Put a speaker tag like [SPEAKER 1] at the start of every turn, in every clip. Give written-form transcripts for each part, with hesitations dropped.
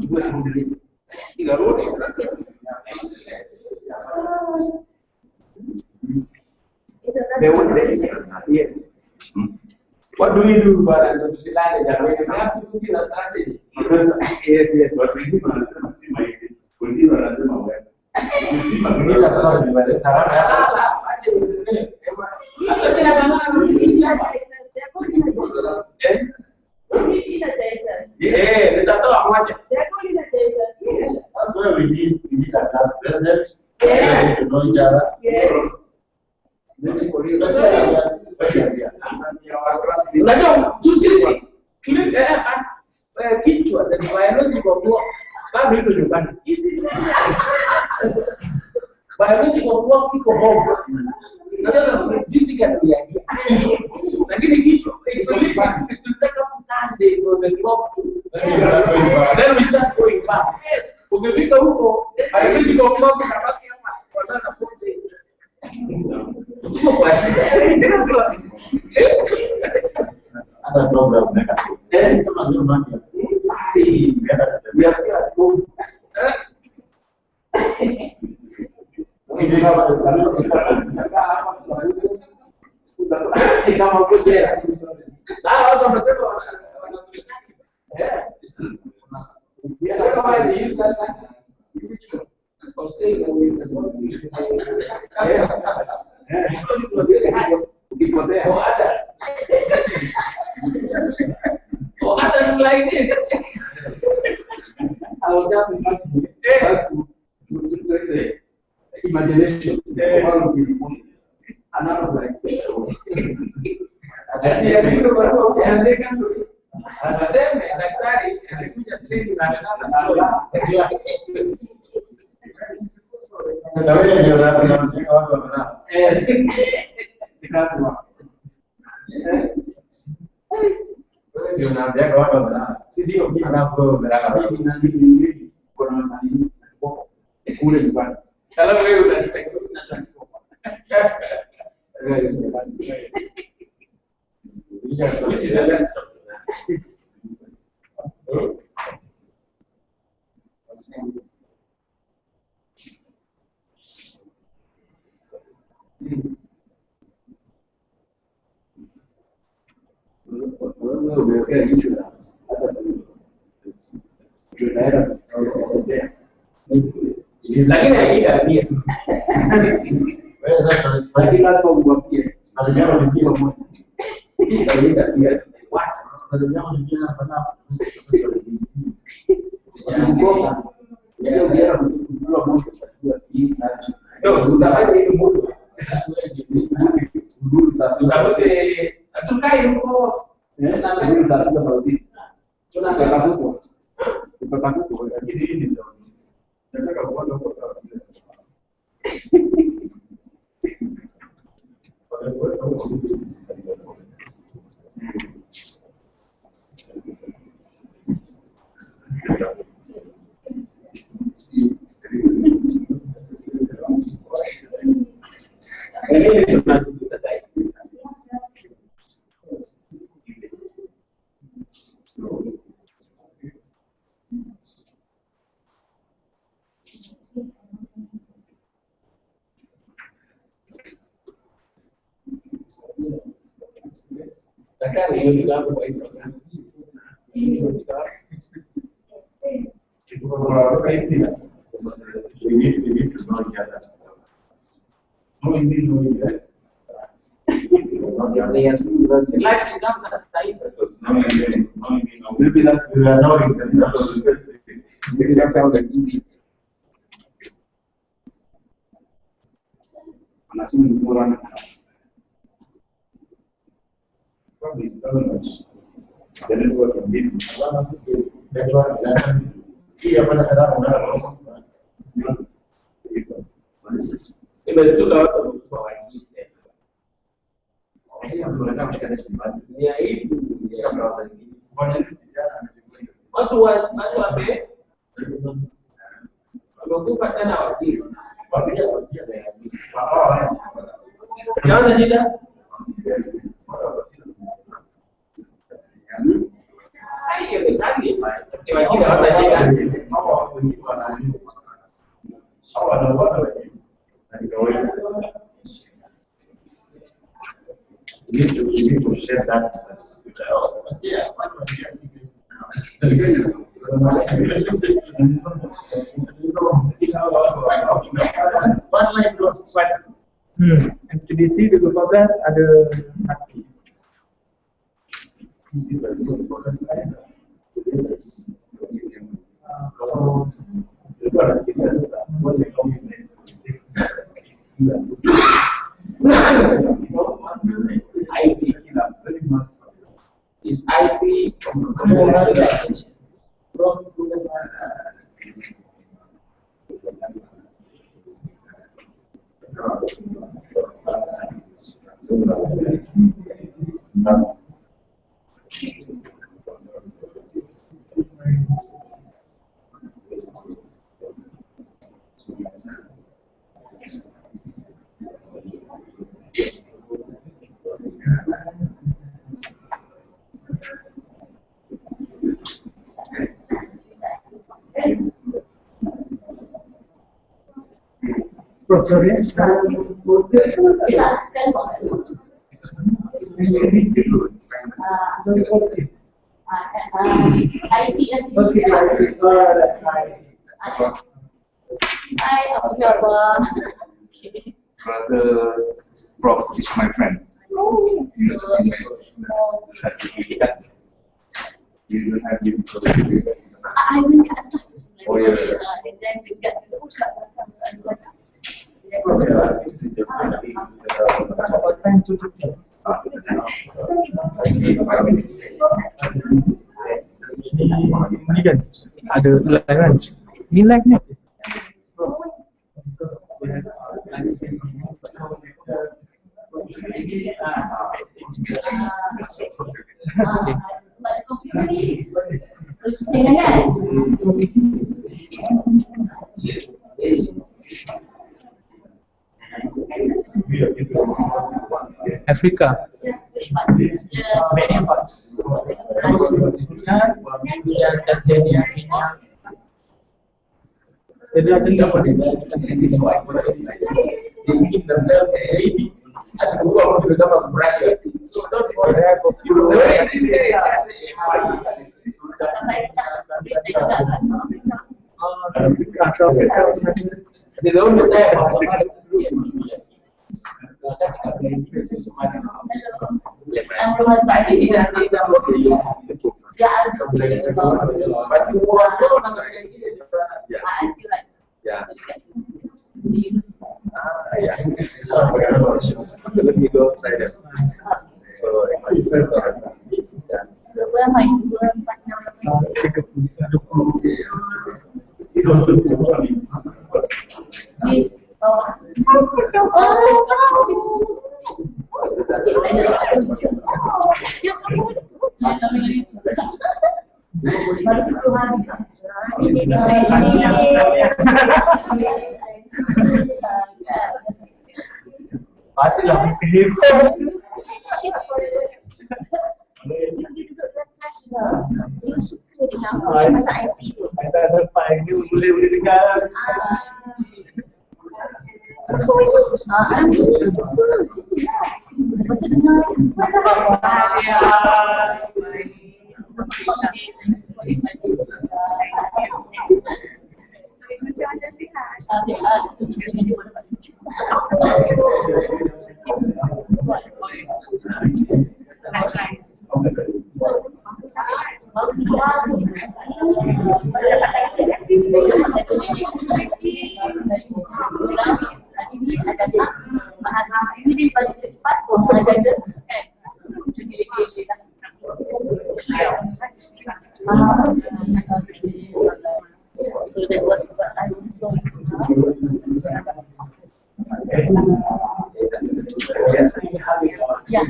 [SPEAKER 1] due punti. I valori. Yes.
[SPEAKER 2] What do we do for the Silane? We have to do a strategy.
[SPEAKER 1] Yes, yes.
[SPEAKER 3] That's why we need a class president to know each other.
[SPEAKER 2] Unajua tu sisi kichwa the biological clock bado iko nyumbani. Biological clock iko home. Unajua physically yake. Lakini kichwa tunataka Thursday for the clock. Then we start going back. Ukifika huko biological clock inabaki kama kwa sana fundi. Tuko kwa shida.
[SPEAKER 3] Ada program mereka. Kama ndio mambo.
[SPEAKER 1] Biasa tu. Kama kujera.
[SPEAKER 2] Watu wanasema kama ni user or saying that we for others like this.
[SPEAKER 1] I was just imagination. Another like
[SPEAKER 2] Anasema daktari alikuja training na
[SPEAKER 3] Na wewe ndio unamjenga watu wa maana. Wewe ndio unajenga watu wa maana.
[SPEAKER 1] si ndio mimi
[SPEAKER 3] Anapo mraka.
[SPEAKER 1] mimi na mimi kuna mali kule nyumbani.
[SPEAKER 2] Salamu wewe unastahili which is the next step.
[SPEAKER 1] Umeokea insurance hata tunaenda kuongea
[SPEAKER 2] Lakini haida pia.
[SPEAKER 3] Wewe sasa
[SPEAKER 1] lakini lazima uambie
[SPEAKER 3] tunajua ni pia moja.
[SPEAKER 2] Hii haida pia. What?
[SPEAKER 3] Tunajua ni pia hapana.
[SPEAKER 1] kukosa ndio ukienda kujua moja kwa hii sana
[SPEAKER 2] Ndio utafanya hivi muda.
[SPEAKER 1] ndio sasa
[SPEAKER 2] Tutakuse atukai huko.
[SPEAKER 1] na ndio sasa tofauti tunatafuta tutatafuta lakini hii ndio nataka kuona huko
[SPEAKER 2] Daktari hiyo ndio hapo kwa hiyo program.
[SPEAKER 3] We need to know each other. No, we need to know each other.
[SPEAKER 2] Life is not a style.
[SPEAKER 1] maybe that's
[SPEAKER 3] We are knowing the
[SPEAKER 1] maybe that's how they do it anasema ni bora na
[SPEAKER 3] probably so much. The network of people. Network. Here, when I said I'm not
[SPEAKER 2] Imestuka watu kwa wajibu. Ya hivi watu wame wamekufa tena wajibu. Naona shida? Hiyo ni kali. Kwa kile hata shida.
[SPEAKER 3] You need to share that business. Yeah,
[SPEAKER 4] MTDC 2014 ada hati.
[SPEAKER 2] IP is IP commercialization.
[SPEAKER 4] Profesor ya?
[SPEAKER 1] Brother Prof is my friend. You don't have difficulty.
[SPEAKER 5] I went ke atas tu sebenarnya.
[SPEAKER 1] Oh, ya.
[SPEAKER 5] And then dekat kat belakang soalan kau tak.
[SPEAKER 4] Apa time tu tu? Ini kan ada live kan? Ini live ni.
[SPEAKER 5] Komputer ni pusing kan?
[SPEAKER 4] Afrika.
[SPEAKER 2] Many parts. Kemudian Tanzania, Kenya. Jadi ada tiga provinsi yang keep themselves ready. Ada dua orang juga dapat berhasil. So don't worry. They don't percaya bahawa
[SPEAKER 1] Let me go outside. So,
[SPEAKER 4] Patilah pilih.
[SPEAKER 5] You suka dengan masa IP tu.
[SPEAKER 4] Kita ada file ni boleh dengar.
[SPEAKER 5] Baca dengar.
[SPEAKER 6] That's nice.
[SPEAKER 5] So that was what I was so yeah.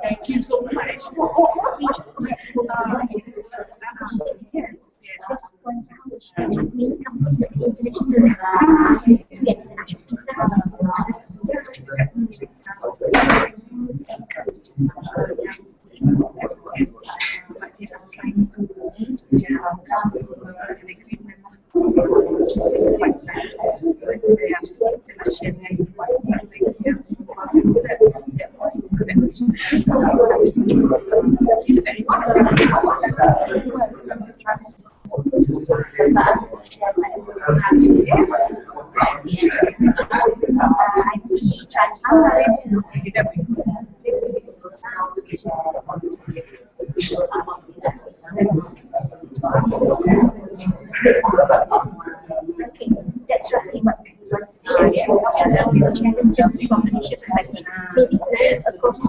[SPEAKER 2] Thank you so much.
[SPEAKER 5] Yes, this one we come to the international yes, that's roughly what challenges from leadership perspective. Maybe across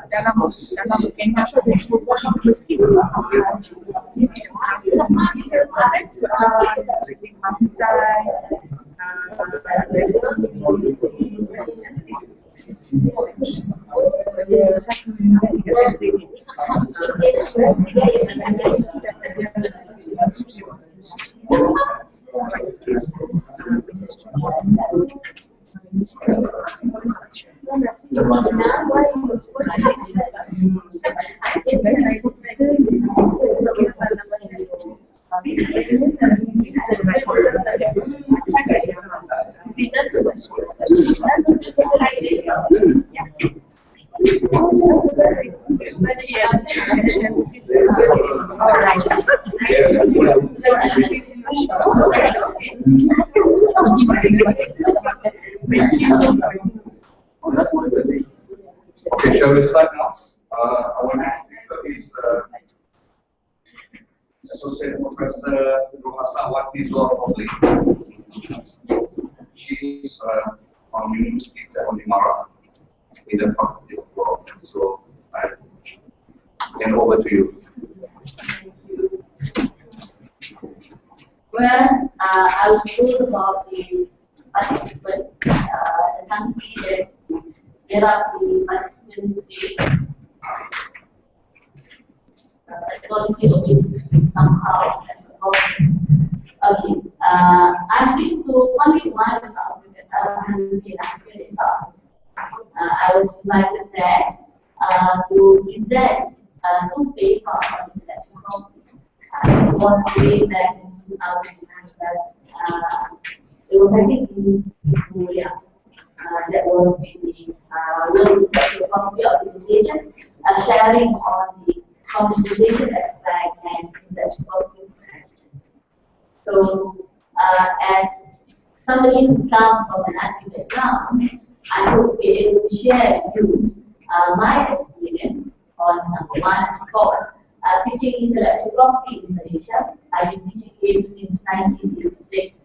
[SPEAKER 5] dalam kena mesti
[SPEAKER 1] Okay, shall we start now? Our next speaker is Associate Professor Rohasa Wati Zohar. She is from University of Limara in the Faculty of Law. So I hand over to you.
[SPEAKER 6] Well, I was told about the participant, the country that there are the participant technology of this somehow as a problem. Okay, I've been to only one of South Africa. I was invited there to present two papers on intellectual property. This was way back in 2009, it was I think in Korea. That was with the World Intellectual Property Organization, sharing on the commercialization aspect and intellectual property protection. So, as somebody who comes from an active background, I would be able to share with you my experience on number one, of course, teaching intellectual property in Malaysia. I've been teaching it since 1986.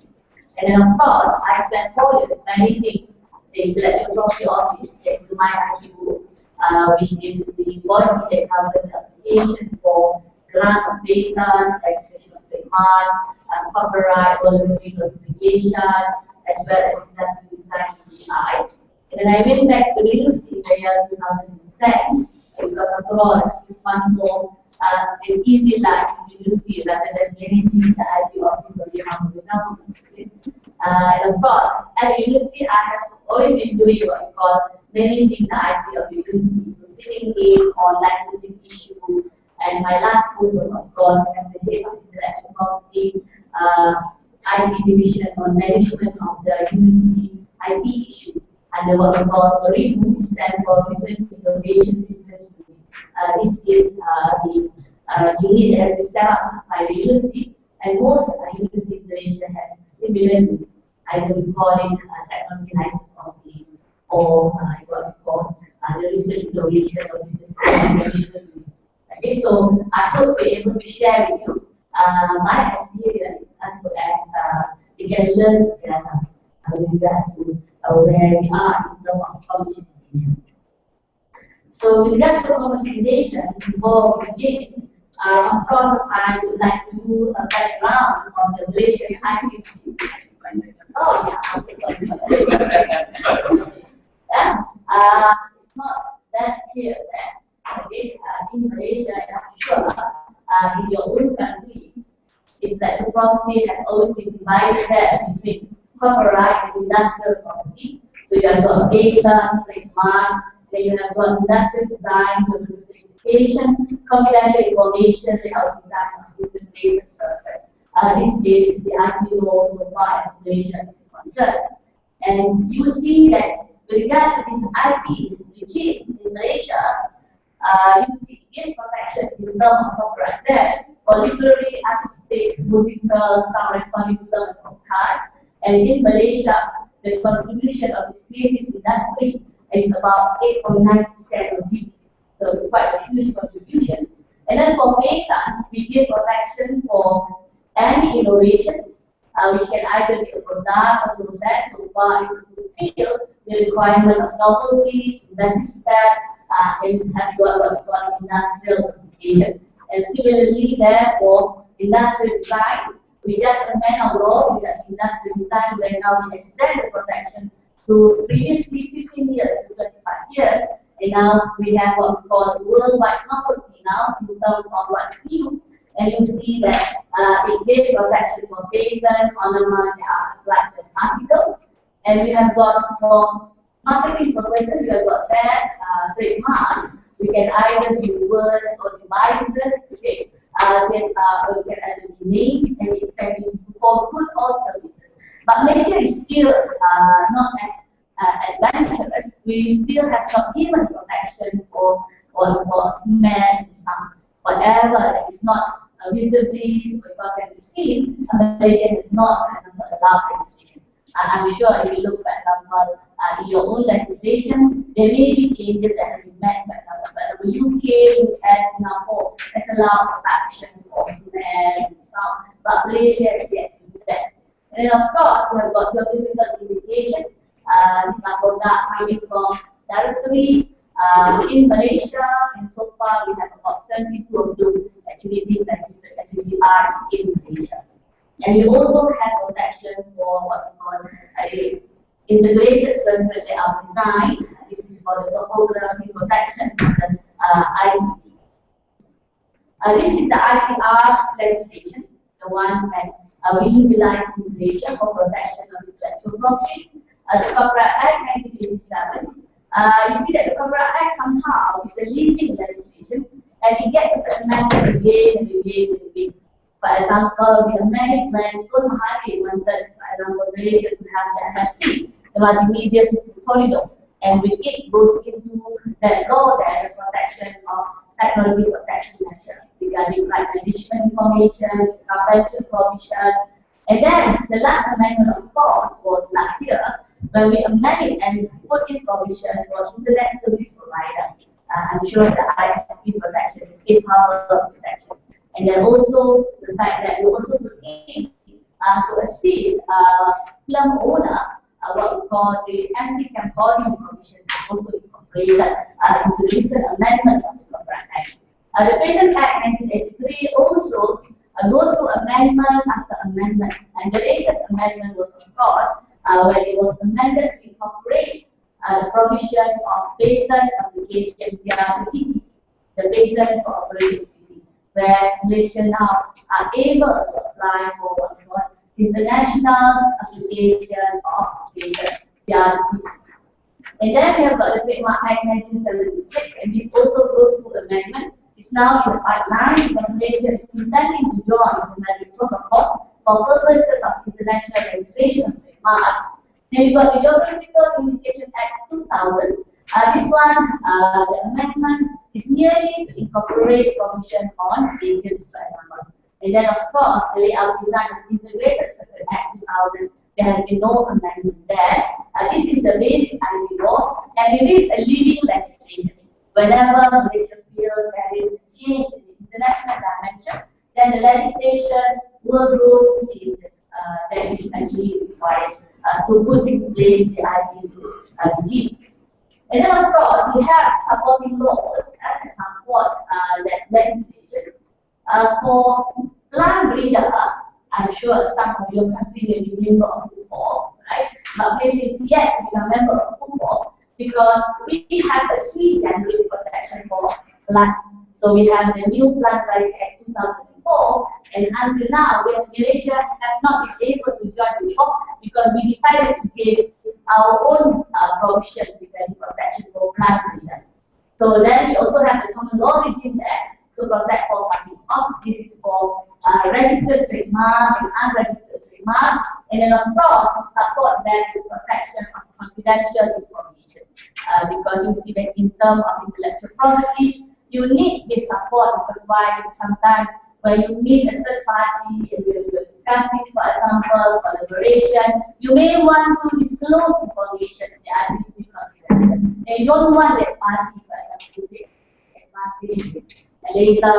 [SPEAKER 6] And then, of course, I spent 4 years managing the intellectual property office at the IPO, which is the body that covers application for grant of patents, accession of trademark, copyright, voluntary notification, as well as industrial design and GI. And then I went back to the university in the year 2010 because after all, it's much more an easy life in university rather than managing the IP office or the amount of government. And of course, at the university, I have always been doing what we call managing the IP of the university, so sitting in on licensing issues. And my last post was, of course, as the head of intellectual property IP division on management of the university IP issue, and what we call RIBU, which stands for Research Innovation Business Unit. This is the unit that has been set up by the university, and most universities in Malaysia has similar units. Either we call it technology license office or what we call the research innovation or business management unit. Okay, so I hope to be able to share with you my experience as well as you can learn together with regard to where we are in terms of commercialization. So with regard to commercialization, before we begin, of course, I would like to do a background on the Malaysian IP issue. Oh yeah, I'm so sorry. Yeah, it's not that clear that in Malaysia, and I'm sure in your own country, intellectual property has always been divided there between copyright and industrial property. So you have got patent, trademark, then you have got industrial design, documentation, confidential information, layout design, and data circuit. This is the IP law so far as Malaysia is concerned. And you will see that with regard to this IP regime in Malaysia, you see in protection in terms of copyright there for literary, artistic, musical, sound recording, film, and broadcast. And in Malaysia, the contribution of the creative industry is about 8.9% of GDP. So it's quite a huge contribution. And then for patent, we give protection for any innovation, which can either be a product or process, so far as it fulfills the requirement of novelty, inventive step, and to have what we call industrial application. And similarly, therefore, industrial design, we just amend our law with industrial design, where now we extend the protection to previously 15 years to 25 years, and now we have what we call worldwide novelty now in terms of what's new. And you see that it gave protection for patent, ornament, like the article, and we have got for marketing purposes, we have got that trademark. We can either use words or devices. Okay, we can either be names, and it can be used for good or services. But Malaysia is still not as adventurous. We still have not given protection for cement, whatever that is not visibly can be seen. Malaysia is not allowed legislation. I'm sure if you look at in your own legislation, there may be changes that have been made, but the UK, US, Singapore has allowed protection for cement and sound, but Malaysia has yet to do that. And then of course, we have got geographical indication. These are products coming from territory in Malaysia, and so far we have about 32 of those actually being registered as CCR in Malaysia. And we also have protection for what we call integrated circuit layout design. This is for the topography protection of the ICT. This is the IPR legislation, the one that we utilize in Malaysia for protection of intellectual property. The Copyright Act 1987. You see that the Copyright Act somehow is a living legislation, and it gets amended again and again and again. For example, the amendment Tun Mahathir wanted, for example, Malaysia to have the MSC, the Multimedia Corridor, and with it goes into that law there, the protection of technology protection measure regarding right management information, convention provision. And then the last amendment, of course, was last year when we amended and put in provision for internet service provider. I'm sure the ISP protection, the safe harbor protection. And then also the fact that we also put in to assist film owner, what we call the anti-campaigning provision, also incorporated into the recent amendment of the Copyright Act. The Patent Act 1983 also goes through amendment after amendment, and the latest amendment was, of course, when it was amended to incorporate the provision of patent application via the PCT. the patent cooperation treaty, where Malaysia now are able to apply for what we call international application of patent. And then we have got the Trademark Act 1976, and this also goes through amendment. It's now in the pipeline, but Malaysia is intending to join the Madrid Protocol for purposes of international registration of trademark. Then we've got the Geographical Indication Act 2000. This one, the amendment is merely to incorporate provision on patent number. And then, of course, the layout design of Integrated Circuit Act 2000. There has been no amendment there. This is the basic IP law, and it is a living legislation. Whenever Malaysia feels there is a change in the international dimension, then the legislation will go through changes that is actually required to put in place the IP regime. And then, of course, we have supporting laws that support that legislation. For plant breeder, I'm sure some of your country may be member of FUFOL, right? But Malaysia is yet to become a member of FUFOL because we have a sui generis protection for plant. So we have the new Plant Rights Act 2004, and until now, Malaysia have not been able to join the talk because we decided to give our own provision regarding protection for plant breeder. So then we also have the common law regime there to protect for passing off. This is for registered trademark and unregistered trademark. And then, of course, we support that with protection of confidential information. Because you see that in terms of intellectual property, you need this support because why? Sometimes when you meet a third party and you're discussing, for example, collaboration, you may want to disclose information that are to be confidential. And you don't want that party, for example, to take advantage of it. And later,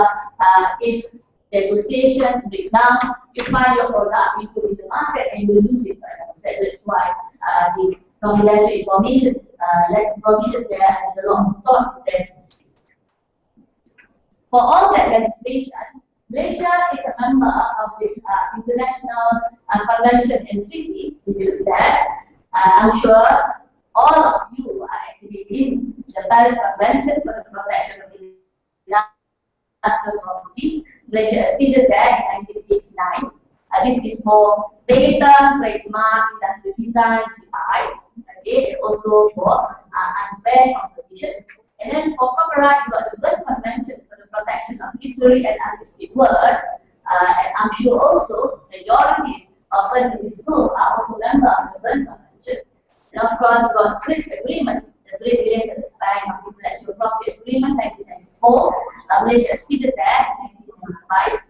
[SPEAKER 6] if the negotiation breaks down, you find your product, you put it in the market, and you lose it. So that's why the confidential information, like provision there, and the law of thought there. For all that legislation, Malaysia is a member of this international convention and treaty. We did that. I'm sure all of you are actually in the Paris Convention for the Protection of Intellectual Property. Malaysia acceded there in 1989. This is for patent, trademark, industrial design, GI. Okay, also for unfair competition. And then for copyright, we got the Berne Convention for the protection of literary and artistic works. And I'm sure also majority of us in this group are also members of the Berne Convention. And of course, we got TRIPS agreement, the Trade Related Span of Intellectual Property Agreement 1994. Malaysia acceded there in 1995.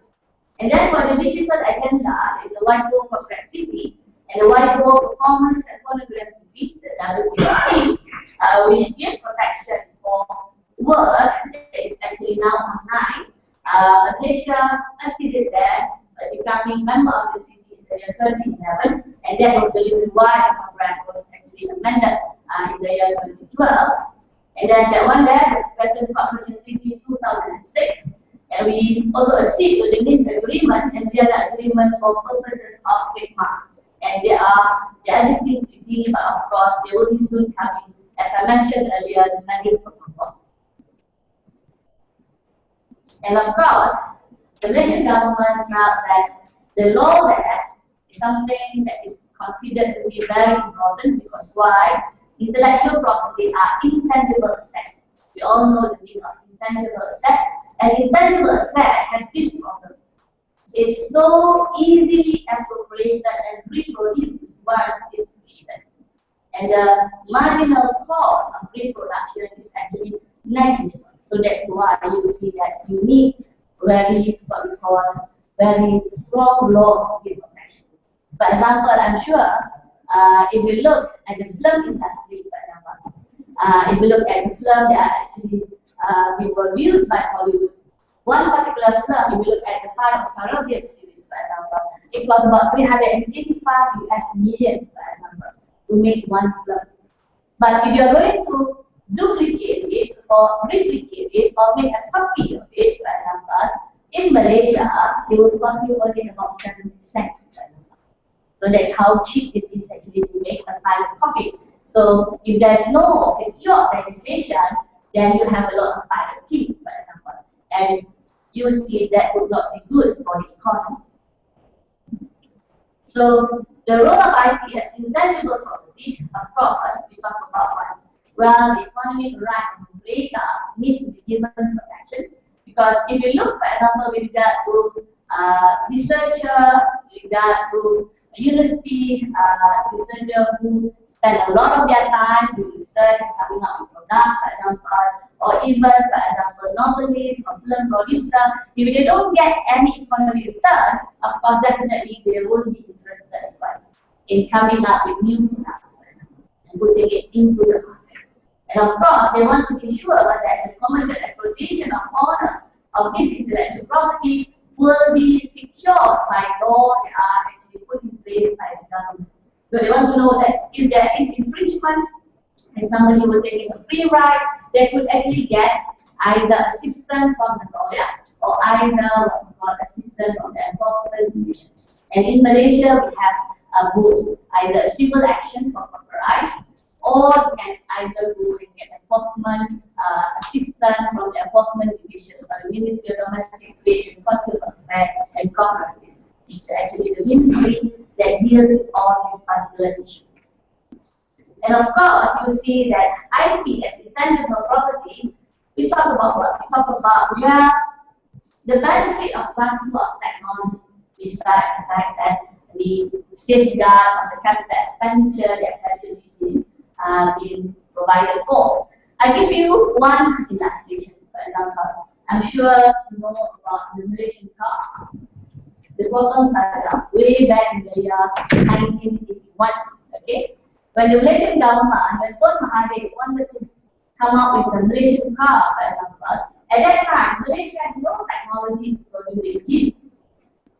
[SPEAKER 6] And then for the digital agenda is the White Book for Creativity and the White Book Performance and Phonograph Treaty, the WPT, which give protection for work that is actually now online. Malaysia acceded there, becoming member of the treaty in the year 2011, and that was the reason why the copyright was actually amended in the year 2012. And then that one there, the Patent Cooperation Treaty 2006. And we also accede to the NIS agreement and the other agreement for purposes of trademark. And they are existing treaty, but of course they will be soon coming, as I mentioned earlier, the Madrid Protocol. And of course, the Malaysian government felt that the law there is something that is considered to be very important because why? Intellectual property are intangible assets. We all know the meaning of intangible asset. And intangible asset has this problem. It's so easily appropriated and reproduced once it's created. And the marginal cost of reproduction is actually negligible. So that's why you see that you need very, what we call, very strong laws of protection. For example, I'm sure if you look at the film industry, for example, if you look at the film that are actually being produced by Hollywood, one particular film, if you look at the Pirates of the Caribbean series, for example, it was about 385 US million, for example, to make one film. But if you are going to duplicate it or replicate it or make a copy of it, for example, in Malaysia, it will cost you only about 70 cents. So that's how cheap it is actually to make a pilot copy. So if there's no secure legislation, then you have a lot of piracy, for example. and you see that would not be good for the economy. So the role of IP as intangible property, of course, we talk about one. Well, the economic right of data need to be given protection, because if you look, for example, with regard to researcher, with regard to university researcher who spend a lot of their time to research and coming up with products, for example, or even, for example, novelists or film producer, if they don't get any economic return, of course, definitely they won't be interested in coming up with new products and putting it into the market. And of course, they want to be sure that the commercial exploitation of owner of this intellectual property will be secured by laws that are actually put in place by the government. So they want to know that if there is infringement, and somebody will take a free ride, they could actually get either assistance from the lawyer or either what we call assistance from the enforcement division. And in Malaysia, we have both, either a civil action for copyright, or you can either go and get enforcement assistance from the enforcement division or the Ministry of Domestic Affairs and Consular Affairs and Cooperative. It's actually the ministry that deals with all these particular issues. And of course, you see that IP as intangible property, we talk about what? We talk about where the benefit of transfer of technology, besides the fact that the safeguard of the capital expenditure that's actually been provided for. I give you one illustration, for example. I'm sure you know about the Malaysian car. The Proton Saga, way back in the year 1981. Okay? When the Malaysian government, when Tun Mahathir wanted to come up with the Malaysian car, for example, at that time, Malaysia had no technology to produce engine.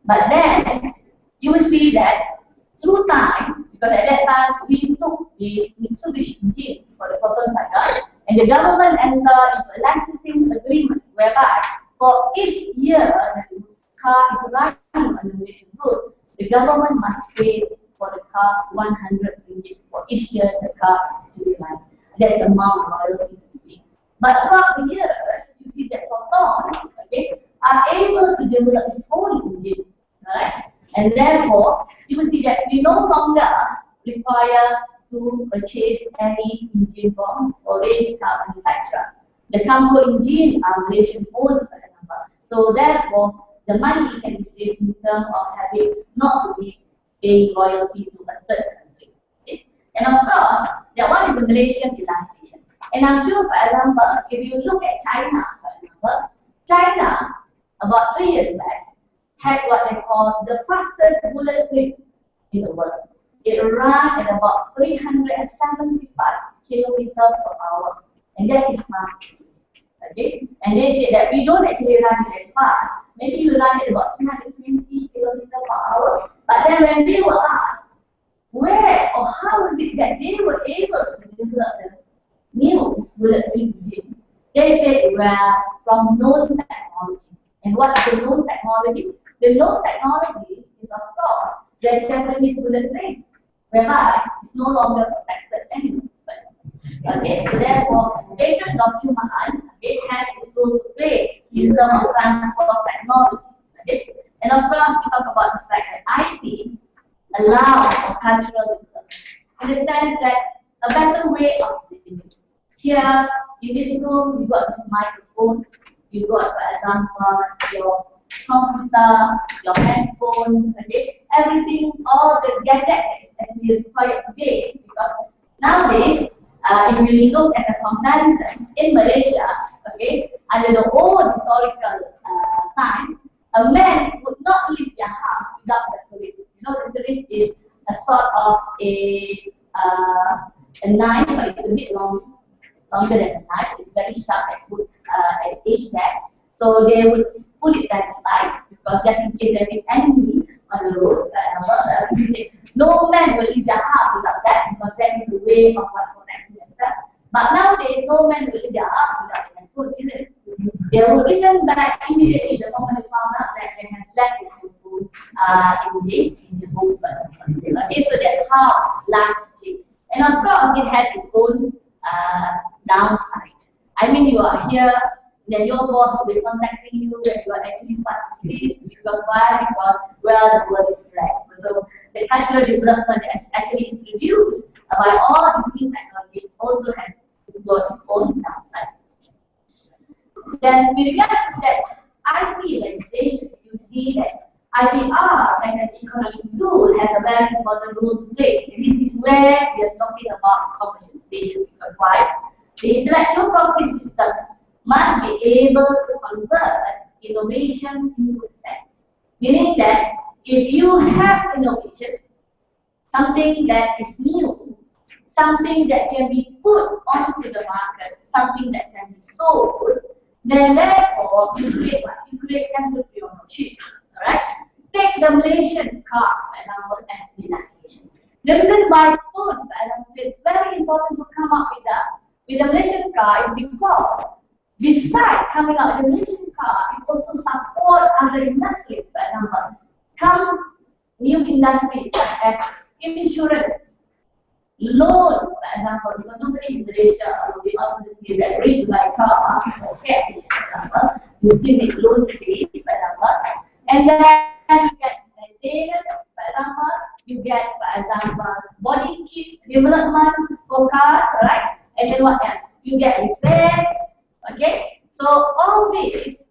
[SPEAKER 6] But then, you will see that through time, because at that time, we took the Mitsubishi engine for the Proton Saga, and the government entered into a licensing agreement whereby for each year that the car is running on the Malaysian road, the government must pay for the car 100 ringgit for each year the car is actually running. That's the amount of royalty to be paid. But throughout the years, you see that Proton, okay, are able to develop its own engine, right? And therefore, you will see that we no longer require to purchase any engine from foreign car manufacturer. The Camco engine are Malaysian owned, for example. So therefore, the money can be saved in terms of having not to be paying royalty to a third country. Okay? And of course, that one is the Malaysian illustration. And I'm sure, for example, if you look at China, for example, China, about 3 years back, had what they call the fastest bullet train in the world. It ran at about 375 kilometers per hour, and that is fast. Okay? And they said that we don't actually run it that fast. Maybe we run at about 320 kilometers per hour. But then when they were asked, where or how is it that they were able to develop the new bullet train engine? They said, well, from known technology. And what is the known technology? The known technology is, of course, the Japanese bullet train, whereby it's no longer protected anymore. Okay, so therefore, patent document has its role to play in terms of transfer of technology. Okay? And of course, we talk about the fact that IP allows for cultural development in the sense that a better way of living. Here, in this room, you got this microphone, you got, for example, your computer, your handphone, okay? Everything, all the gadgets that is actually required today, because nowadays, if you look at a comparison in Malaysia, okay, under the old historical time, a man would not leave their house without the tourist. You know, the tourist is a sort of a knife, but it's a bit longer than a knife. It's very sharp and good at edge there. So they would put it at the side because just in case there is enemy on the road. We say no man will leave their house without that because that is a way of protecting themselves. But nowadays, no man will leave their house without their food, is it? They will return back immediately the moment they found out that they have left their food in the home. Okay, so that's how life has changed. And of course, it has its own downside. I mean, you are here then your boss will be contacting you when you are actually fast asleep. Because why? Because, well, the world is flat. So the cultural development that is actually introduced by all these new technologies also has got its own downside. Then with regard to that IP legislation, you see that IPR as an economic tool has a very important role to play. And this is where we are talking about commercialization. Because why? The intellectual property system must be able to convert innovation into consent. Meaning that if you have innovation, something that is new, something that can be put onto the market, something that can be sold, then therefore you create what? You create entrepreneurship. Alright? Take the Malaysian car, for example, as an illustration. The reason why food, it's very important to come up with the Malaysian car is because besides coming out with the Malaysian car, it also support other industries, for example. Come new industries such as insurance, loan, for example. Because nobody in Malaysia will be able to be that rich by car or cash, for example. You still need loan to pay, for example. And then you get maintenance, for example. You get, for example, body kit development for cars, right? And then what else? You get repairs, okay? So all these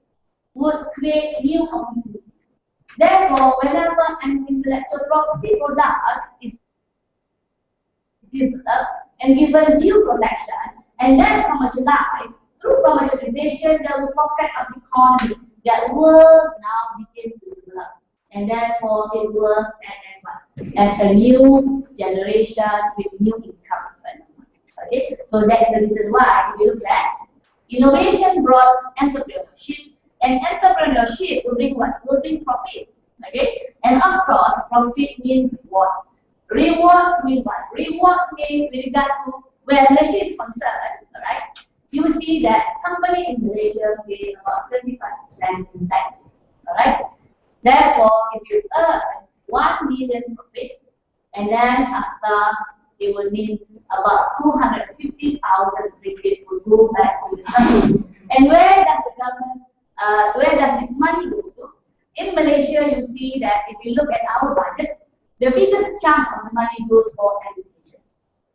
[SPEAKER 6] would create new opportunities. Therefore, whenever an intellectual property product is developed and given new protection and then commercialized, through commercialization, there will pocket of economy that will now begin to develop. And therefore, it will act as what? As a new generation with new income. Okay? So that is the reason why, if you look at innovation brought entrepreneurship, and entrepreneurship will bring what? Will bring profit. Okay? And of course, profit means reward. Rewards mean what? Rewards mean with regard to where Malaysia is concerned, alright? You will see that company in Malaysia pay about 25% in tax. Alright? Therefore, if you earn 1 million profit, and then after it will mean about 250,000 ringgit will go back to the country. And where does the government, where does this money go to? In Malaysia, you see that if you look at our budget, the biggest chunk of the money goes for education.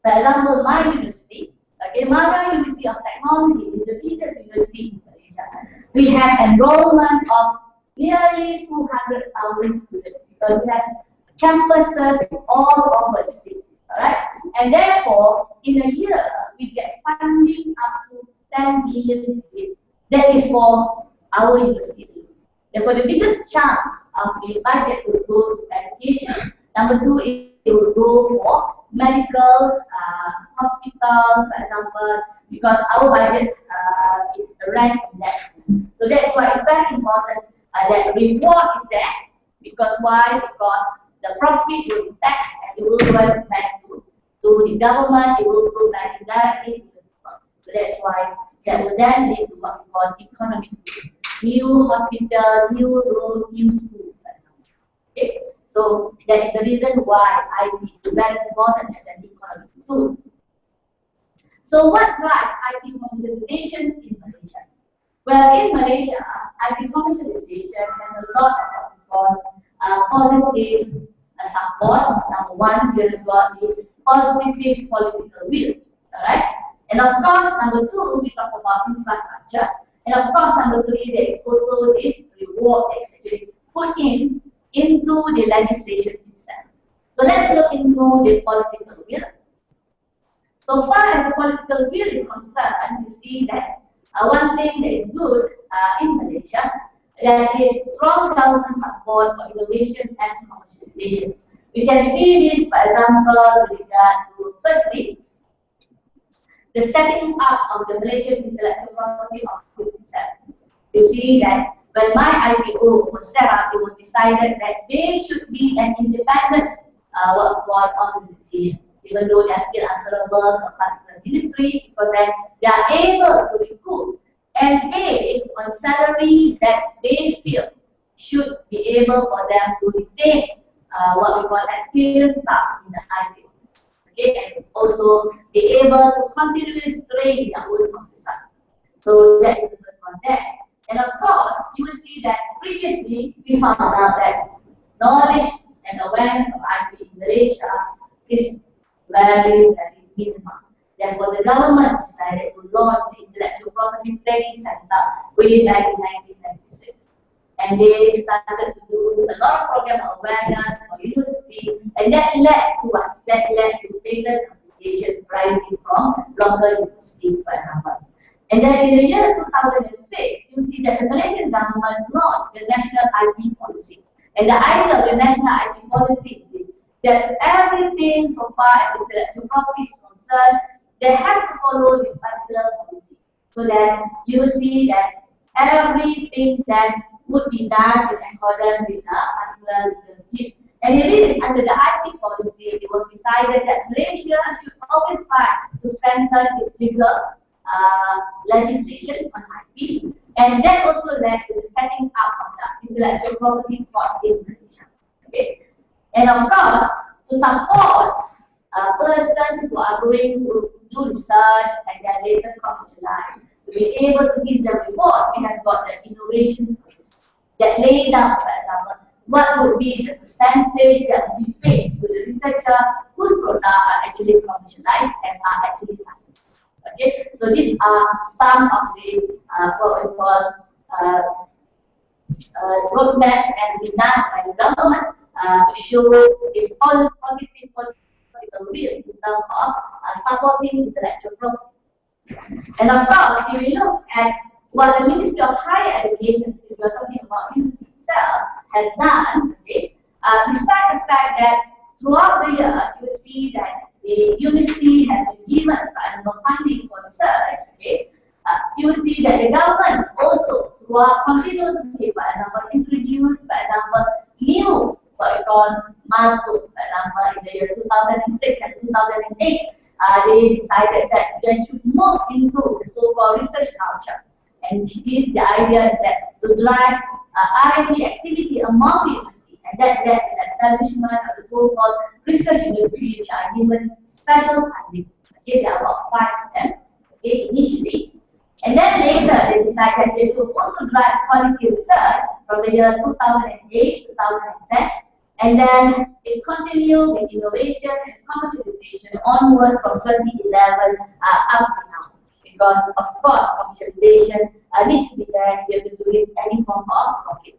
[SPEAKER 6] For example, my university, okay, Mara University of Technology is the biggest university in Malaysia. We have enrollment of nearly 200,000 students because we have campuses all over the city. Alright? And therefore, in a year, we get funding up to 10 billion. That is for our university. Therefore, the biggest chunk of the budget will go to education. Number two, it will go for medical, hospital, for example, because our budget is ranked in that. So that's why it's very important that reward is there. Because why? Because the profit will be taxed and it will go back to the government, it will go back indirectly to the people. So that's why that will then lead to what we call economic growth. New hospital, new road, new school. Okay? So that is the reason why IP is very important as an economic tool. So what drives IP commercialization in Malaysia? Well, in Malaysia, IP commercialization has a lot of what we call positive support. Number one, we have got the positive political will. Alright? And of course, number two, we talk about infrastructure. And of course, number three, there is also this reward that is actually put into the legislation itself. So let's look into the political will. So far as the political will is concerned, you see that one thing that is good in Malaysia, there is strong government support for innovation and commercialization. We can see this, for example, with regard to firstly, the setting up of the Malaysian Intellectual Property Office itself. You see that when my IPO was set up, it was decided that they should be an independent organization, even though they are still answerable to a particular ministry, because then they are able to recoup and pay on salary that they feel should be able for them to retain what we call experienced staff in the IPO. Okay, and also be able to continuously train their own officer. So that is the first on that. And of course, you will see that previously we found out that knowledge and awareness of IP in Malaysia is very, very minimal. Therefore, the government decided to launch the Intellectual Property Training Center way back in 1996. And they started to do a lot of program awareness for university, and that led to what? That led to patent application rising from local university, for example. And then in the year 2006, you see that the Malaysian government launched the National IP Policy. And the idea of the National IP Policy is that everything so far as intellectual property is concerned, they have to follow this particular policy. So that you will see that everything that would be done in accordance with the particular legal regime. And it is under the IP policy, it was decided that Malaysia should always try to strengthen its legal legislation on IP, and that also led to the setting up of the Intellectual Property Court in Malaysia. Okay, and of course, to support persons who are going to do research and then later commercialize, to be able to give them reward, we have got the innovation policy that laid down, for example, what would be the percentage that would be paid to the researcher whose products are actually commercialized and are actually successful. Okay, so these are some of the what we call roadmap has been done by the government to show its positive political will in terms of supporting intellectual property. And of course, if we look at what the Ministry of Higher Education, since we are talking about university itself, has done, okay, besides the fact that throughout the year, you will see that the university has been given funding for research, okay, you will see that the government also, throughout continuously, for example, introduced, for example, new, what we call milestone, for example, in the year 2006 and 2008, they decided that they should move into the so-called research culture. And this, the idea is that to drive R&D activity among the university, and that led to the establishment of the so-called research university, which are given special funding. Okay, there are about 5 of them, okay, initially. And then later, they decided they should also drive quality research from the year 2008, 2010, and then it continued with innovation and commercialization onward from 2011 up to now. Because, of course, commercialization needs to be there if you're to reap any form of profit.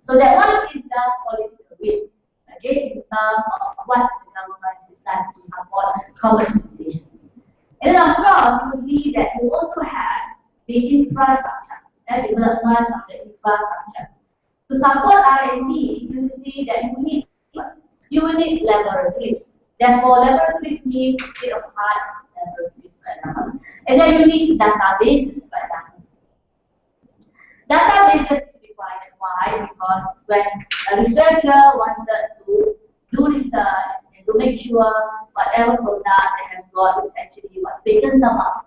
[SPEAKER 6] So that one is the political will, okay, in terms of what the government decided to support commercialization. And then of course, you will see that you also have the infrastructure, the development of the infrastructure. To support R&D, you will see that you will need laboratories. Therefore, laboratories need state-of-the-art laboratories, for example. And then you need databases, for example. Databases required. Why? Because when a researcher wanted to do research and to make sure whatever product they have got is actually what patentable,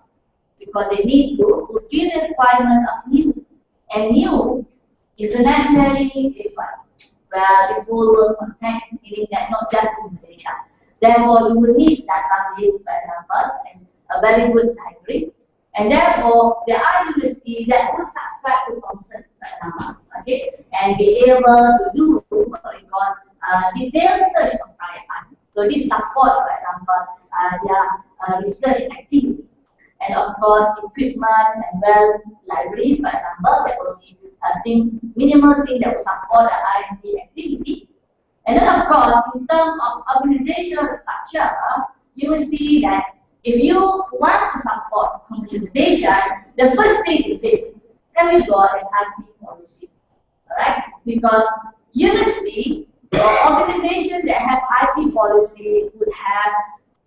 [SPEAKER 6] because they need to fulfill the requirement of new. And new internationally is what? Where this whole world contains, meaning that not just in Malaysia. Therefore, you will need database, for example, and a very good library. And therefore, there are universities that would subscribe to consent, for example, okay, and be able to do what we call detailed search of prior art. So this support, for example, their research activity. And of course, equipment and library, for example, that will be minimal thing that will support the R&D activity. And then of course, in terms of organizational structure, you will see that if you want to support commercialization, the first thing is this: have you got an IP policy? Alright? Because university or organization that have IP policy would have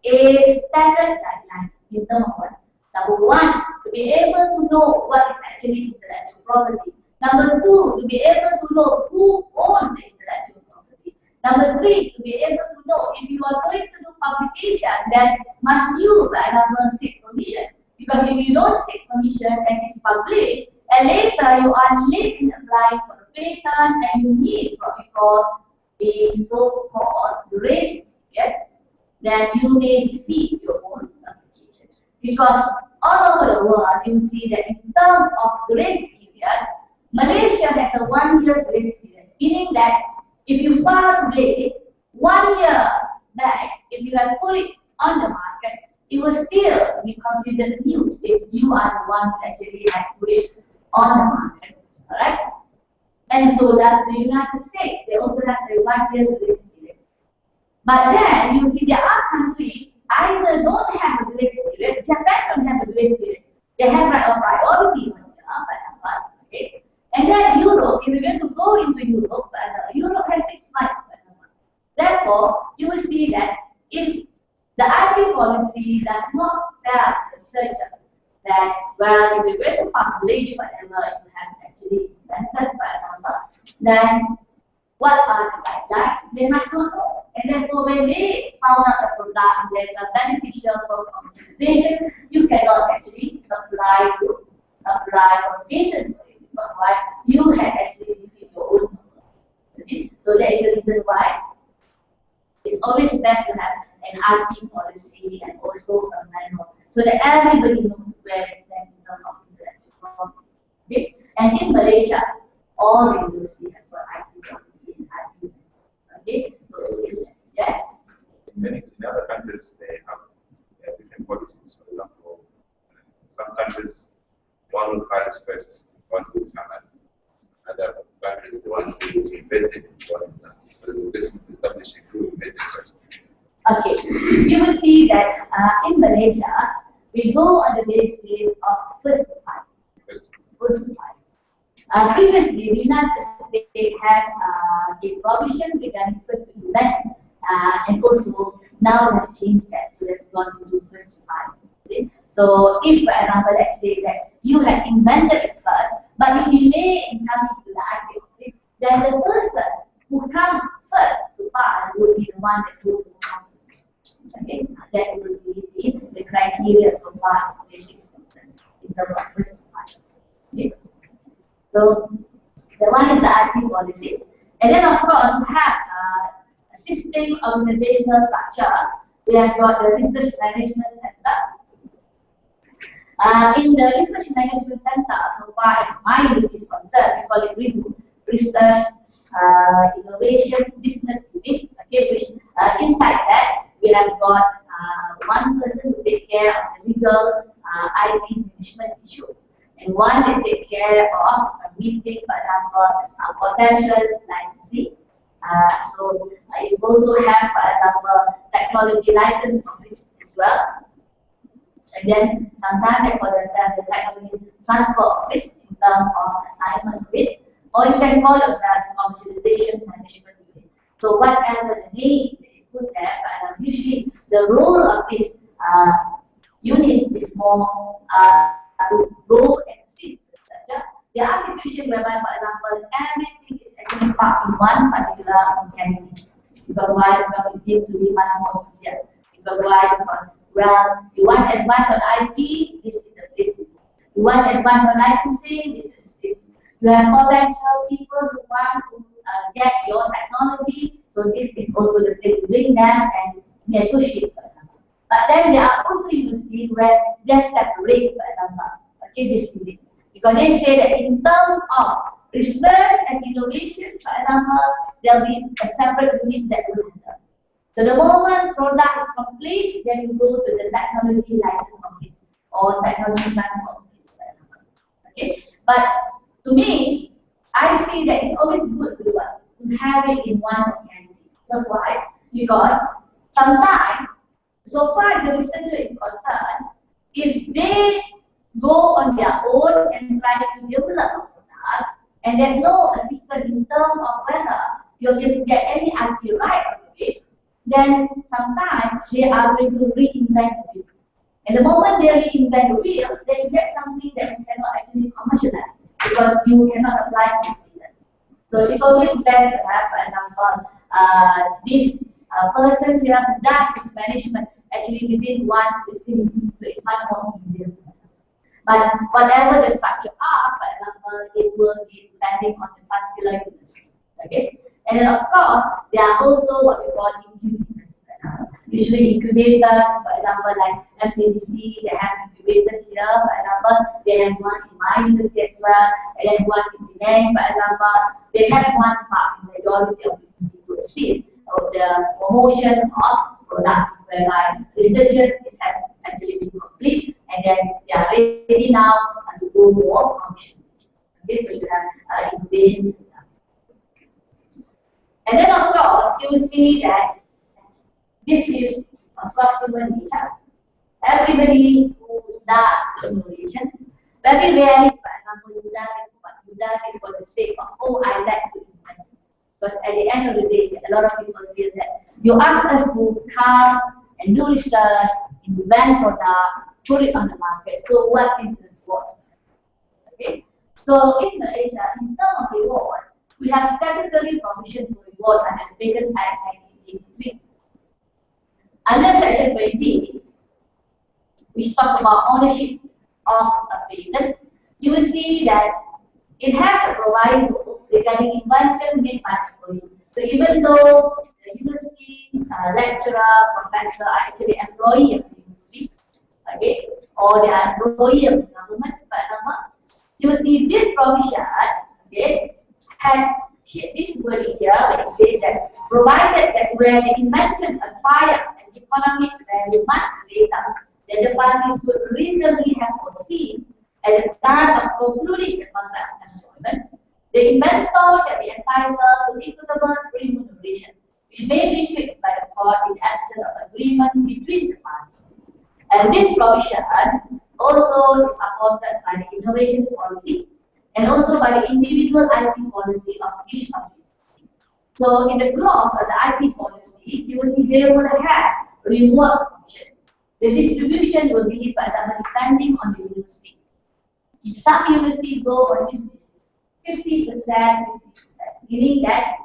[SPEAKER 6] a standard guideline in terms of what? Number one, to be able to know what is actually intellectual property. Number two, to be able to know who owns the intellectual property. Number three, to be able to know if you are going to do publication, then must you, for example, seek permission. Because if you don't seek permission and it's published, and later you are late in applying for the patent and you miss what we call the so-called grace period, then you may defeat your own application. Because all over the world, you see that in terms of grace period, Malaysia has a 1-year grace period, meaning that if you file today, 1 year back, if you have put it on the market, it will still be considered new if you are the one who actually have put it on the market. Alright? And so does the United States. They also have a 1-year grace period. But then you see there are countries either don't have a grace period, Japan don't have a grace period. They have a priority 1 year, for example. Okay? And then Europe, if you're going to go into Europe, Europe has 6 months. Therefore, you will see that if the IP policy does not tell the researcher that, well, if you're going to publish whatever you have actually invented, for example, then what are the guidelines? They might not know. And therefore, when they found out the product that are beneficial for commercialization, you cannot actually apply for patent for it. Because why? You had actually received your own number. So that is the reason why it's always best to have an IP policy and also a manual, so that everybody knows where they stand in terms of intellectual property. Okay? And in Malaysia, all universities have an IP policy and IP. Okay? So it's, yeah.
[SPEAKER 3] In other countries, they have different policies. For example, in some countries, one will file first, one will summon. Other countries, the one who invented one. So this establishing who invented first.
[SPEAKER 6] Okay, you will see that in Malaysia, we go on the basis of first to file. First to file. Previously, the United States has a provision regarding first to invent, and also now they have changed that, so they've gone into first to file. Okay? So, if for example, let's say that you had invented it first, but you delay in coming to the IP office, then the person who comes first to file would be the one that will come. Okay, that will be the criteria so far as Malaysia is concerned in terms of first to file. Okay. So the one is the IP policy, and then of course we have a system organizational structure. We have got the research management center. In the research management center, so far as my university is concerned, we call it Research Innovation Business Unit. Okay, which inside that we have got one person who take care of the legal IP management issue, and one that take care of meeting, for example, potential licensing. So you also have, for example, technology license office as well. And then sometimes they call themselves the technology transfer office in terms of assignment of it, or you can call yourself commercialization management unit. So whatever the name is put there, but usually the role of this unit is more to go and assist the researcher. There are situations whereby, for example, everything is actually parked in one particular locality. Because why? Because it seems to be much more easier. Because why? Because, well, you want advice on IP, this is the place to go. You want advice on licensing, this is the place to go. You have potential people who want to get your technology, so this is also the place to bring them and negotiate, for example. But then there are also universities where they separate, for example, okay, this unit. Because they say that in terms of research and innovation, for example, there will be a separate unit that will handle. So the moment product is complete, then you go to the technology license office or technology transfer office, for example. Okay, but to me, I see that it's always good to have it in one locality. That's why, because sometimes, so far as the researcher is concerned, if they go on their own and try to develop a product, and there's no assistance in terms of whether you're going to get any IP right out of it, then sometimes they are going to reinvent the wheel. And the moment they reinvent the wheel, then you get something that you cannot actually commercialize because you cannot apply for it. So it's always best to have, for example, this person here who does this management actually within one vicinity, so it's much more easier. But whatever the structure are, for example, it will be depending on the particular university. Okay? And then of course, there are also what we call incubators. usually incubators, for example, like MTCP-MTDC, they have incubators here, for example, they have one in my university as well, they have one in Penang, for example, they have one part in the majority of university to assist of the promotion of products, whereby researchers has actually been complete, and then they are ready now to go for commercialization. Okay, so you have incubation center. And then of course, you will see that this is, of course, human nature. Everybody who does innovation, very rarely, for example, you does it for the sake of, oh, I like to invent. Because at the end of the day, a lot of people feel that you ask us to come and do research, invent product, put it on the market. So what is the reward? Okay. So in Malaysia, in terms of reward, we have statutory provision for reward under the Patent Act 1983. Under Section 20, which talk about ownership of a patent, you will see that it has a proviso regarding invention made by employee. So even though the university lecturer, professor are actually employee of the university, okay, or they are employee of the government, for example, you will see this provision, okay, had this word here when it says that provided that where the invention acquired an economic value much greater than the parties could reasonably have foreseen at the time of concluding the contract of employment, the inventor shall be entitled to equitable remuneration, which may be fixed by the court in absence of agreement between the parties. And this provision also is supported by the innovation policy and also by the individual IP policy of each of these. So in the clause of the IP policy, you will see they will have reward provision. The distribution will be, for example, depending on the university. In some universities go on this basis, 50%, 50%, meaning that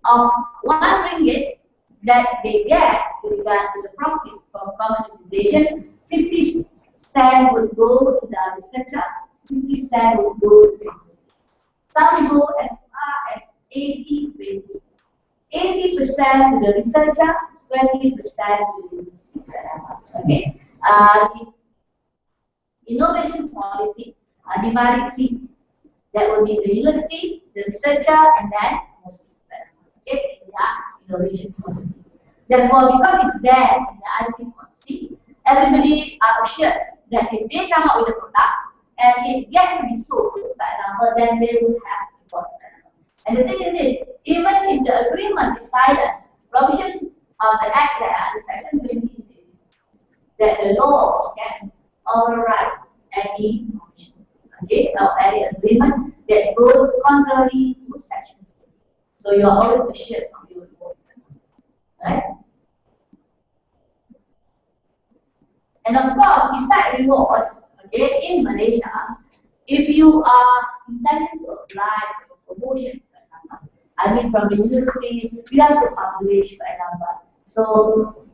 [SPEAKER 6] of 1 ringgit that they get with regard to the profit from commercialization, 50 cents would go to the researcher, 50 cents would go to the university. Some go as far as 80-20. 80% to the researcher, 20% to the university. Okay. The innovation policy divided 3. That will be the university, the researcher, and then most okay, the innovation policy. Therefore, because it's there in the IP policy, everybody are assured that if they come up with a product and it gets to be sold, for example, then they will have reward. And the thing is this, even if the agreement is silent, provision of the Act there, under Section 20 says that the law can override any provision, okay, of any agreement that goes contrary to Section 20. So you are always assured of your reward. Right? And of course, besides reward, okay, in Malaysia, if you are intending to apply for promotion, I mean from the university, you have to publish, for example. So,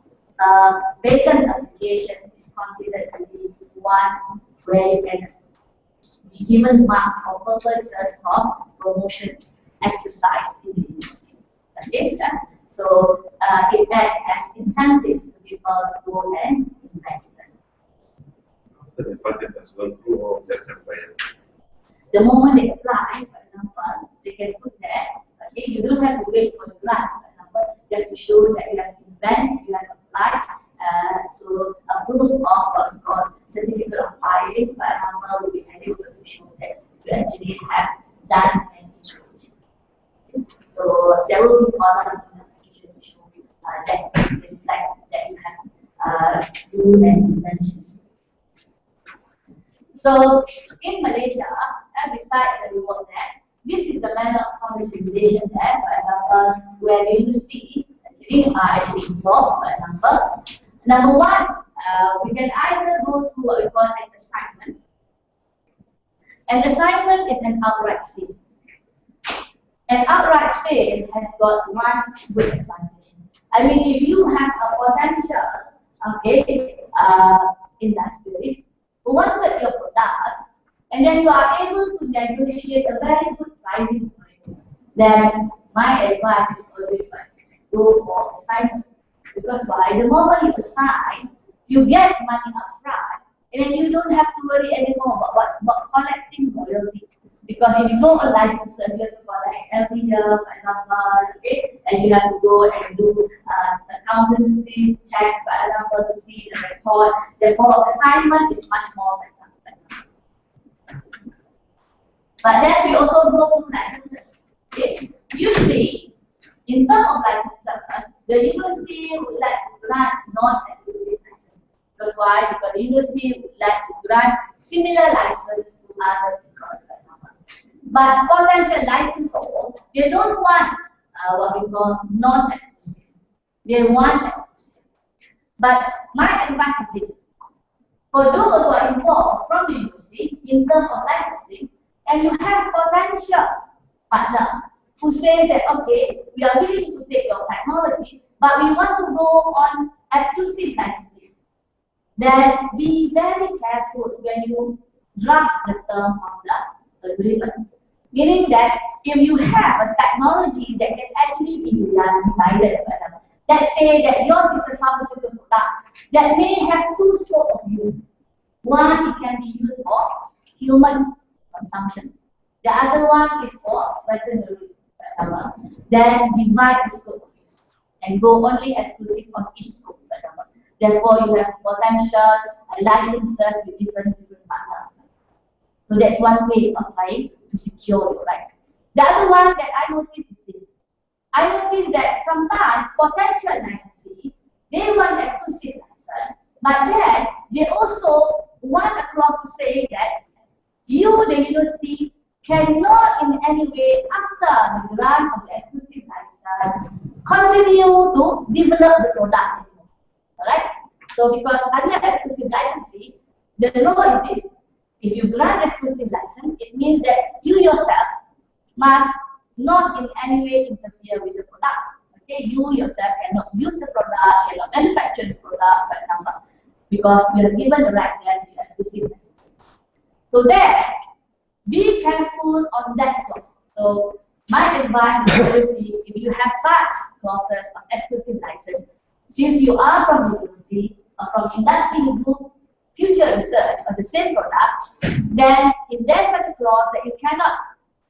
[SPEAKER 6] patent application is considered to be one where you can be given mark for purposes of promotion exercise in the university. Okay, so it acts as incentive to people to go and invent.
[SPEAKER 3] After the patent has gone through or just temporary?
[SPEAKER 6] The moment they apply, for example, they can put there. Okay, you don't have to wait for the grant, for example, just to show that you have invented, you have applied. So a proof of what we call certificate of filing, for example, will be adequate to show that you actually have done an innovation. So there will be column in the application to show that reflect that you have do an invention. So in Malaysia, besides the reward there, this is the manner of commercialization there, for example, where the university actually involved, for example. Number one, we can either go through what we call an assignment. An assignment is an outright sale. An outright sale has got one good advantage. I mean, if you have a potential, okay, industrialist who wanted your product, and then you are able to negotiate a very good pricing for it, then my advice is always go for assignment. Because why? The moment you assign, you get money upfront, and then you don't have to worry anymore about collecting royalty. Because if you go on licenses, you have to collect every year, for example, okay, and you have to go and do accountancy check, for example, to see the record. Therefore, assignment is much more better. But then we also go to licenses. Okay? Usually, in terms of licenses, the university would like to grant non-exclusive license. Because why? Because the university would like to grant similar license to other people. But potential licensors, they don't want what we call non-exclusive. They want exclusive. But my advice is this. For those who are involved from the university in terms of licensing, and you have potential partner who say that, okay, we are willing to take your technology, but we want to go on exclusive licensing, then be very careful when you draft the term of the agreement. Meaning that if you have a technology that can actually be divided, let's say that yours is a pharmaceutical product that may have two scopes of use. One, it can be used for human consumption. The other one is for veterinary. Then divide the scope of use and go only exclusive on each scope. Therefore, you have potential licenses with different partners. So that's one way of trying to secure your right. The other one that I noticed is this. I noticed that sometimes potential licensee, they want exclusive license, but then they also want a clause to say that you, the university, cannot in any way, after the grant of the exclusive license, continue to develop the product. Alright? So because under exclusive licensing, the law is this. If you grant exclusive license, it means that you yourself must not in any way interfere with the product. Okay, you yourself cannot use the product, cannot manufacture the product, for example, because you are given the right there to exclusive license. So there, be careful on that clause. So my advice would always be, if you have such clauses of exclusive license, since you are from the university or from industry, you do future research on the same product, then if there's such a clause that you cannot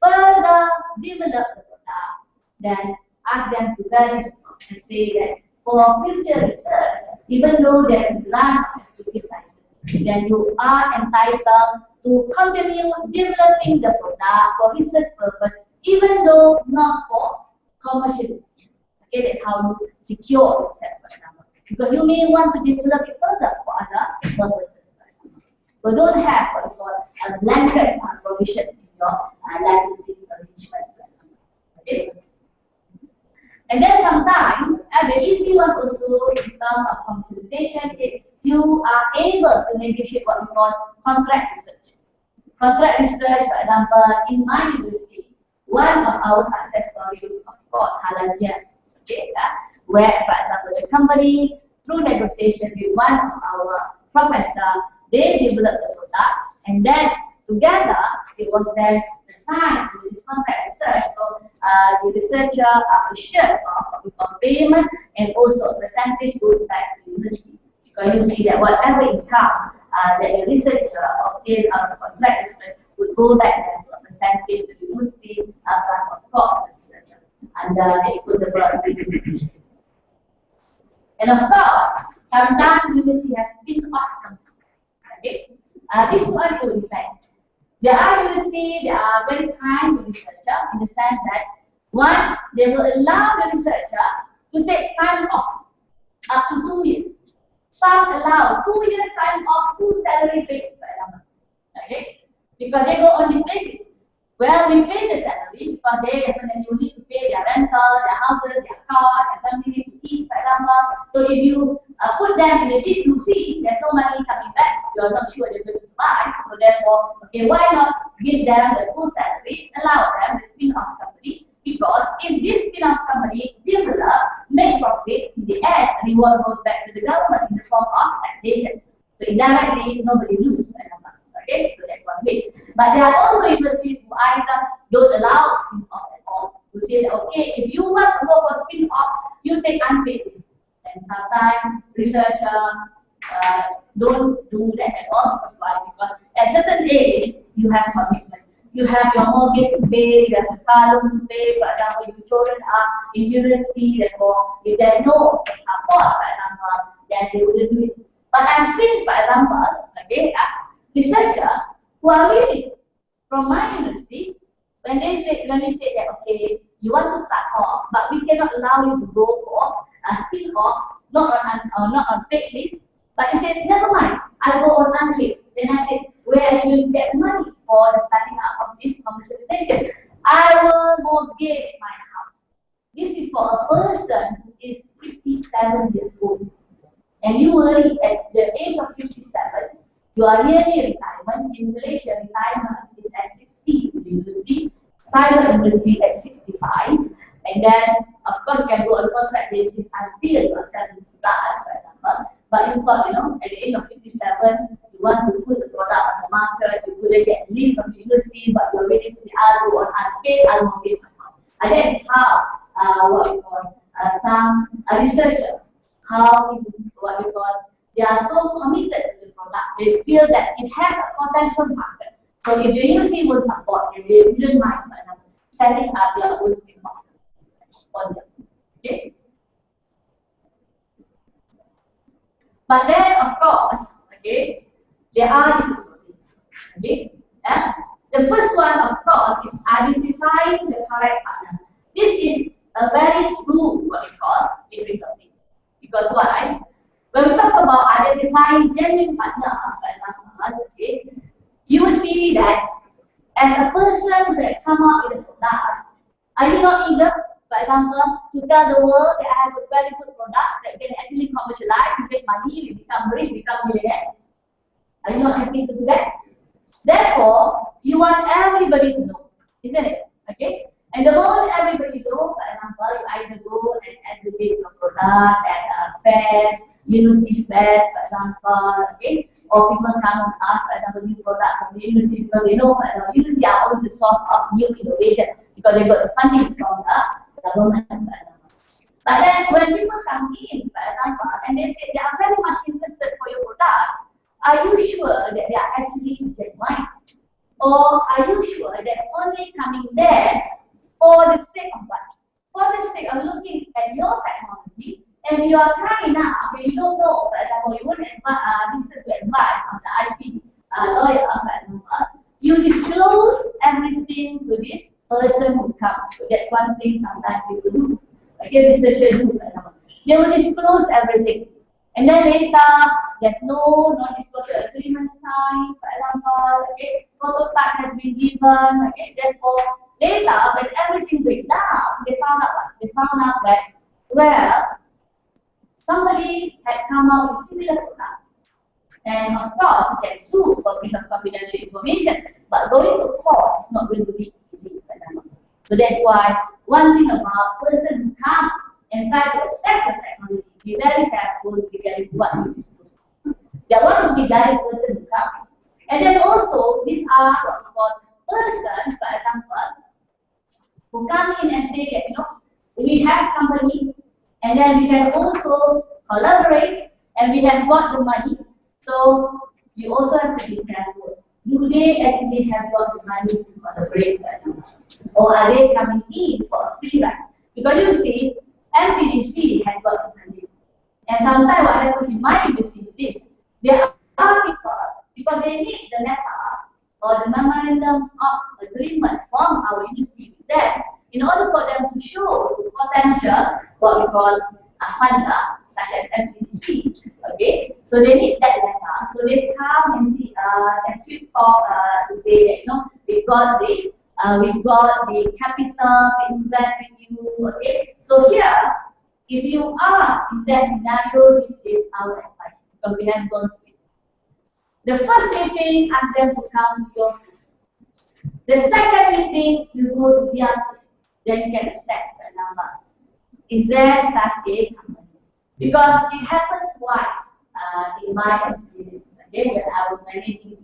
[SPEAKER 6] further develop the product, then ask them to vary the clause and say that for future research, even though there's a grant of exclusive license, then you are entitled to continue developing the product for research purpose, even though not for commercialization. Okay, that's how you secure yourself, for example. Because you may want to develop it further for other purposes. So don't have what we call a blanket provision in your licensing arrangement. Okay? And then sometimes, the easy one also in terms of commercialization is you are able to negotiate what we call contract research. Contract research, for example, in my university, one of our success stories, of course, Malaysia. Okay, where, for example, the company, through negotiation with one of our professors, they developed the product, and then together it was then assigned to this contract research. So the researcher are assured of what we call payment, and also a percentage goes back to the university. Because you see that whatever income that the researcher obtained out of contract research would go back then to a percentage to the university plus of course the researcher under the equitable remuneration. And of course, sometimes the university has spin-off companies. Okay? This one will depend. There are universities that are very kind to researcher in the sense that one, they will allow the researcher to take time off up to 2 years. Some allow 2 years time off, full salary paid, for example. Okay? Because they go on this basis. Well, we pay the salary because they definitely will need to pay their rental, their houses, their car, their family need to eat, for example. So if you put them in a deep blue sea, there's no money coming back. You are not sure they're going to survive. So therefore, okay, why not give them the full salary, allow them the spin-off company? Because if this spin-off company develop, make profit, in the end, reward goes back to the government in the form of taxation. So indirectly, nobody loses, for example. Okay, so that's one way. But there are also universities who either don't allow spin-off at all. Who say that, okay, if you want to go for spin-off, you take unpaid leave. And sometimes researcher don't do that at all because why? Because at certain age you have commitment. You have your mortgage to pay, you have the car loan to pay. For example, if your children are in university, therefore if there's no support, for example, then they wouldn't do it. But I've seen, for example, okay, researchers who are really from my university, when we say that okay, you want to start off, but we cannot allow you to go for a spin-off, not on paid leave. But they said, never mind, I'll go on unpaid. Then I said, where are you going to get money for the starting up of this commercialization? I will mortgage my house. This is for a person who is 57 years old. And you already at the age of 57, you are nearly retirement. In Malaysia, retirement is at 60 in the university, private university at 65. And then, of course, you can go on contract basis until you are 70 plus, for example. But you thought, at the age of 57, you want to put the product on the market, you couldn't get leave from the university, but you're ready to say, I'll go on unpaid, I'll mortgage my house. And that is how, what we call, some researchers, what we call, they are so committed to the product, they feel that it has a potential market. So if the university will support, and they wouldn't mind setting up their own spin-off on them. Okay? But then, of course, okay, there are difficulties. Okay? The first one, of course, is identifying the correct partner. This is a very true, what we call, difficulty. Because why? When we talk about identifying genuine partner, for example, okay, you will see that as a person who has come up with a product, are you not eager, for example, to tell the world that I have a very good product that can actually commercialize, you make money, you become rich, become millionaire? Are you not happy to do that? Therefore, you want everybody to know, isn't it? Okay? And the moment everybody knows, for example, you either go and exhibit your product at fairs, university fairs, for example, okay? Or people come and ask, for example, new product from the university because they know, for example, university are always the source of new innovation because they got the funding from the government, for example. But then when people come in, for example, and they say they are very much interested for your product, are you sure that they are actually genuine? Or are you sure that's only coming there for the sake of what? For the sake of looking at your technology, and you are kind enough, okay, you don't know, for example, you won't listen to advice on the IP lawyer, for example, you disclose everything to this person who comes. So that's one thing sometimes people do. Okay, researchers do, for example. They will disclose everything. And then later, there's no non-disclosure agreement signed, for example, okay, prototype has been given, okay, therefore, later, when everything breaks down, they found out what? They found out that, well, somebody had come out with similar product. And of course, you can sue for breach of confidential information, but going to court is not going to be easy, for example. So that's why one thing about person who come and try to assess the technology, be very careful regarding what you disclose. That one is regarding person who comes. And then also, these are what we call person, for example, who come in and say that, we have company, and then we can also collaborate, and we have got the money. So you also have to be careful. Do they actually have got the money to collaborate, for example? Or are they coming in for a free ride? Because you see, MTDC has got the money. And sometimes what happens in my university is this. There are people, because they need the letter or the memorandum of agreement from our university with them in order for them to show the potential, what we call a funder, such as MTCP. Okay, so they need that letter. So they come and see us and sweet talk to say that we've got the capital to invest with you. Okay, so here, if you are in that scenario, this is our advice because we have gone through it. The first meeting, ask them to come to your place. The second meeting, you go to their place. Then you can assess the number. Is there such a company? Because it happened twice in my experience. Okay, when I was managing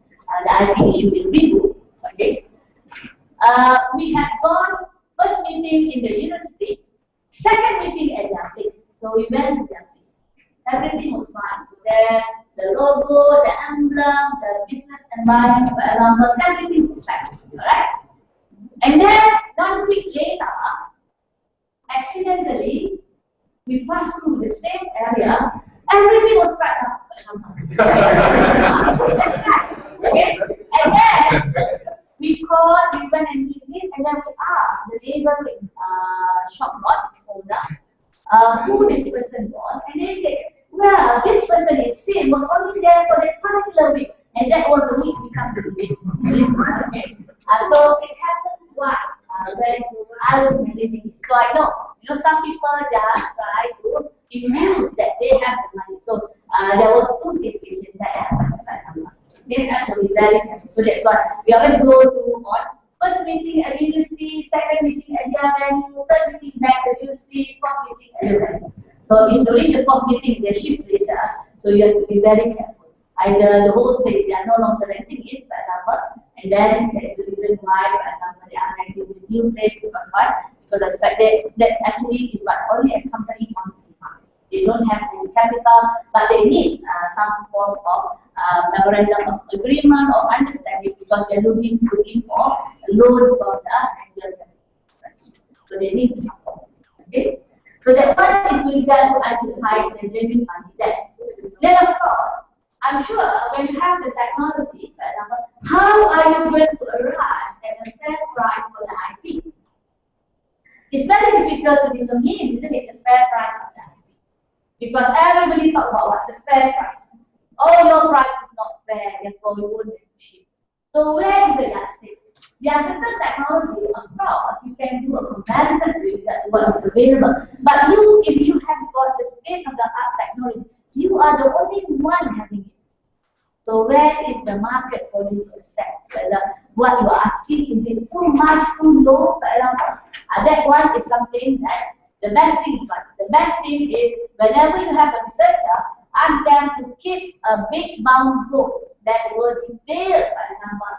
[SPEAKER 6] the IP issue in Ribu. Okay, we had gone first meeting in the university, second meeting at their place. So we went to their place. everything was fine. So then the logo, the emblem, the business environment, for example, everything was fine. Alright? And then 1 week later, accidentally, we passed through the same area, everything was cracked up. Okay? And then we called, we went and visit, and then we asked the laboring shop owner who this person was, and they said, well, this person it seemed was only there for that particular week, and that was the week we come to visit. Okay? So it happened once when I was managing it. So I know, some people just try to use that they have the money. So there was 2 situations that happened. It's actually very helpful. So that's why we always go to on first meeting at the university, second meeting at their venue, third meeting back at the university, fourth meeting at the venue. So if during the 4th meeting they shift place, so you have to be very careful. Either the whole place they are no longer renting it, for example, and then there's a reason why, for example, they are renting this new place because why? Because of the fact that actually is what only a company on demand. They don't have any capital, but they need some form of memorandum of agreement or understanding because they're looking for a loan from the angel capital. So they need support. Okay? So that one is really done to identify the genuine money there. Then of course, I'm sure when you have the technology, for example, how are you going to arrive at a fair price for the IP? It's very difficult to determine, isn't it, the fair price of the IP? Because everybody talk about what? The fair price. Oh, your price is not fair, therefore you won't negotiate. So where is the yardstick? There are certain technology, of course, you can do a comparison with what is available. But if you have got the state-of-the-art technology, you are the only one having it. So where is the market for you to assess whether what you are asking is it too much, too low, for example? That one is something that the best thing is what? The best thing is whenever you have a researcher, ask them to keep a big bound book that will detail, for example,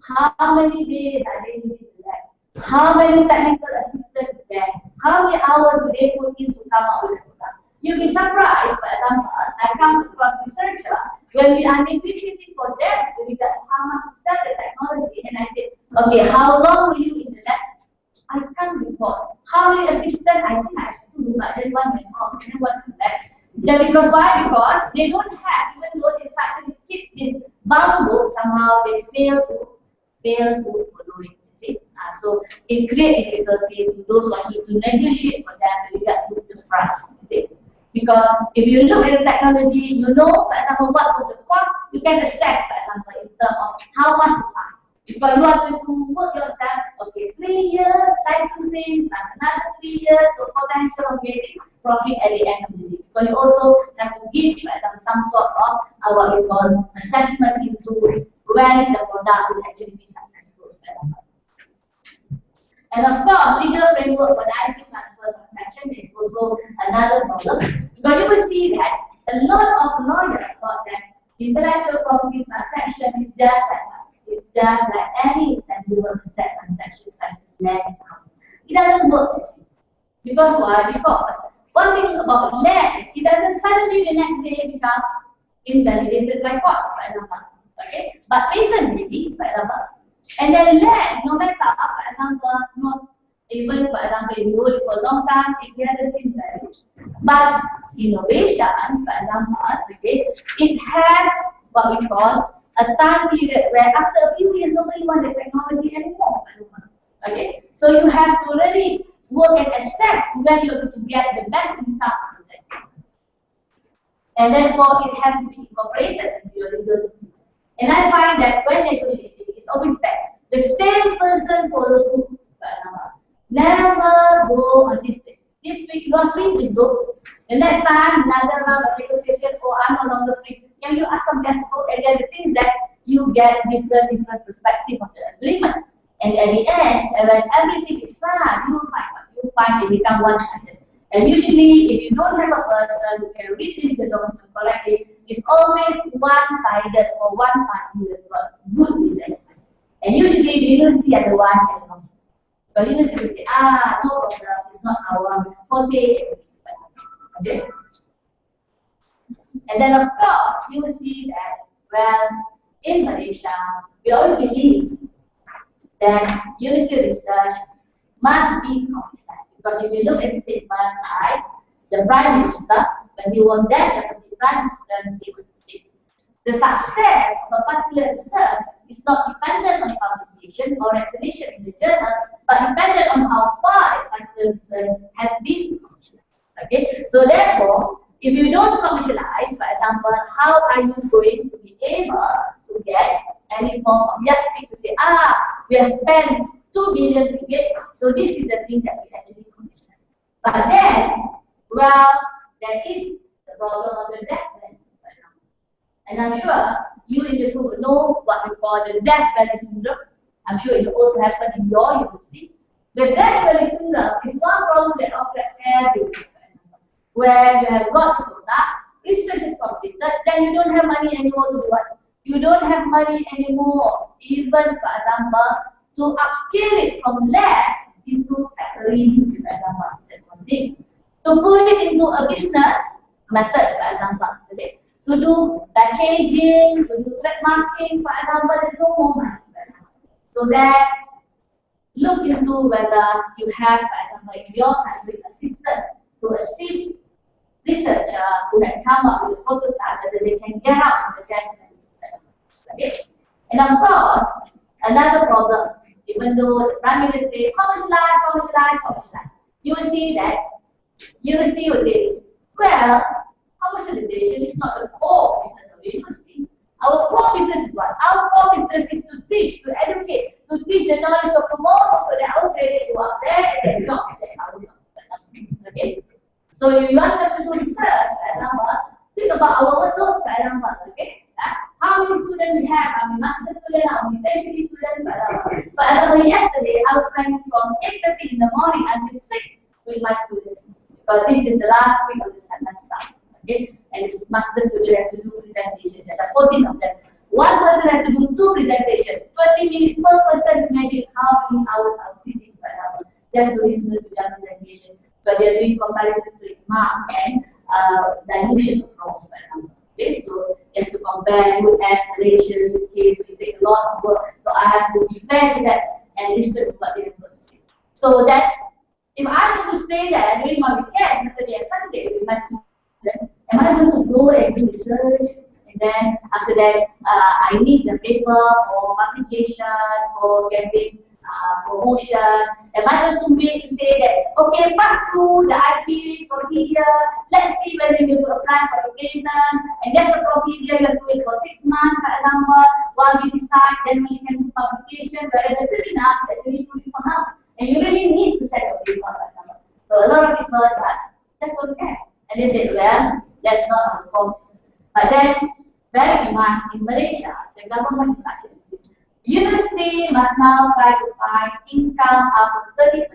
[SPEAKER 6] how many days are they using the lab? How many technical assistants there? How many hours do they put in to come up with the product? You'll be surprised, for example, I come across researcher when we are negotiating for them to regard how much to sell the technology, and I say, okay, how long were you in the lab? I can't report. How many assistants? I think I should do, but then one went home, then one came back. Then because why? Because they don't have, even though they successfully keep this bound book, somehow they fail to follow it. See? So it creates difficulty to those wanting to negotiate for them with regard to the price. See? Because if you look at the technology, you know, for example, what was the cost, you can assess, for example, in terms of how much to ask. Because you are going to work yourself, okay, 3 years, licensing, plus another 3 years, so potential of getting profit at the end of the day. So you also have to give some sort of what we call assessment into when the product will actually be successful. And of course, legal framework for the IP transfer transaction is also another problem. Because you will see that a lot of lawyers thought that intellectual property transaction is just like any tangible asset transaction such as land and house. It doesn't work that way. Because why? Because one thing about land, it doesn't suddenly the next day become invalidated by court, for example. Okay? But patent maybe, for example. And then land, no matter, for example, not even, for example, if you hold it for a long time, it has the same value. But innovation, for example, okay, it has what we call a time period where after a few years nobody wants the technology anymore. Okay? So you have to really work and assess when you're going to get the best income from that. And therefore it has to be incorporated into your legal. And I find that when negotiating, it's always best. The same person follows through. Never go on this basis. This week you are free, please go. The next time, another round of negotiation, oh, I'm no longer free. Can you ask some guests to go? And then the thing that you get different perspective of the agreement. And at the end, when everything is fine, you will find what you find, it become one-sided. And usually, if you don't have a person who can retrieve the document correctly, it's always one-sided or one party that got good in that. And usually, the university are the one that lost. The university will say, no problem, it's not our forte. Okay? And then of course, you will see that, well, in Malaysia, we always believe that university research must be commercialized. Because if you look at the statement by the Prime Minister, when he was then the Prime Minister in 1976, the success of a particular research is not dependent on publication or recognition in the journal, but dependent on how far that particular research has been commercialized. Okay, so therefore, if you don't commercialize, for example, how are you going to be able to get any form of yardstick to say, we have spent 2 billion ringgit, so this is the thing that we actually commercialize. But then, well, there is the problem of the death value. And I'm sure you in this room will know what we call the death value syndrome. I'm sure it will also happen in your university. The death value syndrome is one problem that occurs everywhere. Where you have got the product, research is completed, then you don't have money anymore to do what? You don't have money anymore, even for example, to upscale it from lab into factories, for example. That's one thing. To put it into a business method, for example. Okay. To do packaging, to do trademarking, for example, there's no more money. So that look into whether you have, for example, in your country, a system to assist researcher who have come up with a prototype whether they can get out of the death value. Okay. And of course, another problem, even though the Prime Minister say commercialize, you will see that university will say this. Well, commercialization is not the core business of the university. Our core business is what? Our core business is to teach, to educate, to teach the knowledge of commercial so that our credit go up there and then not. That's our job. Okay? So if you want us to do research, for example, think about our workload, for example. Okay? How many students we have? How many master students? How many PhD students? For example, yesterday I was spending from 8:30 in the morning until 6 with my students. Because this is the last week of the semester. Okay? And this master student has to do presentation. There are 14 of them. One person has to do 2 presentations. 20 minutes per person. Imagine how many hours I'm sitting, for example, just to listen to their presentation. But they are doing comparative mark and dilution of notes, for example. Okay? So you have to compare US, Malaysia, UK, so it takes a lot of work. So I have to be fair to that and listen to what they have got to say. So that if I'm going to say that during my weekend, Saturday and Sunday with my students, am I going to go and do research? And then after that, I need the paper for publication, for getting promotion. Am I going to wait to say that, okay, pass through the IP procedure, let's see whether you to apply for the patent, and that's the procedure, you have to wait for 6 months, for example, while you decide, then we can do publication, whether it's good enough, actually 2 weeks from now. And you really need to set a paper, for example. So a lot of people ask, that's okay. And they said, well, that's not our core business. But then, bear in mind, in Malaysia, the government is actually university must now try to find income up to 30%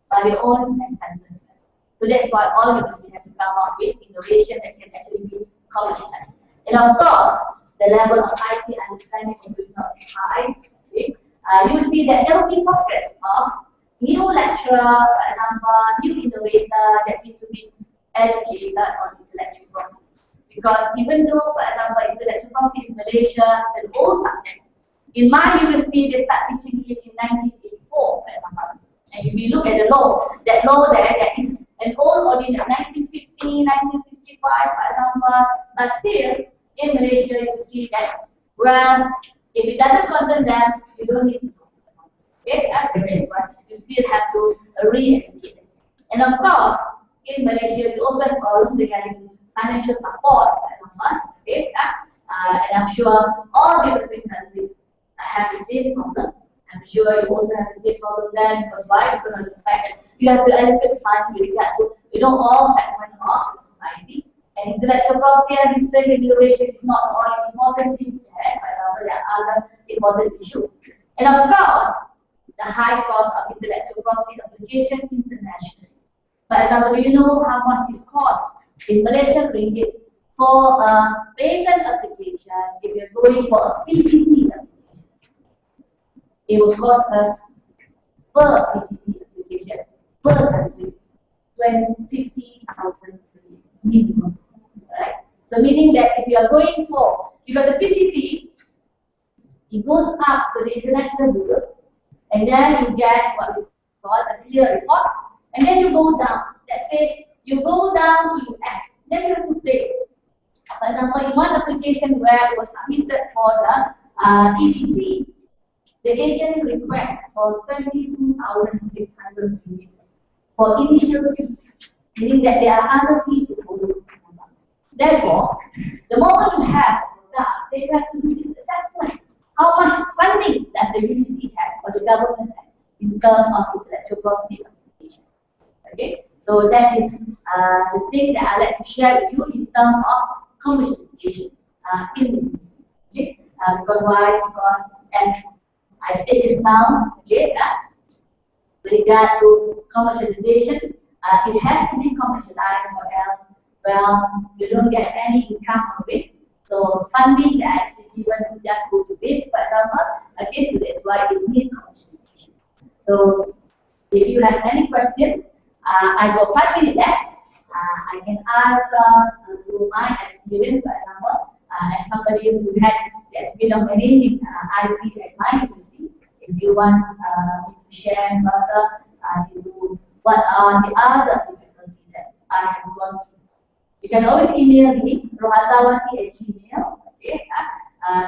[SPEAKER 6] by their own expenses. So that's why all universities have to come up with innovation that can actually be commercialized. And of course, the level of IT understanding also is not as high. Okay? You will see that there will be pockets of new lecturer, for example, new innovator that need to be educated on intellectual property. Because even though, for example, intellectual property in Malaysia is an old subject, in my university, they start teaching it in 1984, for example. And if you look at the law, that law there is an old ordinance, 1950, 1965, for example. But still, in Malaysia, you see that, well, if it doesn't concern them, you don't need to know. Okay, that's the case one. You still have to re-educate. And of course, in Malaysia, we also have problems regarding financial support, for example. Okay, and I'm sure all developing countries have the same problem. I'm sure you also have the same problem there. Because why? Because of the fact that you have to allocate funds with regard to all segments of the society. And intellectual property and research and innovation is not the only important thing to have, but there are other important issues. And of course, the high cost of intellectual property application internationally. For example, do you know how much it costs in Malaysian ringgit for a patent application if you're going for a PCT application? It will cost us per PCT application, per country, 50,000 minimum. Right? So meaning that if you are going for, you got the PCT, it goes up to the international bureau, and then you get what we call a clear report, and then you go down. Let's say you go down to US, then you have to pay. For example, in one application where it was submitted for the EBC, the agent request for 22,600 units for initial fee, meaning that there are other fees to follow. Therefore, the moment you have that, they have to do this assessment. How much funding does the university have or the government have in terms of intellectual property application? Okay, so that is the thing that I like to share with you in terms of commercialization in the university. Okay, because why? Because as I said just now, okay, with regard to commercialization, it has to be commercialized or else, well, you don't get any income from it. So funding that actually given to just go to base, for example, okay, so that's why you need commercialization. So if you have any question, I got 5 minutes left. I can answer through my experience, for example, as somebody who had the experience of managing IP at my university. If you want me to share further into what are the other difficulties that I have gone through, you can always email me, rohazawati@gmail. Okay,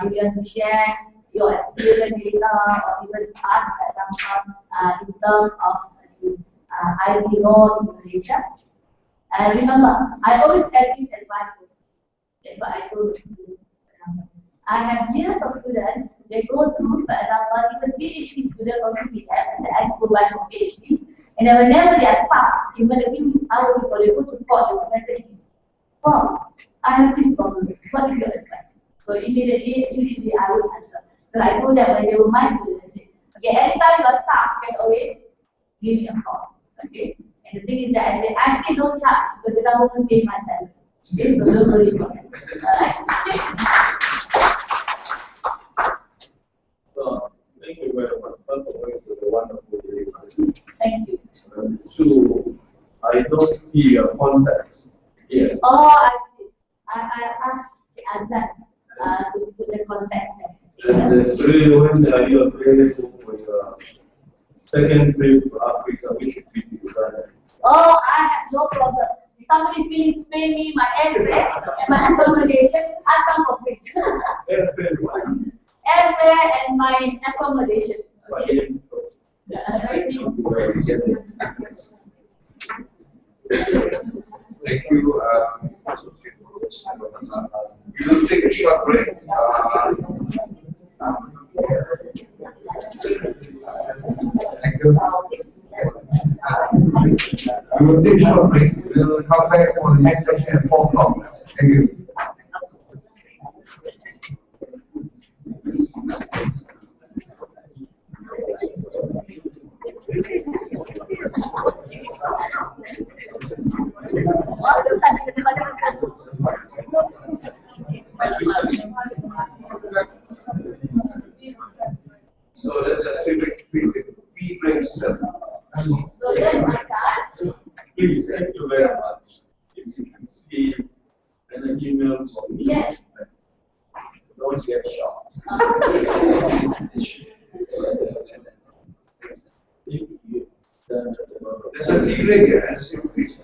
[SPEAKER 6] if you want to share your experience data or even ask at some in terms of the IP law in Malaysia. And remember, I always give advice. That's what I told the students. I have years of students, they go through, for example, even PhD students or maybe I supervise for PhD, and whenever they are stuck, even a few hours before they go to court, they will message me. Well, I have this problem. What is your advice? So immediately, usually I will answer. So I told them when they were my students, I say, okay, anytime you are stuck, you can always give me a call. Okay? And the thing is that I say, I still don't charge because the government pay my salary. Okay, so don't worry about it. Alright?
[SPEAKER 2] So, thank you very much. First of all, it was a wonderful day.
[SPEAKER 6] Thank you.
[SPEAKER 2] So, I don't see a context here.
[SPEAKER 6] Oh, I see. I asked Azan to put the context there.
[SPEAKER 2] And when are you available for your second trip to Africa, which should be decided?
[SPEAKER 6] Oh, I have no problem. If somebody is willing to pay me my airfare and my accommodation, I'll come for free. Airfare and my accommodation. Okay.
[SPEAKER 1] Thank you. We will take a short break. Thank you. We will take a short break. We will come back for the next session at 4 o'clock. Thank you. So that's a three breaks.
[SPEAKER 6] So that's my card.
[SPEAKER 2] Please, thank you very much. If you can see any emails from me,
[SPEAKER 6] Yes.
[SPEAKER 2] don't get shocked.
[SPEAKER 1] There's a tea break here. And a tea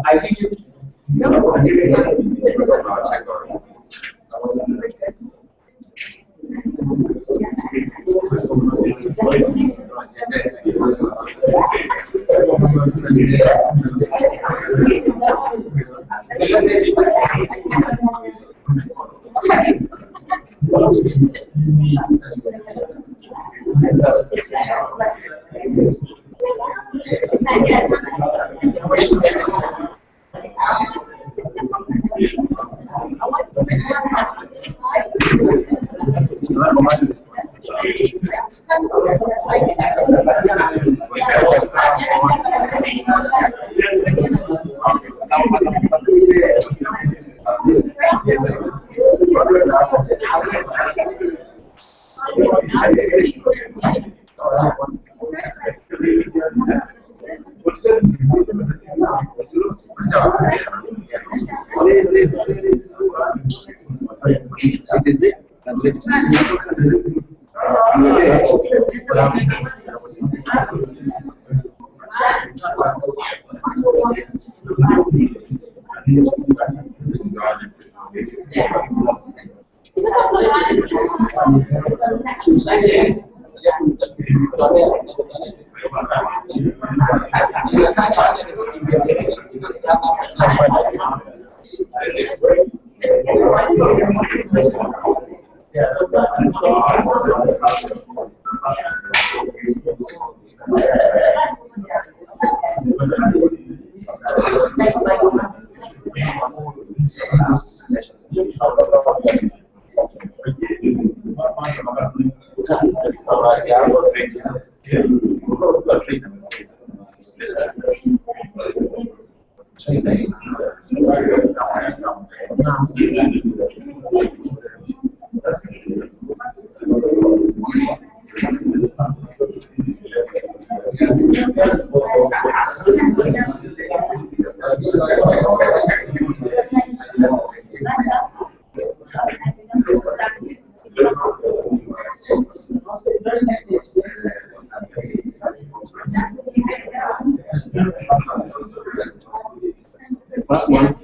[SPEAKER 2] I think you.
[SPEAKER 7] First one.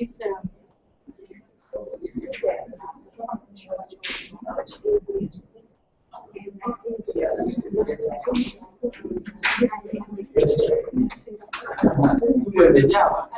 [SPEAKER 5] It's
[SPEAKER 2] De Java.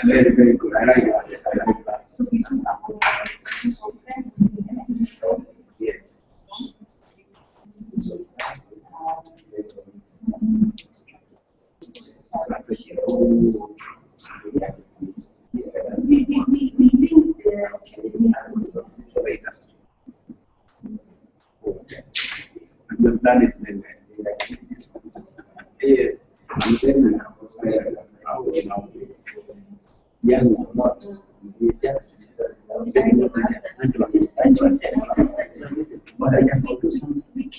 [SPEAKER 1] Very, very good. I like that. Yes. You've done it very well. Yeah, not. We just but I can do something.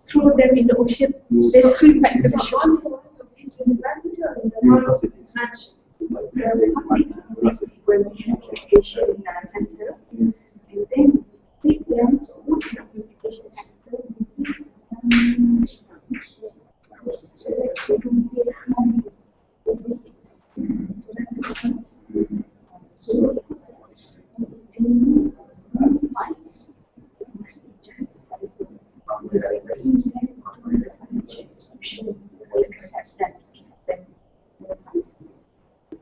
[SPEAKER 5] Throw them in the ocean, they swim back to the shore. Universities. When we have education center, and then take them to the education center. So that they don't feel harmed with visits to recognize. So in multi-wise, it must be justified. Will accept that if them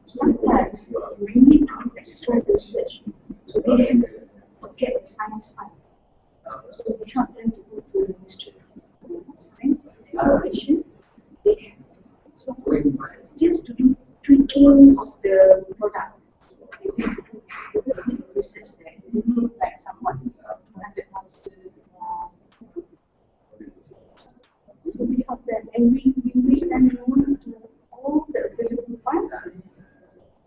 [SPEAKER 5] sometimes we need extra research, so they have to get the science fund. So we help them to go to the Ministry of Science and Innovation. They have the science fund just to do tweaking of the product. They need to do research there. They need like someone 200,000. So we help them and we make them known to all the available funds,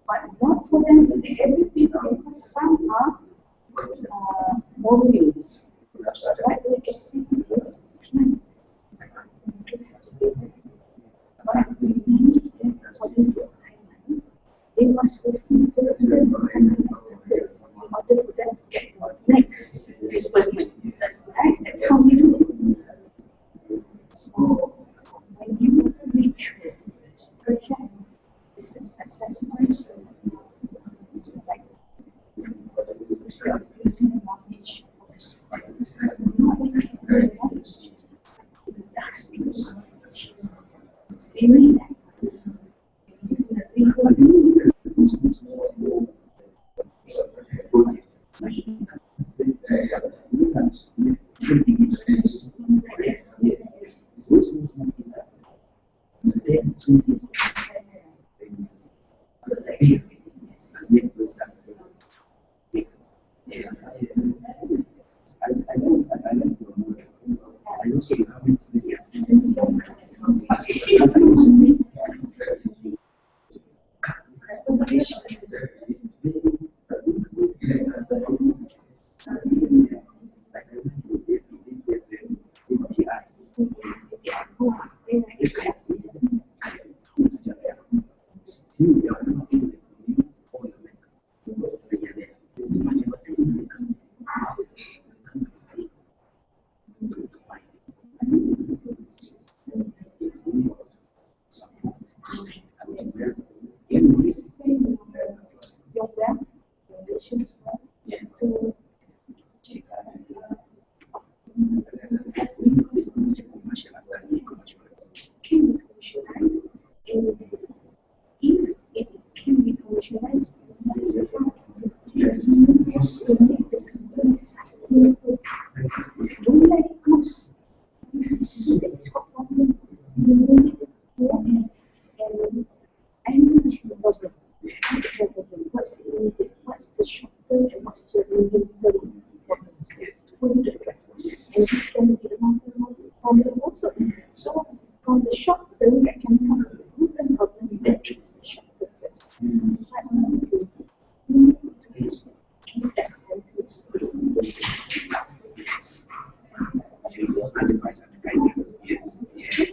[SPEAKER 5] but not for them to take everything because some are mobiles. What we can see is plant. But we manage them according to a timeline. They must fulfill certain requirements in order for them to get the next disbursement. Right? That's how we do it. So when you reach project is successful. Like, using knowledge. That's theory that your wealth, relations, to can be commercialized, and if it can be commercialized, to make the company sustainable. Don't let it close. So that's what problem. You need awareness, and what's the problem? What's the immediate? What's the short term and what's the medium term problems? For you to address. And this can be the long term problem also. So from the short term, that can come to the long term problem. You can address the short term first.
[SPEAKER 7] Advice and guidance, yes, yes.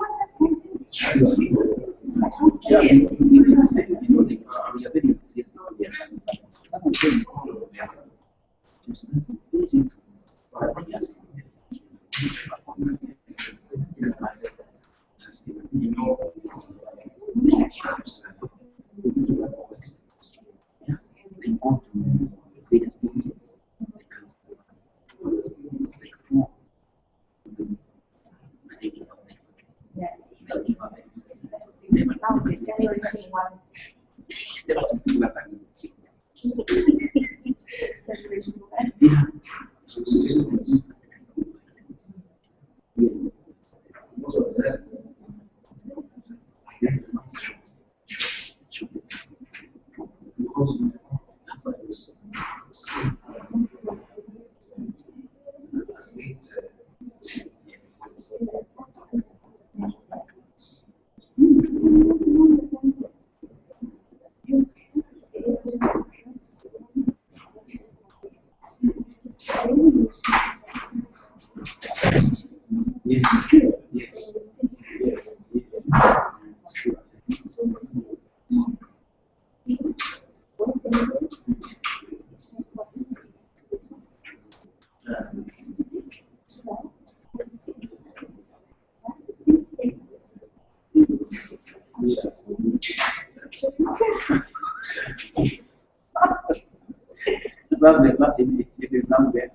[SPEAKER 7] Well, it is not there,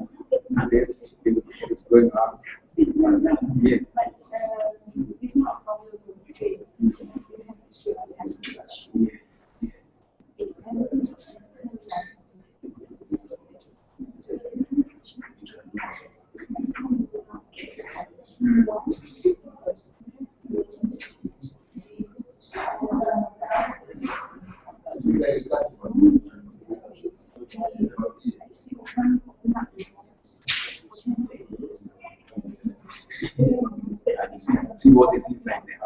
[SPEAKER 7] and it's going on.
[SPEAKER 5] It's not that.
[SPEAKER 7] Yes.
[SPEAKER 5] But it's not probably to say you have to show that. It's
[SPEAKER 7] See what is inside there.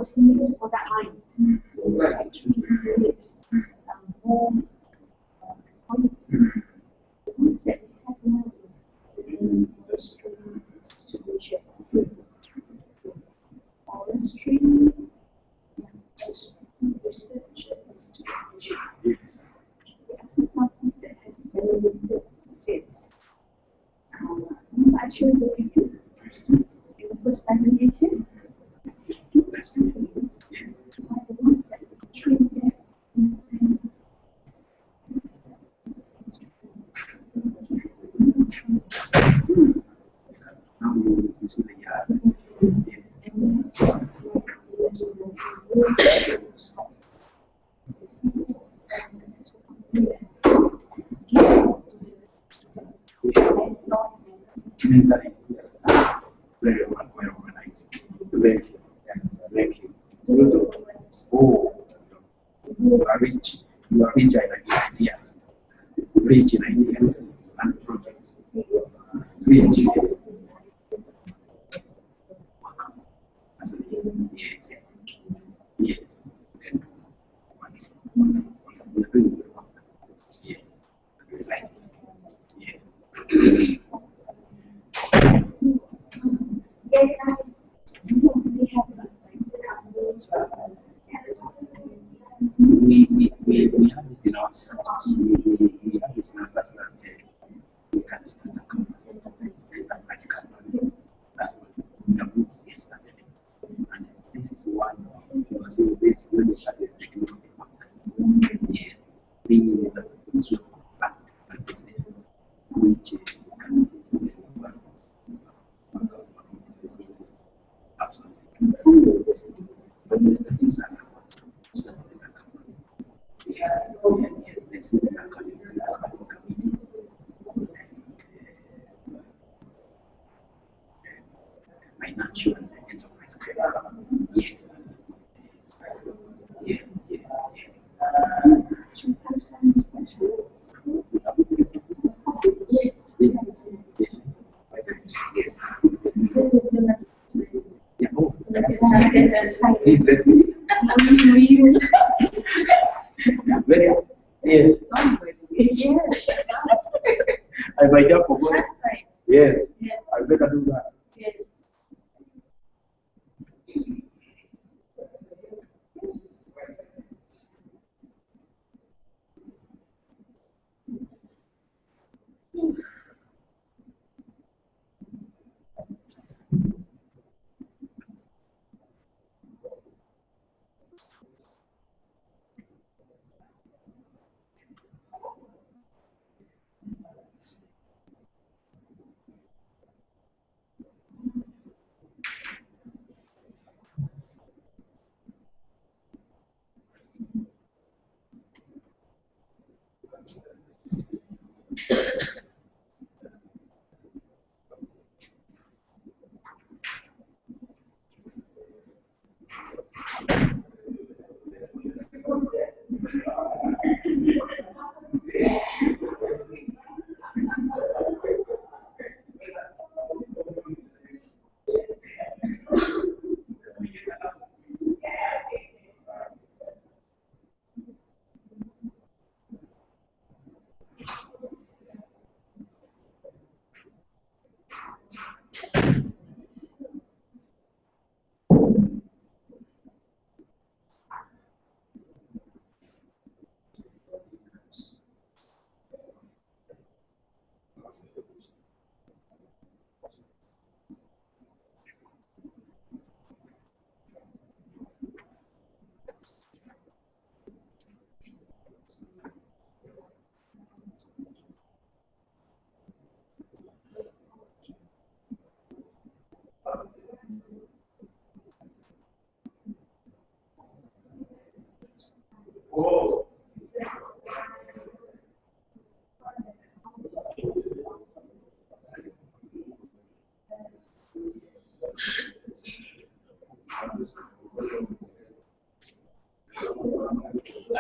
[SPEAKER 5] because he needs product lines. It's more points. The ones that we have now is the distribution. Forestry, research, distribution. The other companies that has generated sales. I showed the video in the first presentation. These companies are the ones that train their interns.
[SPEAKER 7] Now you see the mentally very well organized. Ranking. Oh, you are rich. You are rich in ideas. Rich in ideas and projects. Rich. Yes. Yes. Okay. Yes. Like. Yes.
[SPEAKER 5] Yes, we have companies
[SPEAKER 7] we have it in our status. We have it in our status that we can start a company, enterprise company. That's what the roots is started. And this is one because basically we started technology bank. Yeah, bringing the consumer bank and this which can absolutely.
[SPEAKER 5] some of these things.
[SPEAKER 7] But the studies are yes, they see the community as a committee. Financial and enterprise credit. Yes. Yes, yes, yes.
[SPEAKER 5] Should have some specialists.
[SPEAKER 7] Yes. Yes. Yeah. Oh, please let me. Very. Yes.
[SPEAKER 5] Yes.
[SPEAKER 7] I might have forgotten.
[SPEAKER 5] That's right.
[SPEAKER 7] Yes.
[SPEAKER 5] Yes.
[SPEAKER 7] I better do that.
[SPEAKER 5] Yes.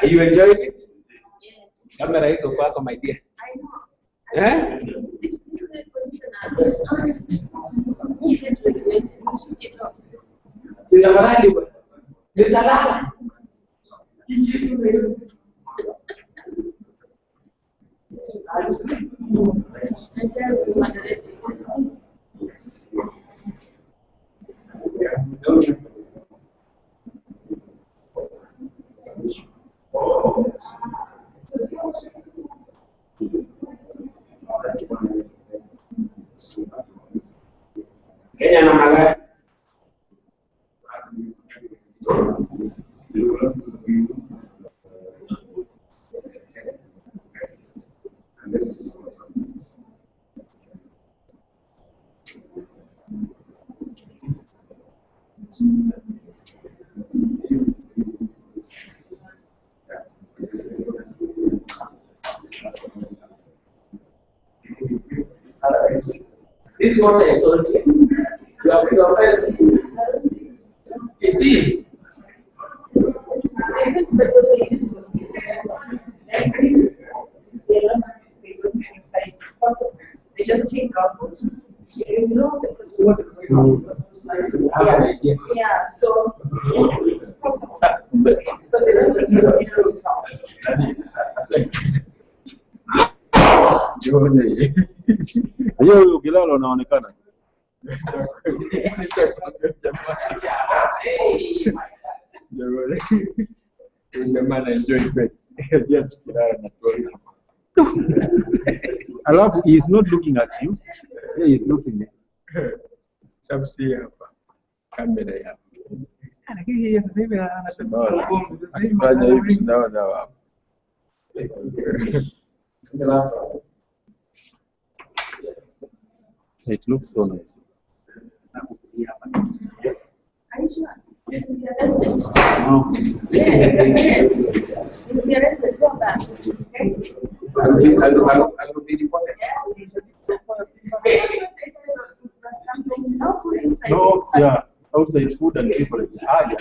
[SPEAKER 2] Are you enjoying it?
[SPEAKER 6] Yes.
[SPEAKER 2] Camera ito pasok, my dear.
[SPEAKER 6] I know.
[SPEAKER 2] Eh?
[SPEAKER 6] This position is easy to regulate. You should get off.
[SPEAKER 2] Sila marali ba? Nitalala. Kenya namna gani? This is what I saw. You have felt it is.
[SPEAKER 5] They just take out what you know because what it was yeah, so it's possible. But they don't take the results.
[SPEAKER 8] Hiyo ukilala unaonekana. Alafu he is not looking at you. He is looking.
[SPEAKER 4] Shamsi hapa. Kamera hapa. Lakini sasa hivi anasema
[SPEAKER 8] Fanya hivi tunaona hapa.
[SPEAKER 2] The last one.
[SPEAKER 8] It looks so nice.
[SPEAKER 5] Are you sure? If you're arrested,
[SPEAKER 8] No.
[SPEAKER 2] This is
[SPEAKER 5] if you're arrested, go back. Okay?
[SPEAKER 1] I will be reported.
[SPEAKER 5] No food inside.
[SPEAKER 8] No, yeah. Outside food and beverage. Ah, yeah.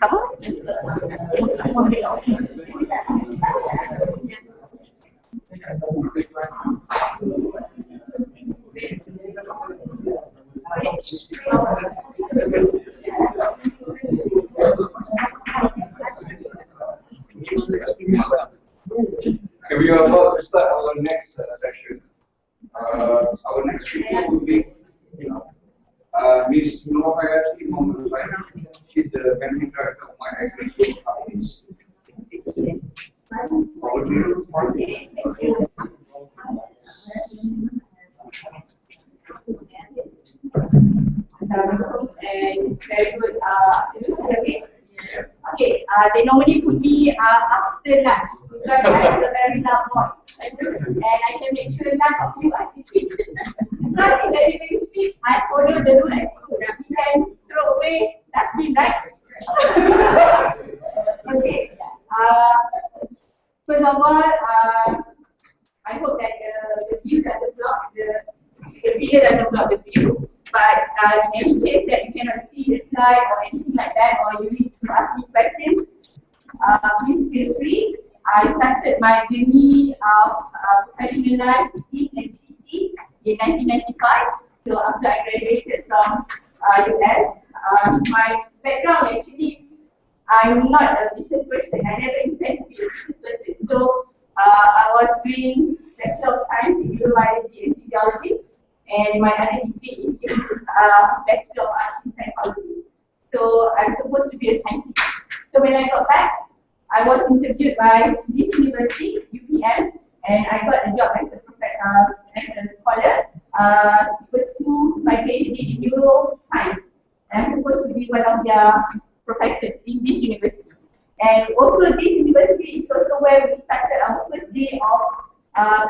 [SPEAKER 5] Come on.
[SPEAKER 1] Okay, we are about to start our next session. Our next speaker will be Ms. Nurhayati Mohammed. She's the managing director of my agricultural companies. Over to you.
[SPEAKER 9] And very good afternoon. Okay, they normally put me after lunch because I have a very loud voice. And I can make sure none of you are sleeping. Because if anybody sleeps, I follow the rule at school. You can throw away dustbin, right? Okay. First of all, I hope that the view doesn't block the video doesn't block the view. But in any case that you cannot see the slide or anything like that, or you need to ask me questions, please feel free. I started my journey of professional life in MTCP in 1995. So after I graduated from US, my background actually, I'm not a business person. I never intend to be a business person. So I was doing Bachelor of Science in Neurobiology and Physiology. And my other degree is in Bachelor of Arts in Psychology. So I'm supposed to be a scientist. So when I got back, I was interviewed by this university, UPM, and I got a job as a scholar to pursue my PhD in neuroscience. And I'm supposed to be one of their professors in this university. And also this university is also where we started our first day of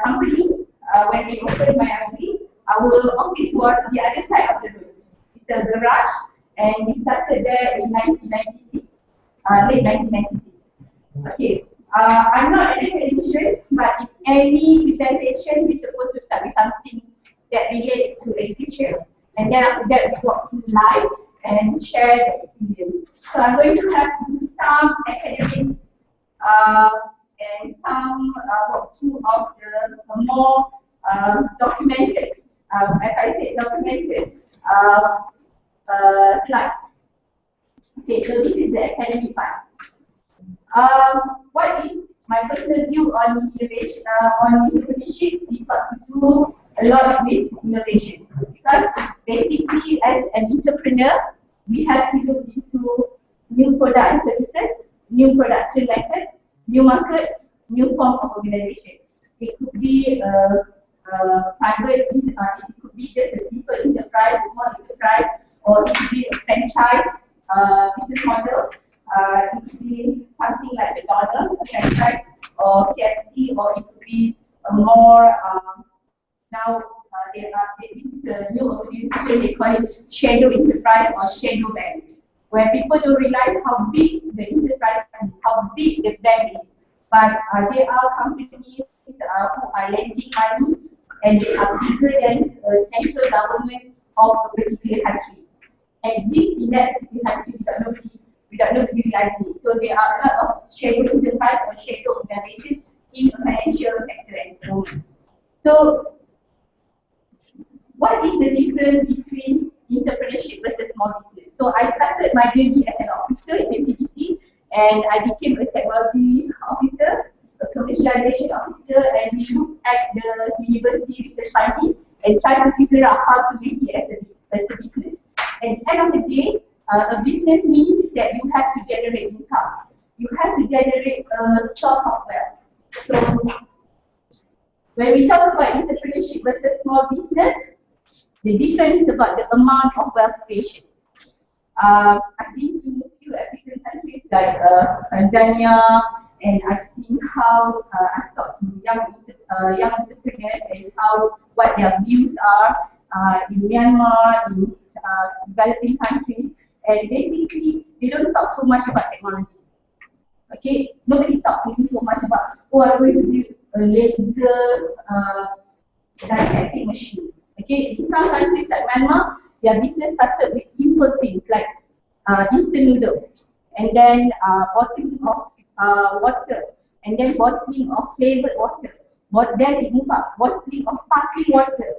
[SPEAKER 9] company when we opened my company. Our office was the other side of the road. It's a garage, and we started there in 1996, late 1996. Okay, I'm not an academician, but in any presentation, we're supposed to start with something that relates to education, and then after that, we walk through live and share the experience. So I'm going to have to do some academic and some walkthrough of the more documented. As I said, documented slides. Okay, so this is the academic part. What is my personal view on innovation, on entrepreneurship? We've got to do a lot with innovation because basically, as an entrepreneur, we have to look into new product and services, new production method, new market, new form of organization. It could be private, it could be just a simple enterprise, a small enterprise, or it could be a franchise business model. It could be something like McDonald's, a franchise, or KFC, or it could be a more now this is a new organization, they call it shadow enterprise or shadow bank, where people don't realize how big the enterprise is, how big the bank is. But there are companies who are lending money, and they are bigger than the central government of a particular country. And this in that particular country without nobody realizing it. So there are a lot of shadow enterprise or shadow organizations in the financial sector and so on. So what is the difference between entrepreneurship versus small business? So I started my journey as an officer in MTDC, and I became a technology officer, a commercialization officer, and we looked at the university research funding and tried to figure out how to make it as a business. At the end of the day, a business means that you have to generate income. You have to generate a source of wealth. So when we talk about entrepreneurship versus small business, the difference is about the amount of wealth creation. I've been to a few African countries like Tanzania, and I've seen how I've talked to young entrepreneurs and what their views are in Myanmar, in developing countries, and basically they don't talk so much about technology. Okay, nobody talks really so much about, oh, I'm going to build a laser dissecting machine. Okay, in some countries like Myanmar, their business started with simple things like instant noodles. and then bottling of water, and then bottling of flavored water. Then we move up, bottling of sparkling water,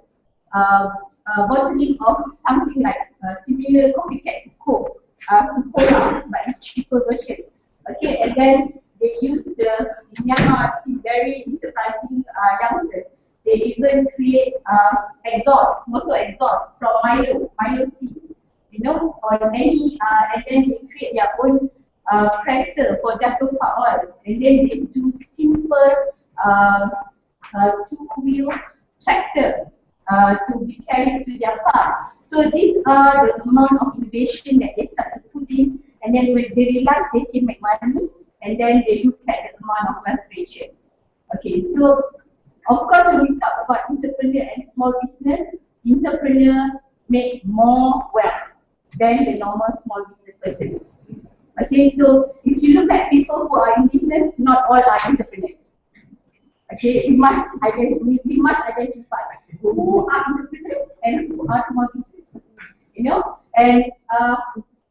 [SPEAKER 9] bottling of something like similar copycat to Coke, to Cola, but it's cheaper version. Okay, and then they use in Myanmar, see very enterprising youngsters. They even create motor exhaust from Milo tea, you know, or any, and then they create their own presser for jatofa oil, and then they do simple two-wheel tractor to be carried to their farm. So these are the amount of innovation that they start to put in, and then when they realize they can make money, and then they look at the amount of wealth creation. Okay, so of course when we talk about entrepreneur and small business, entrepreneur make more wealth than the normal small business person. Okay, so if you look at people who are in business, not all are entrepreneurs. Okay, we must identify who are entrepreneurs and who are small business. You know, and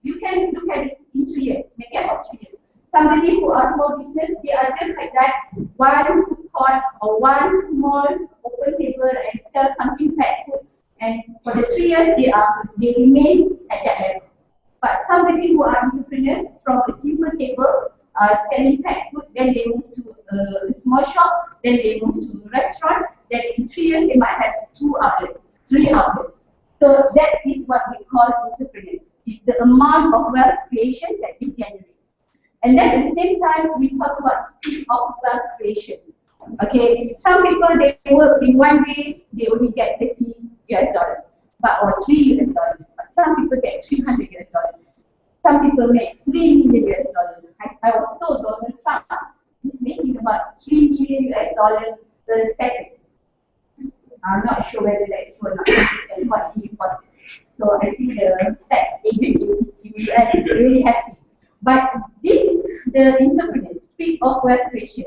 [SPEAKER 9] you can look at it in 3 years, make it about 3 years. Somebody who are small business, they are just like that, one food court or one small open table and sell something packed food, and for the 3 years they remain at that level. But somebody who are entrepreneurs from a simple table selling packed food, then they move to a small shop, then they move to a restaurant, then in 3 years they might have 2 outlets, 3 outlets. So that is what we call entrepreneurs. It's the amount of wealth creation that we generate. And then at the same time, we talk about speed of wealth creation. Okay, some people, they work in one day, they only get $30 US, or $3 US. But some people get $300 US. Some people make $3 million US. I was told Donald Trump is making about $3 million US per second. I'm not sure whether that's true or not. That's what he reported. So I think the tax agent in the US is really happy. But this is the entrepreneurs, speed of wealth creation.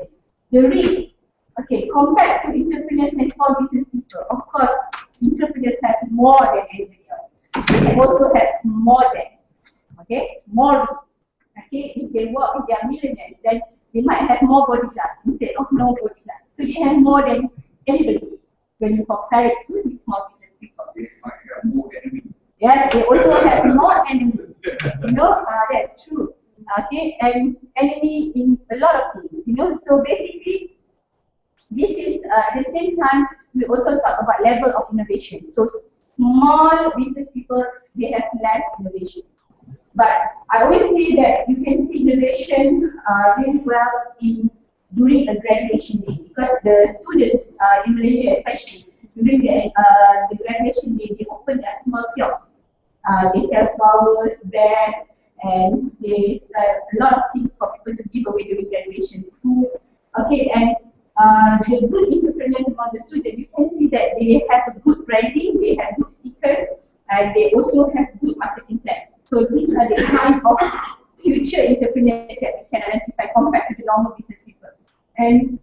[SPEAKER 9] The risk, okay, compared to entrepreneurs and small business people, of course, entrepreneurs have more than anybody else. They also have more than, okay, more risk. Okay, if they work, if they are millionaires, then they might have more bodyguards instead of no bodyguards. So they have more than anybody when you compare it to the small business people.
[SPEAKER 1] They might have more enemies.
[SPEAKER 9] Yes, they also have more enemies. You know, that's true. Okay, and enemy in a lot of things, you know. So basically, this is at the same time we also talk about level of innovation. So small business people, they have less innovation. But I always say that you can see innovation really well during a graduation day, because the students in Malaysia, especially during the graduation day, they open their small kiosks. They sell flowers, bears, and they sell a lot of things for people to give away during graduation, food. Okay, and the good entrepreneurs among the students, you can see that they have a good branding, they have good stickers, and they also have good marketing plan. So these are the kind of future entrepreneurs that we can identify compared to the normal business people. And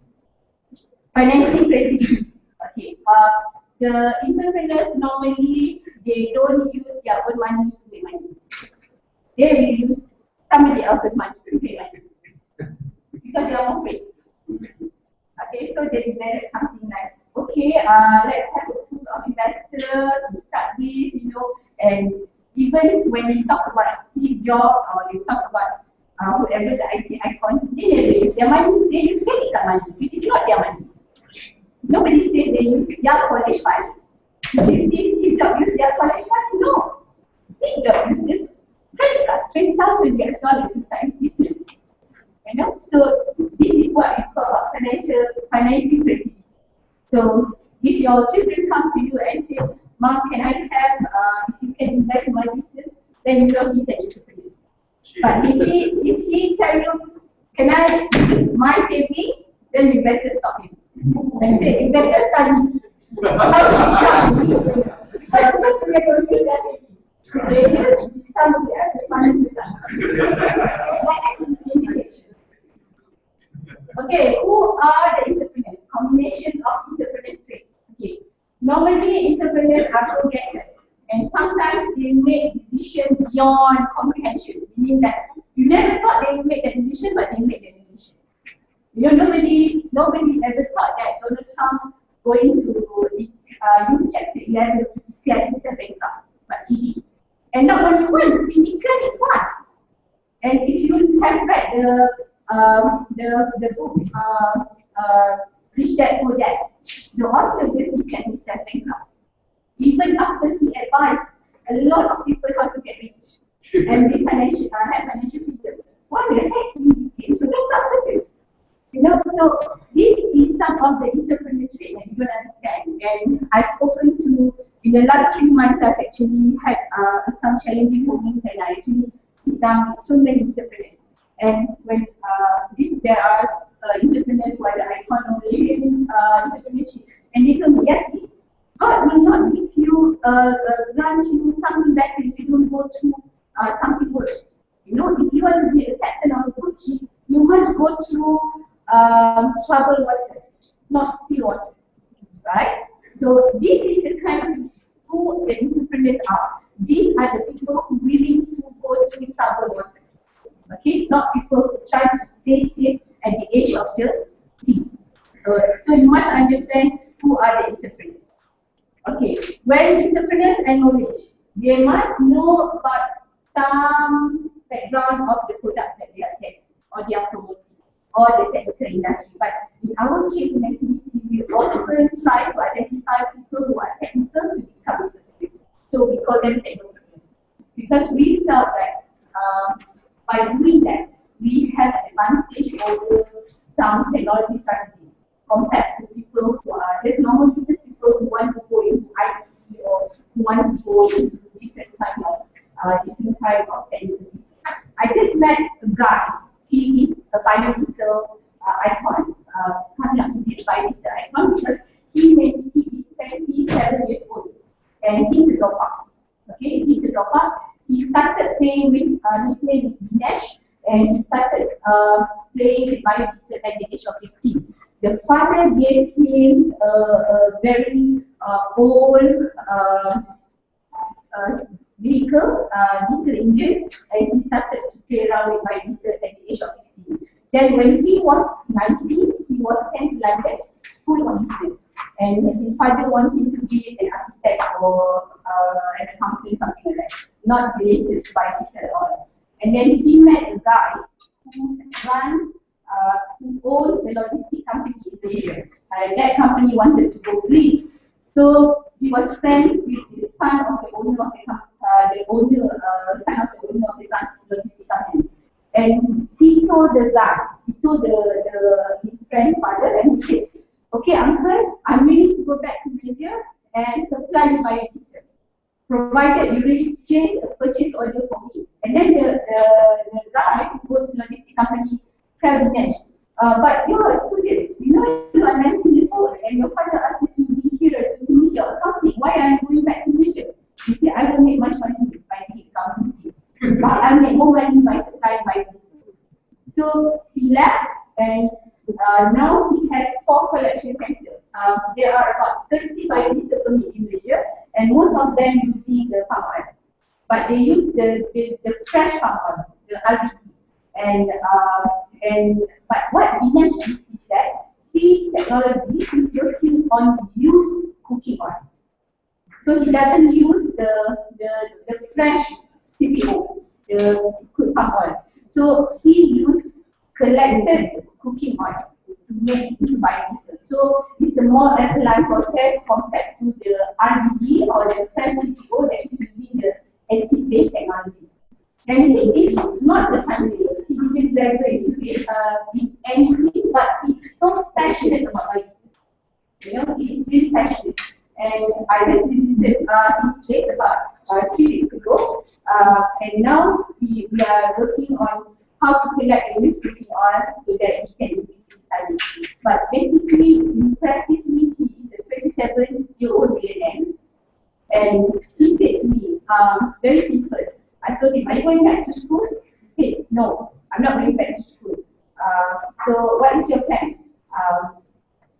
[SPEAKER 9] financing creativity. Okay, the entrepreneurs normally, they don't use their own money to make money. They will use somebody else's money to make money because they are more free. Okay, so they develop something like, okay, let's have a pool of investors to start with, you know, and even when you talk about Steve Jobs or you talk about whoever the IT icon, they never use their money, they use credit card money, which is not their money. Nobody says they use their college fund. Did you see Steve Jobs use their college fund? No. Steve Jobs used credit card, $20,000 US to start his business. You know, so this is what we call about financing creativity. So if your children come to you and say, Mom, can I have, if you can invest in my business, then you know he's an entrepreneur. But if he tell you, can I use my saving, then you better stop him. And say, you better study. How to become because we are going to use that. Okay, who are the entrepreneurs? Combination of entrepreneur traits. Okay, normally entrepreneurs are go-getters, and sometimes they make decisions beyond comprehension, meaning that you never thought they made that decision, but they made that decision. You know, nobody ever thought that Donald Trump going to use Chapter 11 to declare himself bankrupt, but he did. And not only once, he declared it twice. And if you have read the book Rich Dad Poor Dad, the author just declared himself bankrupt. Even after he advised a lot of people how to get rich and be have financial freedom. Why the heck he became so bankrupt? You know, so this is some of the entrepreneurial trait that you don't understand. And I've spoken to, in the last 3 months, I've actually had some challenging moments, and I actually sit down with so many entrepreneurs. And when there are entrepreneurs who are the icon of Malaysian entrepreneurship, and they tell me, yes, God will not give you, grant you something better if you don't go through something worse. You know, if you want to be a captain of a good ship, you must go through troubled waters, not still waters, right? So this is the kind of who the entrepreneurs are. These are the people who willing to go through troubled waters. Okay, not people who try to stay safe at the edge of the sea. So you must understand who are the entrepreneurs. Okay, when entrepreneurs acknowledge, they must know about some background of the product that they are selling or they are promoting, or the technical industry. But in our case in MTCP, we often try to identify people who are technical to become entrepreneurs. So we call them technical, because we felt that by doing that, we have an advantage over some technology strategy compared to people who are just normal business people who want to go into IT or who want to go into different kind of technical. I just met a guy. He is a biodiesel icon, coming up to be a biodiesel icon because he is 27 years old and he's a dropout. Okay, he's a dropout. He started playing with, his name is Vinesh, and he started playing with biodiesel at the age of 15. The father gave him a very old vehicle, diesel engine, and he started to play around with biodiesel at the age of 15. Then when he was 19, he was sent to London, School of Business. And his father wants him to be an architect or an accountant, something like that, not related to biodiesel at all. And then he met a guy who runs, who owns a logistic company in Malaysia. That company wanted to go green. So he was friends with the son of the owner of the company, son of the owner of the logistic company. And he told the guy, his friend's father, and he said, okay, uncle, I'm willing to go back to Malaysia and supply you biodiesel, provided you really change a purchase order for me. And then the guy who owns the logistic company tell Dinesh, but you're a student, you know you are 19 years old and your father asked you to be here to do your accounting. Why are you going back to Malaysia? He said, I don't make much money by doing accountancy, but I make more money by supplying biodiesel. So he left, and now he has 4 collection centers. There are about 30 biodiesel permits in Malaysia, and most of them using the palm oil. But they use the fresh palm oil, the RBD. But what Dinesh did is that his technology is working on used cooking oil. So he doesn't use the fresh CPO, the crude palm oil. So he used collected cooking oil to make into biodiesel. So it's a more alkaline process compared to the RBD or the fresh CPO that is using the acid-based technology. And he is not the Sunday. He didn't graduate in anything, but he's so passionate about biodiesel. You know, he is really passionate. And I just visited his place about 3 weeks ago. And now we are working on how to collect the used cooking oil so that he can increase his study. But basically, impressively, he is a 27-year-old millionaire. And he said to me, very simple. I told him, are you going back to school? He said, no, I'm not going back to school. So what is your plan?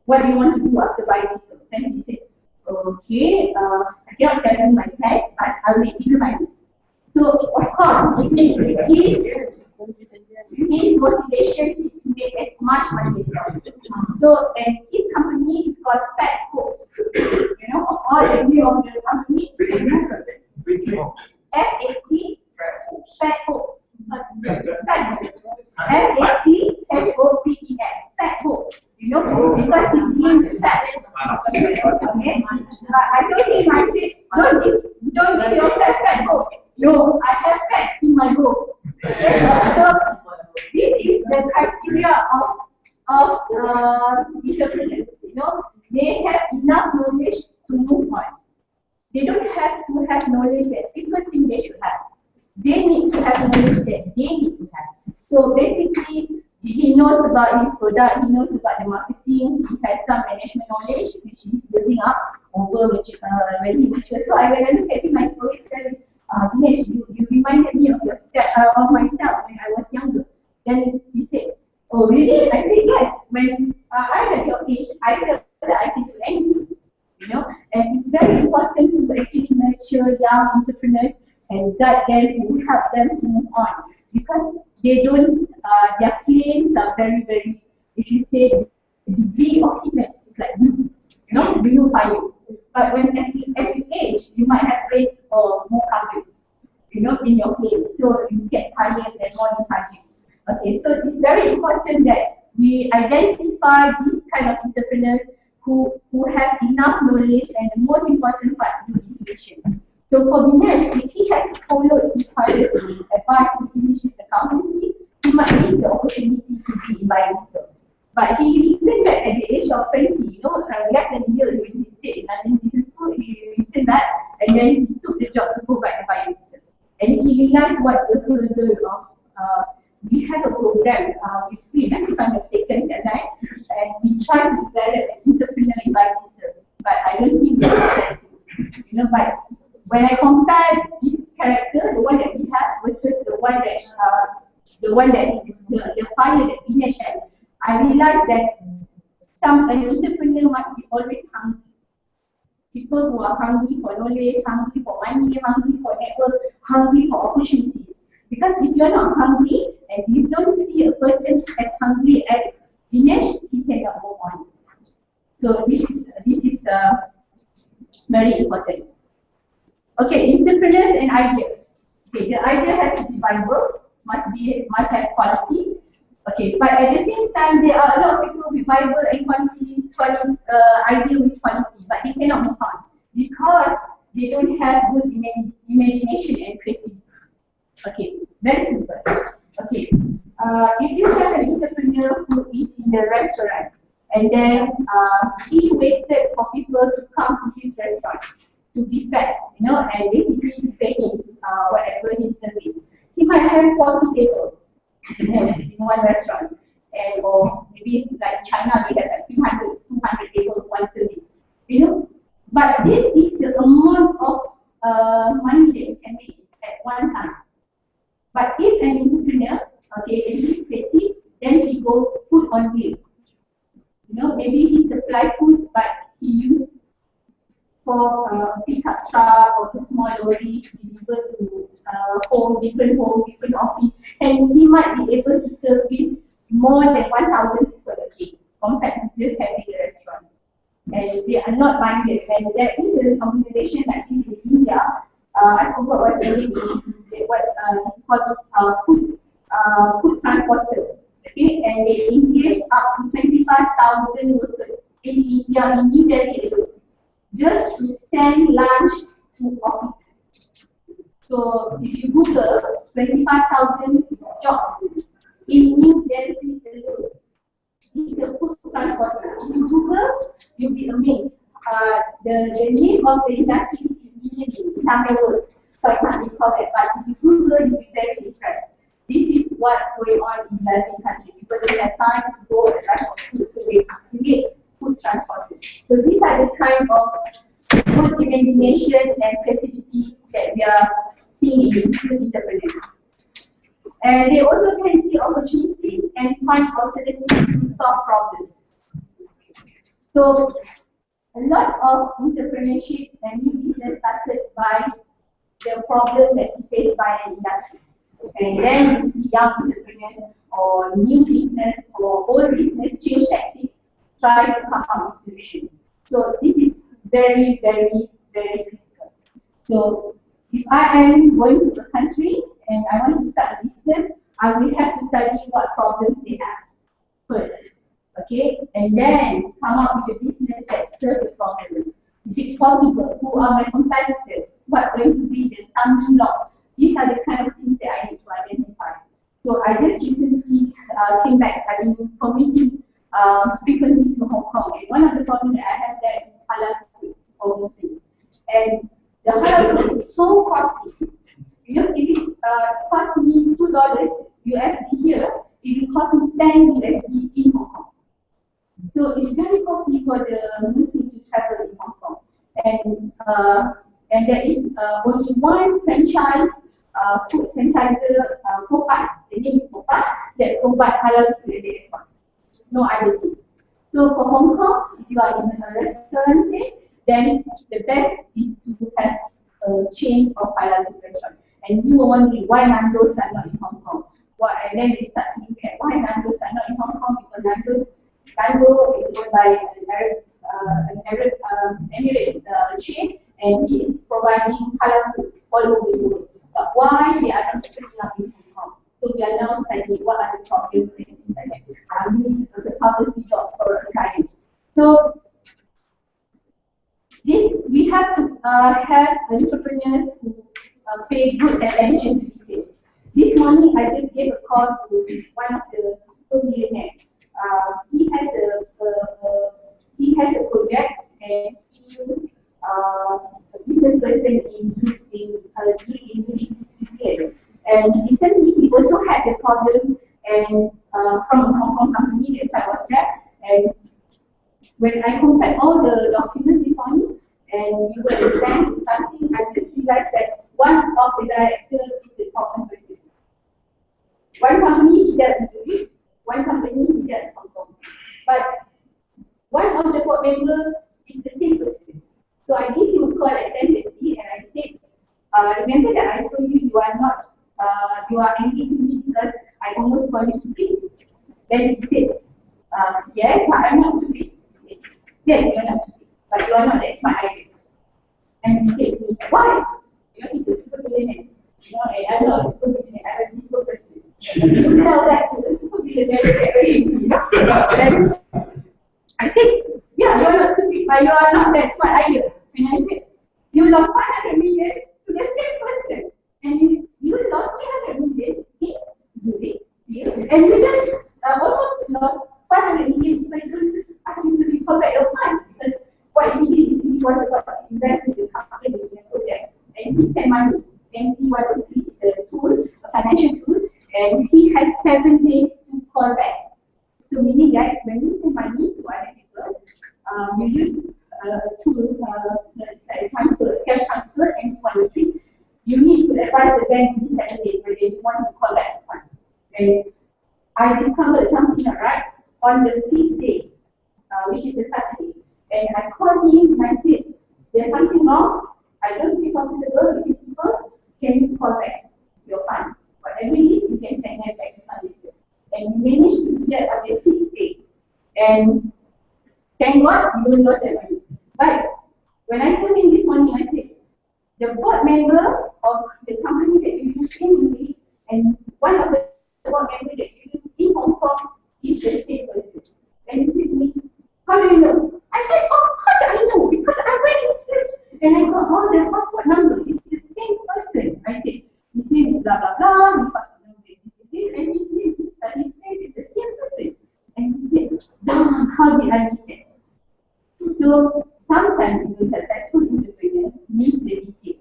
[SPEAKER 9] What do you want to do after biodiesel? Then he said, okay, I cannot tell you my plan, but I'll make bigger money. So of course, his motivation is to make as much money as possible. So, and his company is called Fat Hopes. You know, all the name of the company is F-A-T, Fat Hopes. F-A-T-H-O-P-E-S, Fat Hopes. You know, because his name is fat. Okay? I told him, I said, don't give yourself fat hope. No, I have fat in my hope. So this is the criteria of entrepreneurs. You know, they have enough knowledge to move on. They don't have to have knowledge that people think they should have. They need to have knowledge that they need to have. So basically, he knows about his product, he knows about the marketing, he has some management knowledge which he's building up over when he matures. So when I look at him, I always tell him, Dinesh, you reminded me of myself when I was younger. Then he said, oh really? I said yes. When I'm at your age, I felt that I can do anything. You know, and it's very important to actually nurture young entrepreneurs and guide them and help them to move on. Because they don't, their flames are very, very, if you say the degree of heatness is like blue, you know, blue fire. But when as you age, you might have red or more color, you know, in your flame. So you get tired and more lethargic. Okay, so it's very important that we identify these kind of entrepreneurs who have enough knowledge, and the most important part is intuition. So for Dinesh, if he had followed his father's advice to finish his accountancy, he might miss the opportunity to be in biodiesel. But he returned back at the age of 20, you know, less than a year when he stayed in London Business School, he returned back and then he took the job to provide the biodiesel. And he realized what the hurdle of, we have a program with free, if I'm mistaken, and we try to develop an entrepreneur in biodiesel. But I don't think we're successful, you know, but when I compare this character, the one that we have versus the one that the fire that Dinesh has, I realized that an entrepreneur must be always hungry. People who are hungry for knowledge, hungry for money, hungry for network, hungry for opportunities. Because if you're not hungry and you don't see a person as hungry as Dinesh, he cannot move on. So this is very important. Okay, entrepreneurs and ideas. Okay, the idea has to be viable, must have quality. Okay, but at the same time, there are a lot of people with viable and idea with quality, but they cannot move on because they don't have good imagination and creativity. Okay, very simple. Okay, if you have an entrepreneur who is in the restaurant and then he waited for people to come to his restaurant to be fed, you know, and basically to pay him whatever his service. He might have 40 tables in one restaurant, and or maybe like China, we have like 200 tables one service, you know. But this is the amount of money that you can make at one time. But if an entrepreneur, okay, and he's creative, then he go food on wheel. You know, maybe he supply food, but he use for a pickup truck or a small lorry to deliver to different office, and he might be able to service more than 1,000 people a day compared to just having a restaurant. And they are not buying it. And there is a organization like this in India. I forgot what the name is. What it's called food transporter. Okay, and they engage up to 25,000 workers in India, in New Delhi alone, just to send lunch to offices. So if you Google 25,000 jobs in New Delhi alone, it's a food transporter. If you Google, you'll be amazed. The name of the industry is immediately Tamil words, so I can't recall that. But if you Google, you'll be very impressed. This is what's going on in the country. People don't have time to go and rush for food, so they create food transporters. So these are the kind of good imagination and creativity that we are seeing in food entrepreneurs. And they also can see opportunities and find alternatives to solve problems. So a lot of entrepreneurship and new business started by the problem that is faced by an industry. And then you see young entrepreneurs or new business or old business, change tactics, try to come up with solutions. So this is very, very, very critical. So if I am going to a country and I want to start a business, I will have to study what problems they have first. Okay, and then come up with a business that serves the problems. Is it possible? Who are my competitors? What going to be the stumbling block? These are the kind of things that I need to identify. So I just recently came back. I've been commuting frequently to Hong Kong, and one of the problems that I have there is halal food for Muslims. And the halal food is so costly. You know, if it's cost me $2 USD here, it will cost me 10 USD in Hong Kong. So it's very costly for the Muslim to travel in Hong Kong. And there is only one franchise, food franchisor, Popat, the name is Popat, that provide halal food at the airport. No other thing. So for Hong Kong, if you are in a restaurant, then the best is to have a chain of halal food restaurants. And you were wondering why Nando's are not in Hong Kong. And then they start to look at why Nando's are not in Hong Kong, because Nando's is owned by an Emirates chain, and he is providing halal food all over the world. But why they are not opening up in Hong Kong? So we are now studying what are the problems and things like that. I'm doing a consultancy job for a client. So this we have to have entrepreneurs who pay good attention to details. This morning I just gave a call to one of the super millionaires. He has a project, and he used a business person in Switzerland. And recently he also had a problem and from a Hong Kong company, that's why I was there. And when I compared all the documents this morning and we were in the bank discussing, I just realized that one of the directors is the problem person. One company he dealt with it, one company he dealt with Hong Kong. But one of the board members is the same person. So I gave him a call at 10:30 and I said, remember that I told you you are not, you are angry with me because I almost called you stupid. Then he said, yes, but I'm not stupid. He said, yes, you are not stupid, but you are not, that's my idea. And he said to me, why? You know, he's a super millionaire. You know, and I'm not a super millionaire, I'm a super person. You tell that to the super millionaire that very angry, you know? I said, yeah, you are not stupid, but you are not that smart either. And I said, you lost 500 million to the same person. And you lost 300 million in Zurich. And you just almost lost 500 million because you asked you to recall back your fund. Because what he did is he was about to invest in the company in a project. And he sent money. And he wanted to use a tool, a financial tool. And he has 7 days to call back. So meaning that when you send money to other people, you use a tool, let's say transfer, cash transfer, and 1 week, you need to advise the bank in 7 days whether you want to call back the fund. And I discovered something right on the 5th day, which is a Saturday. And I called him and I said, there's something wrong. I don't feel comfortable with these people. Can you call back your fund? Whatever it is, you can send them back the fund later. And we managed to do that on the 6th day. And thank God, you will not that money. But when I told him this morning, I said, the board member of the company that you use in English and one of the board members that you use in Hong Kong is the same person. And he said to me, how do you know? I said, of course I know, because I went and searched and I got all the passport number. It's the same person. I said, his name is blah blah blah, his passport number is this, and his name, his face is the same person. And he said, damn, how did I miss that? So sometimes the successful entrepreneur needs the detail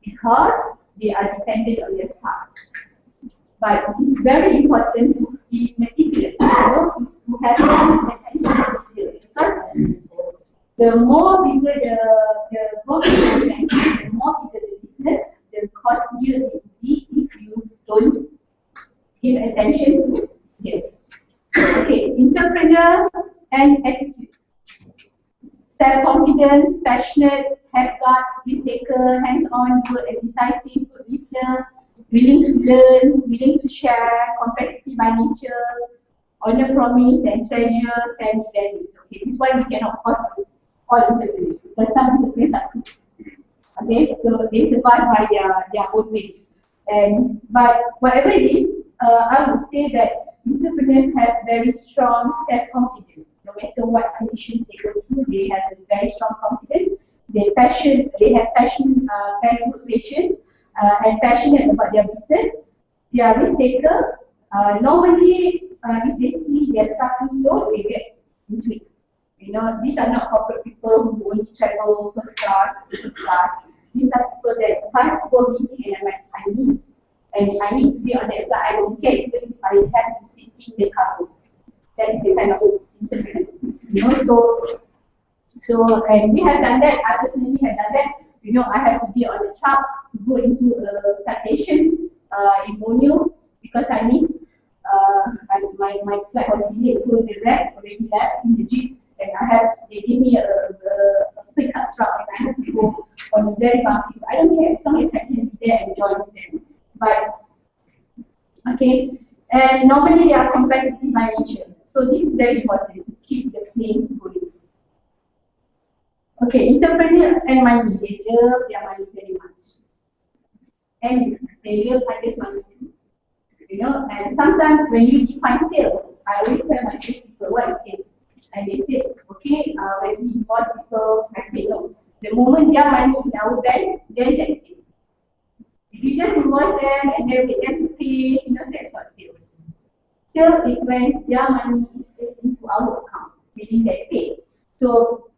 [SPEAKER 9] because they are dependent on their staff. But it's very important to be meticulous, you know, to have attention to detail. Because the more bigger the organization, the more bigger the business, the costlier it will be if you don't give attention to detail. Okay, entrepreneur and attitude. Self-confidence, passionate, have guts, risk taker, hands-on, good and decisive, good listener, willing to learn, willing to share, competitive by nature, honor promise and treasure family values. Okay, this one we cannot force all entrepreneurs because some entrepreneurs are good. Okay, so they survive by their own ways. And but whatever it is, I would say that entrepreneurs have very strong self-confidence. No matter what conditions they go through, they have a very strong confidence. They have passion, very good patience, and passionate about their business. They are risk taker. Normally, if they see their starting low, they get into it. You know, these are not corporate people who only travel first class, business class. These are people that if I have to go meeting and I need to be on that flight, I don't care even if I have to sit in the cargo. That is a kind of entrepreneur. You know, so and we have done that. I personally have done that. You know, I have to be on the truck to go into a plantation in Borneo because I miss my flight was delayed, so the rest already left in the jeep, and they give me a pickup truck, and I have to go on a very bumpy. I don't care as long as I can be there and join them. But okay, and normally they are competitive by nature, so this is very important to keep the flames going. Okay, entrepreneur and money, they love their money very much, and they love others' money too. You know, and sometimes when you define sales, I always tell my sales people what is sales. And they say, okay, when we invoice people, I say no. The moment their money in our bank, then that's it. If you just invoice them and then wait them to pay, you know, that's not sales. Sales is when their money is placed into our account, meaning they pay. So,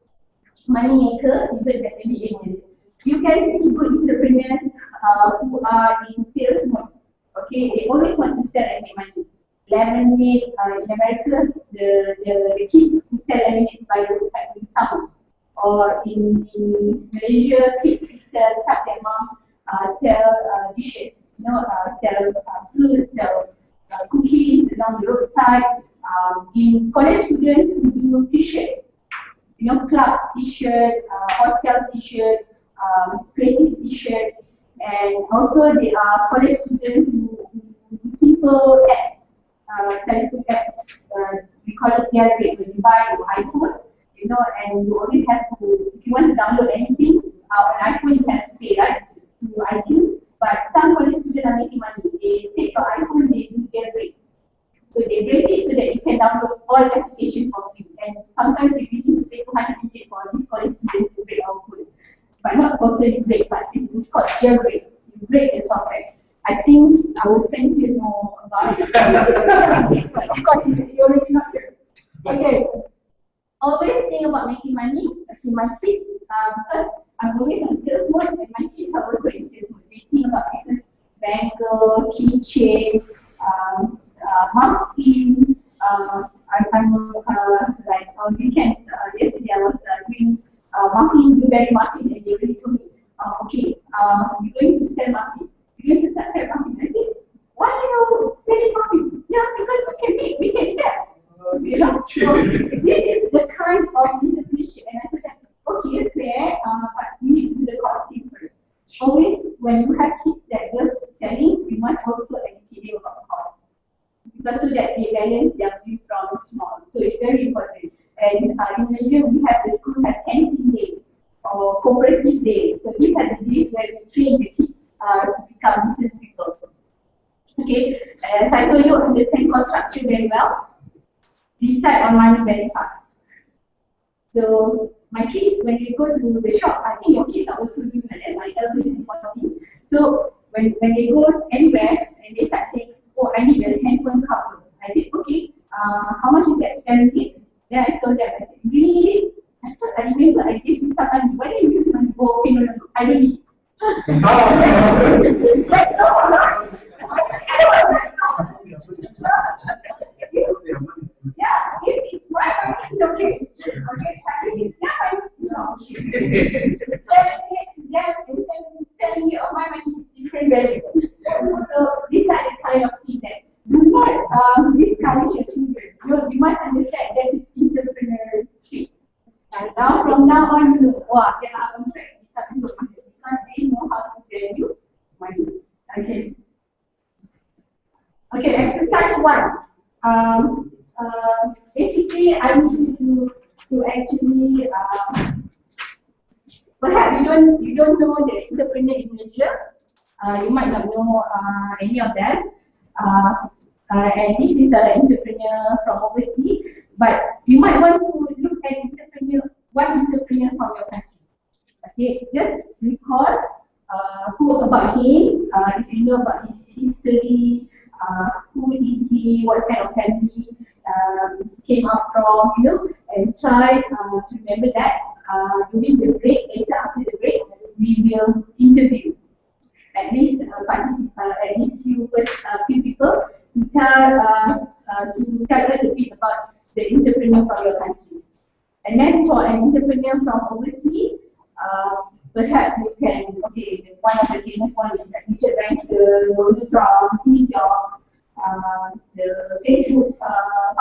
[SPEAKER 9] money maker, even definitely agents. You can see good entrepreneurs who are in sales mode. Okay, they always want to sell and make money. Lemonade in America, the kids who sell lemonade by the roadside in summer. Or in Malaysia, kids who help their mom sell dishes, you know, sell fruits, sell cookies along the roadside. In college students who do t-shirt, you know, clubs t-shirt, hostel t-shirt, creative t-shirts. And also there are college students who do simple apps, telephone apps. We call it jailbreak. When you buy an iPhone, you know, and you always have to, if you want to download anything, on iPhone you have to pay, right, to iTunes. But some college students are making money. They take your iPhone, they do jailbreak. So they break it so that you can download all applications for free. And sometimes we really need to pay 200 ringgit for these college students to break our code. But not totally break, but it's called jailbreak. You break the software. I think our friends here know about it. But of course, you're already not here. Okay. Always think about making money. Okay, my kids, because I'm always on sales mode, and my kids are also in sales mode. They think about business, bangle, keychain, muffin. I'm like on weekends. Yesterday I was doing muffin, blueberry muffin, and they really told me, okay, you're going to sell muffin. You're going to start selling muffin. I said, why are you selling muffin? Yeah, because we can make, we can sell. You know, so this is the kind of entrepreneurship, and I thought that okay, it's fair, but we need to do the costing first. Always, when you have kids that love selling, you must also educate them about cost, because so that they balance their view from small. So it's very important. And in Malaysia, we have the school have canteen day or cooperative day. So these are the days where we train the kids to become business people. Okay, as I told you, understand cost structure very well. Decide on money very fast. So my kids, when they go to the shop, I think your kids are also doing like that. My eldest is 14. So when they go anywhere and they start saying, oh, I need a handphone cover. I said, okay, how much is that? 10 ringgit. Then I told them, I said, you really need it? I thought I remember I gave you some money. Why don't you use money? Oh, okay, no, I don't need it. That's not yeah, if it's my money, it's okay. Okay, I think it's their money, no. Telling you, oh, my money is different value. So these are the kind of things that do not discourage your children. You must understand that is entrepreneurship. And now, from now on, you know, wow, they are on track because they know how to value money. Okay. Okay, exercise 1. Basically, I need you to actually perhaps you don't know the entrepreneur in Malaysia. You might not know any of them. And this is an entrepreneur from overseas. But you might want to look at one entrepreneur from your country. Okay, just recall who about him, if you know about his history, who is he, what kind of family came up from, and try to remember that during the break, later after the break, we will interview at least few people to tell us a bit about the entrepreneur from your country. And then for an entrepreneur from overseas, perhaps you can, one of the famous ones is like Richard Branson, Donald Trump, Steve Jobs, the Facebook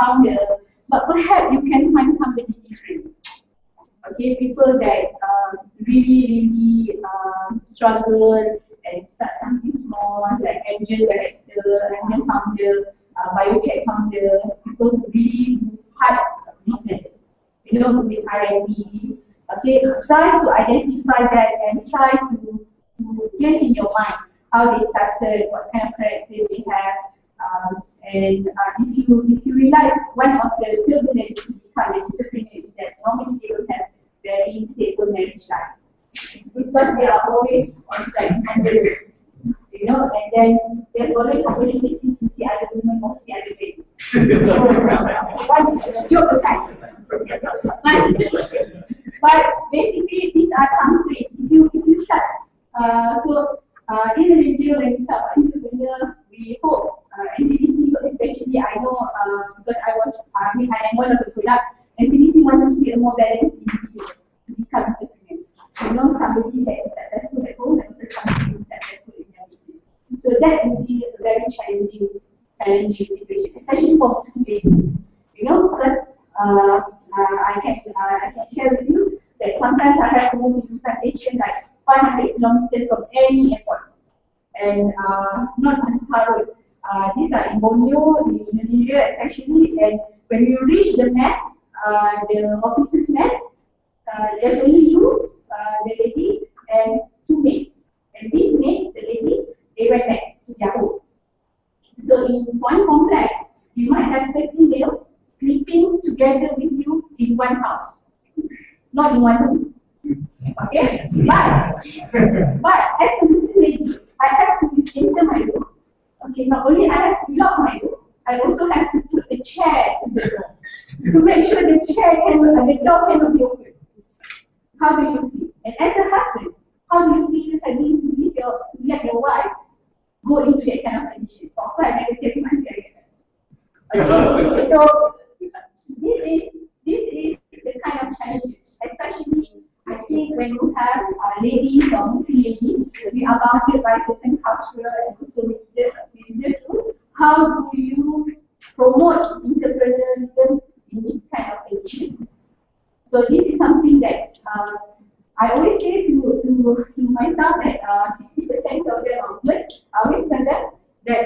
[SPEAKER 9] founder, but perhaps you can find somebody different. Okay, people that really struggle and start something small, like angel director, angel founder, biotech founder, people who really do hard business, with R&D. Okay, try to identify that and try to place in your mind how they started, what kind of character they have, and if you realize one of the turbulence to become an entrepreneur is that normally they don't have very stable marriage life. Because they are always on site under, and then there's always opportunity to see other women or see other men. One joke aside. But basically, these are some traits. If you start, in Malaysia, when we talk about entrepreneur, we hope MTDC, especially I know because I am one of the product. MTDC wants to see a more balanced individual to become entrepreneur. Somebody that is successful at home and also somebody who is successful in their business. So that will be a very challenging situation, especially for Muslim ladies. Because I can share with you that sometimes I have to move into plantation like 500 kilometers from any airport, and not on car road. These are in Borneo, in Indonesia especially, and when you reach the mess, the officer's mess, there's only you, the lady, and 2 maids. And these maids, the ladies, they went back to their home. So in one complex, you might have 30 males sleeping together with you in one house, not in one room. Okay? But as a Muslim lady, I have to enter my room. Okay, not only I have to lock my room, I also have to put a chair to the door to make sure the door cannot be open. How do you feel? And as a husband, how do you feel having to let your wife go into that kind of condition? Of course, I never tell you my okay. So this is the kind of challenge, especially I think when you have ladies or Muslim ladies, we are bounded by certain cultural and also religious rules. How do you promote entrepreneurialism in this kind of condition? So this is something that I always say to myself that 60% of them are women. I always tell them that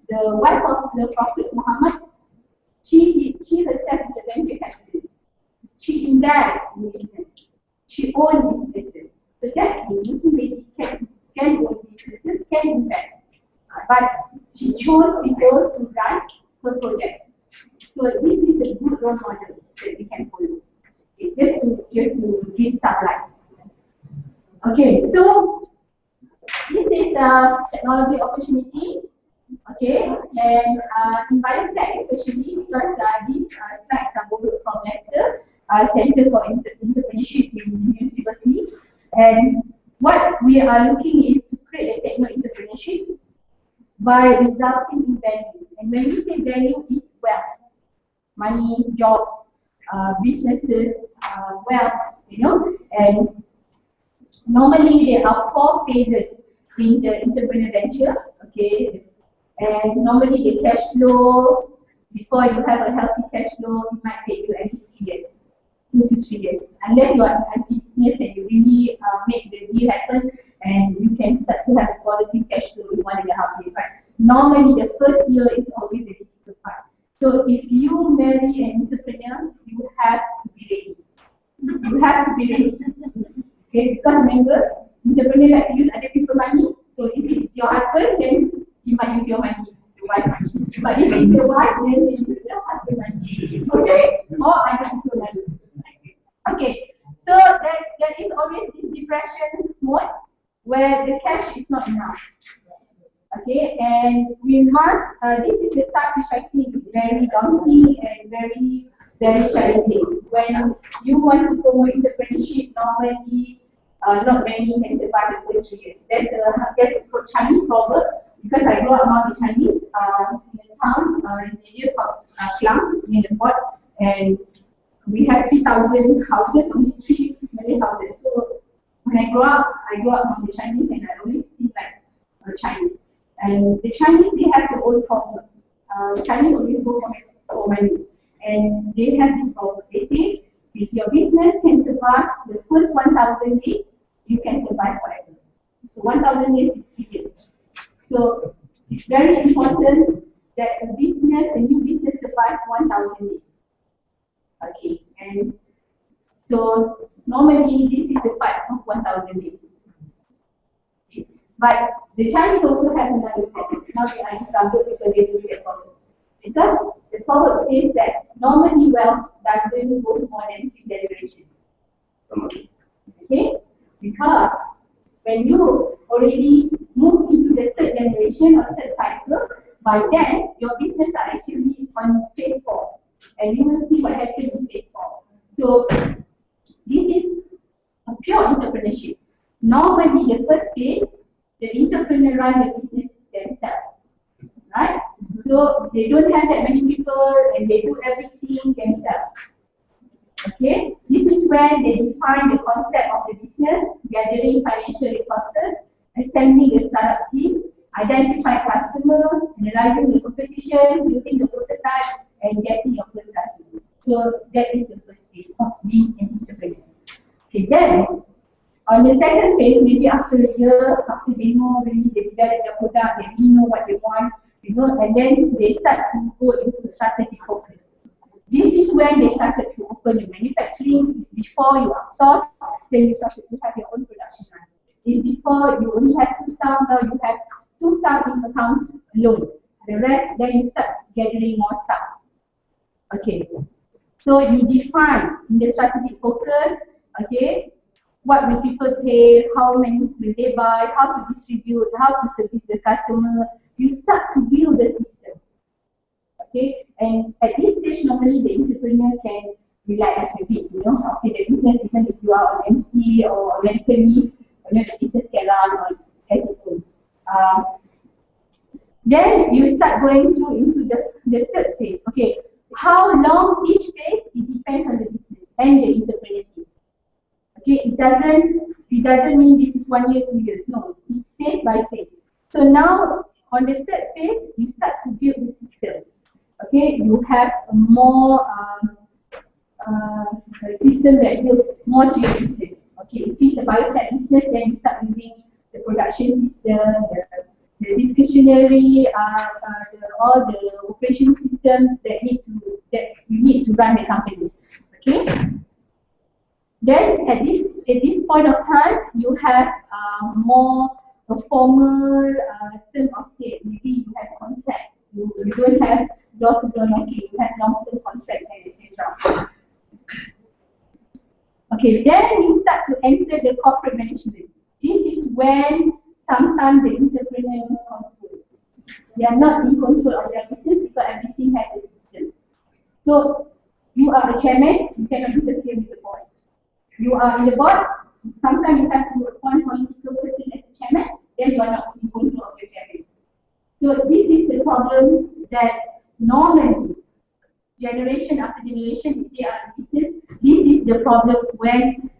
[SPEAKER 9] the wife of the Prophet Muhammad, she herself is a venture capitalist. She invests in business. She owns businesses. So that means Muslim lady can own businesses, can invest. But she chose people to run her projects. So this is a good role model that we can follow. Just to give some lights. Okay, so this is a technology opportunity. Okay, and in biotech especially because these slides are borrowed from Leicester Center for Entrepreneurship in University, and what we are looking is to create a techno-entrepreneurship by resulting in value. And when we say value, is wealth, money, jobs, businesses, wealth, and normally there are 4 phases in the entrepreneur venture. Okay. And normally the cash flow, before you have a healthy cash flow, it might take you at least 3 years, 2 to 3 years. Unless you are in business and you really make the deal happen and you can start to have a quality cash flow in 1.5 years. But normally the first year is always the difficult part. So if you marry an entrepreneur, you have to be ready. You have to be ready. Okay, because remember, entrepreneur like to use other people's money. So if it's your husband, then he might use your money. But if it's your wife, then they use your husband's money. Okay? Or other people's money. Okay. So there is always this depression mode where the cash is not enough. Okay, and we must, this is the task which I think is very daunting and very, very challenging. When you want to promote entrepreneurship, normally not many can survive the first 3 years. There's a Chinese proverb, because I grew up among the Chinese in a town in the area called Klang, near the port, and we had 3,000 houses, only 3 Malay houses. So when I grew up among the Chinese, and I always think like Chinese. And the Chinese, they have their own problem. Chinese always go for money. And they have this problem. They say, if your business can survive the first 1,000 days, you can survive forever. So 1,000 days is 3 years. So it's very important that a new business survives 1,000 days. Okay, and so normally this is the part of 1,000 days. Okay. But the Chinese also have another problem. Now they are in trouble because they do that problem. Because the proverb says that normally wealth doesn't go more than 3 generations. Okay? Because when you already move into the 3rd generation or 3rd cycle, by then your business are actually on phase 4. And you will see what happens in phase 4. So this is a pure entrepreneurship. Normally the first phase, the entrepreneur run the business themselves. Right? So they don't have that many people and they do everything themselves. Okay? This is when they define the concept of the business, gathering financial resources, assembling the startup team, identifying customers, analyzing the competition, building the prototype, and getting your first customer. So that is the first phase of being an entrepreneur. Okay, then on the second phase, maybe after a year, after they know really they develop their product, they really know what they want, and then they start to go into strategic focus. This is when they started to open the manufacturing. Before you outsource, then you started to have your own production line. Before you only have 2 staff, now you have 2 staff in accounts alone. The rest, then you start gathering more staff. Okay. So you define in the strategic focus, okay, what will people pay, how many will they buy, how to distribute, how to service the customer. You start to build the system. Okay, and at this stage, normally the entrepreneur can relax a bit, okay, the business, even if you are on MC or medical leave, the business can run on as it goes. Then you start going through into the 3rd phase. Okay, how long each phase, it depends on the business and the entrepreneur team. Okay, it doesn't mean this is 1 year, 2 years. No, it's phase by phase. So now on the 3rd phase, you start to build the system. Okay, you have a more system that builds more to your business. Okay, if it's a biotech business, then you start using the production system, the discretionary, all the operation systems that you need to run the companies. Okay. Then at this point of time, you have more a formal term of sale. Maybe you have contracts. You don't have door-to-door knocking. You have long-term contracts and etc. Okay, then you start to enter the corporate management. This is when sometimes the entrepreneur is control. They are not in control of their business because everything has a system. So you are a chairman, you cannot interfere with the board. You are in the board, sometimes you have to appoint political person as a chairman, then you are not in control of your chairman. So this is the problems that normally, generation after generation, if they are in business, this is the problem when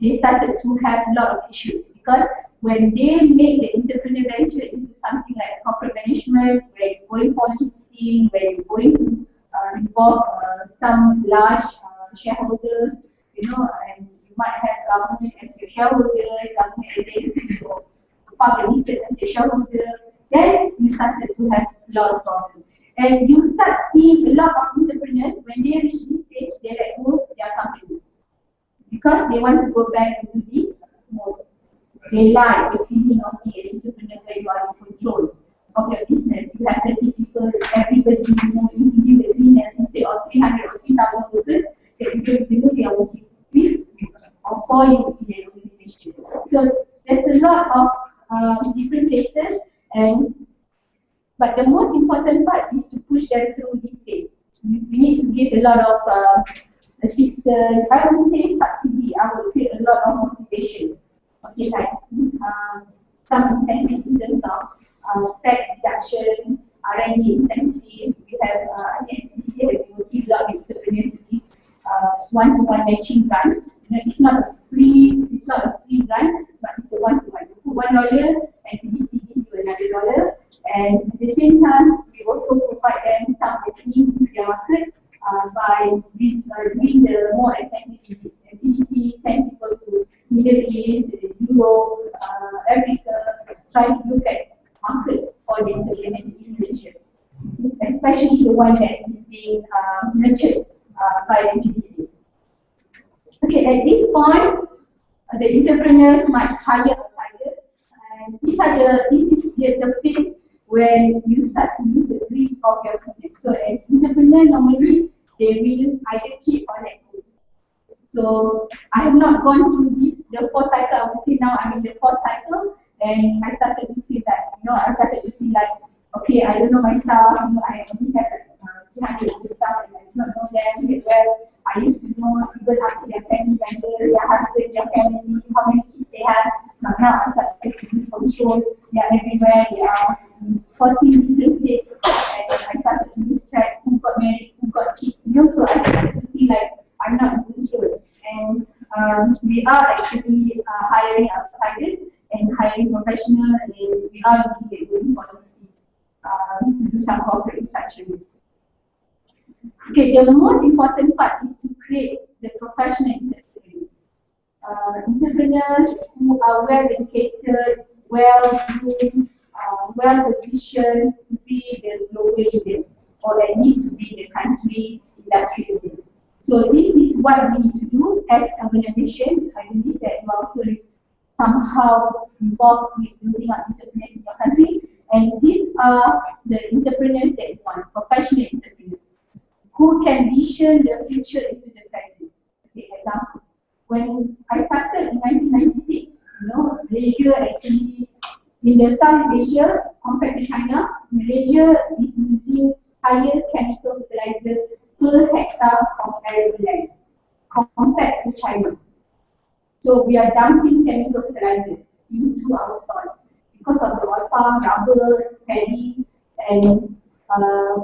[SPEAKER 9] they started to have a lot of issues. Because when they make the entrepreneur venture into something like corporate management, where you're going for listing, where you're going to involve some large shareholders, and you might have government as your shareholder, government agency or public listed as your shareholder, then you started to have a lot of problems. And you start seeing a lot of entrepreneurs, when they reach this stage, they let go their company. Because they want to go back into this mode. They like the feeling of being an entrepreneur where you are in control of your business. You have 30 people, everybody, interview a cleaner instead of 300 or 3,000 workers, the entrepreneur they are working with or for you in an organization. So there's a lot of different phases, but the most important part is to push them through this phase. We need to give a lot of assistance. I wouldn't say subsidy, I would say a lot of motivation. Okay, like some incentive in terms of tax deduction, R&D incentive. We have this year we will give a lot of entrepreneurs to give one-to-one matching grant. It's not a free grant, but it's a one-to-one. You put $1 and PDC gives you another $1. And at the same time, we also provide them some opening to their market by doing the more expensive visits. And PDC send people to Middle East, Europe, Africa, trying to look at markets for the entrepreneurs in Malaysia, especially the one that is being nurtured by the PDC. Okay, at this point, the entrepreneurs might hire outsiders, and this is the phase when you start to use the grip of your business. So as entrepreneur, normally they will either keep or let go. So I have not gone through the fourth cycle. I would say now I'm in the fourth cycle, and I started to feel that, I started to feel like, okay, I don't know my staff, I only have 200 staff and I do not know them very well. I used to know people after their family members, their husband, their family, how many kids they have. Now I started to lose control. They are everywhere. They are in 14 different states, and I started to lose track who got married, who got kids. So I started to feel like I'm not in control. And we are actually hiring outsiders and hiring professionals, and we are looking at going for this to do some corporate restructuring. Okay, the most important part is to create the professional entrepreneurs. Entrepreneurs who are well educated, well-groomed, well-positioned to be the global leader, or at least to be the country industry leader. So this is what we need to do as an organization. I believe that you are also somehow involved with building up entrepreneurs in your country, and these are the entrepreneurs that you want, professional entrepreneurs, who can vision the future into the present. Okay, example. When I started in 1996, Malaysia actually, in the South Asia, compared to China, Malaysia is using higher chemical fertilizer per hectare of arable land compared to China. So we are dumping chemical fertilizers into our soil because of the oil palm, rubber, paddy, and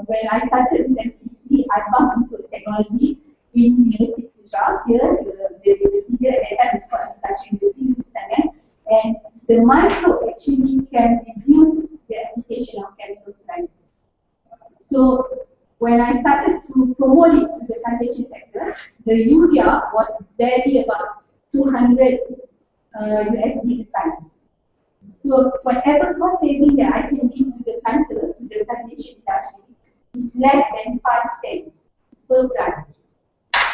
[SPEAKER 9] when I started in MTC, I bumped into technology in University of Putra, here, the university here at that time is called Agriculture University, and the micro actually can reduce the application of chemical fertilizer. So when I started to promote it to the plantation sector, the urea was barely about 200 USD a ton. So whatever cost saving that I can give to the planter, to the plantation industry, is less than 5 cents per plant.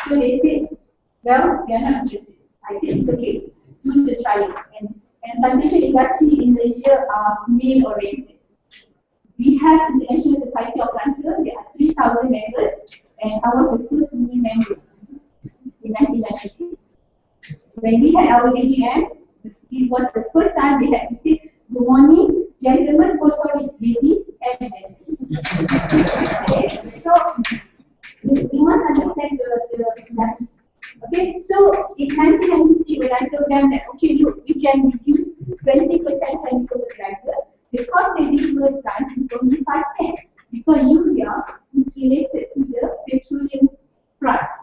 [SPEAKER 9] So they said, well, we are not interested. I said, it's okay, do the trial. And plantation industry in Malaysia are male oriented. We have the International Society of Planters, there are 3,000 members, and I was the first woman member in 1996. When we had our AGM, it was the first time we had to say, good morning, gentlemen, ladies and gentlemen. Okay, so you must understand the okay, so in 1996, when I told them that, okay, look, we can reduce 20% chemical fertilizer, the cost saving per plant is only 5 cents, because urea is related to the petroleum price.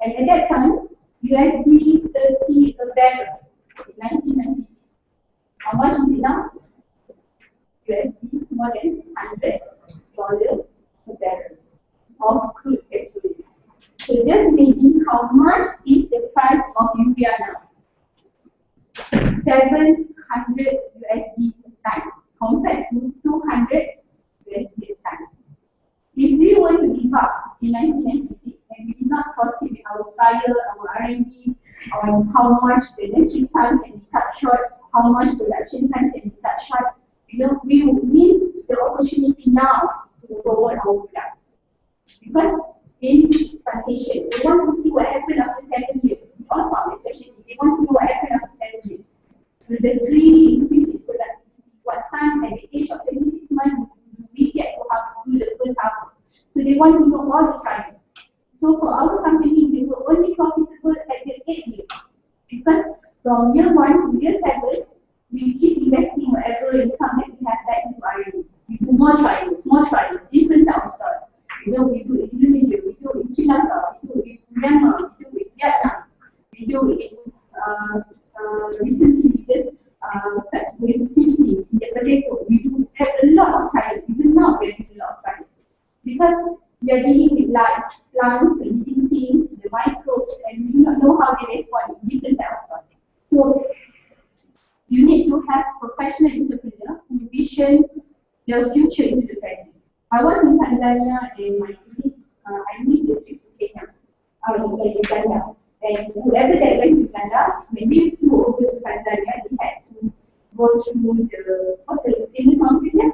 [SPEAKER 9] And at that time, USD 30 a barrel in 1990. How much is it now? USD more than $100 a barrel of crude petroleum. So just imagine how much is the price of urea now. 700 USD a ton compared to 200 USD a ton. If we were to give up in 1996 and we did not proceed with our trial, our R&D on how much the nursery time can be cut short, how much production time can be cut short, we would miss the opportunity now to promote our product. Because in plantation, they want to see what happened after 7 years. All farm, especially, they want to know what happened after 7 years. So the tree increases productivity. What time at the age of 26 months do we get to have to do the first harvest? So they want to know all the time. So for our company, we were only profitable at the 8th year. Because from year 1 to year 7, we keep investing whatever income that we have back into R&D. We do more trials, different types of soil. We do it in Indonesia, we do it in Sri Lanka, we do it in Myanmar, we do it in Vietnam, we do it in recently we just started going to Philippines, in the potato. We do have a lot of trials. Even now we are doing a lot of trials. Because we are dealing with life, plants, the living things, the microbes, and we do not know how they respond in different types of soil. So you need to have professional entrepreneur who vision the future into the present. I was in Tanzania and my colleague, I missed the trip to Kenya. Uganda. And whoever that went to Uganda, when we flew over to Tanzania, we had to go through the, what's the famous mountain here?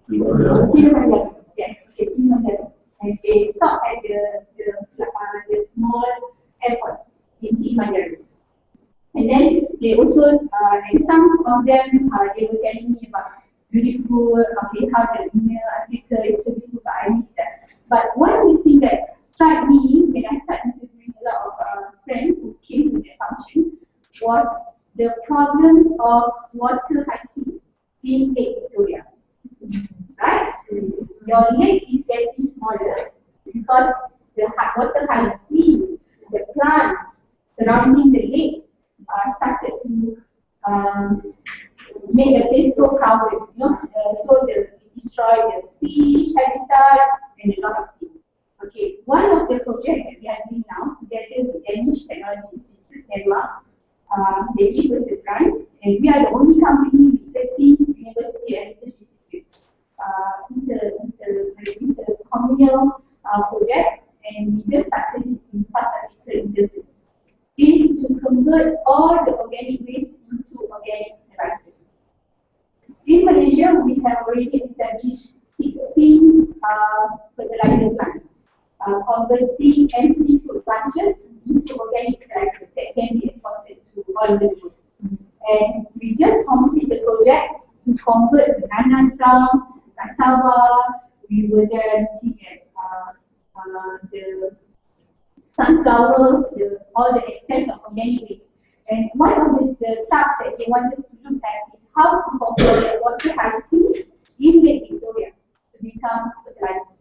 [SPEAKER 9] Kilimanjaro. Yes, okay, Kilimanjaro. And they stopped at the small airport in Kilimanjaro. And then they also, and some of them, they were telling me about beautiful, okay, how the inner Africa is so beautiful, but I miss that. But one of the things that struck me when I started interviewing a lot of friends who came to the function was the problem of water hygiene in Lake Victoria. Right? Your lake is getting smaller because the water hygiene, the plants surrounding the lake started to make the place so crowded, so they destroy the fish habitat and a lot of things. Okay, one of the projects that we are doing now, together with Danish Technology Institute, Denmark, they give us a grant, and we are the only company with 13 university and research institutes. It's a communal project, and we just started it in South Africa in Germany. Is to convert all the organic waste into organic fertilizer. In Malaysia, we have already established 16 fertilizer plants, converting empty fruit bunches into organic fertilizer that can be exported to all the world. And we just completed the project to convert the banana trunk, cassava. We were there looking at the sunflower, all the excess of organic waste. And one of the tasks that they want us to look at is how to convert water hygiene in Lake Victoria to become fertilizer.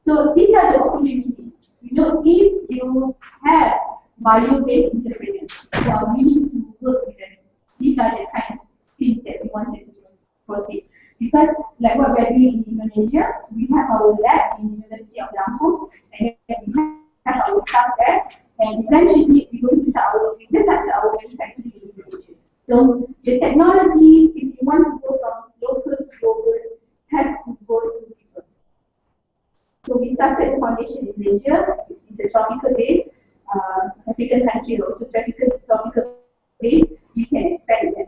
[SPEAKER 9] So these are the opportunities. If you have bio-based entrepreneurs who are willing to work with us, these are the kind of things that we wanted to proceed. Because like what we are doing in Indonesia, we have our lab in the University of Lampung, and we have our staff there, and eventually we just started our manufacturing in Indonesia. So the technology, if you want to go from local to global, has to go to people. So we started the foundation in Malaysia. It's a tropical base. African countries are also tropical base. We can expand that.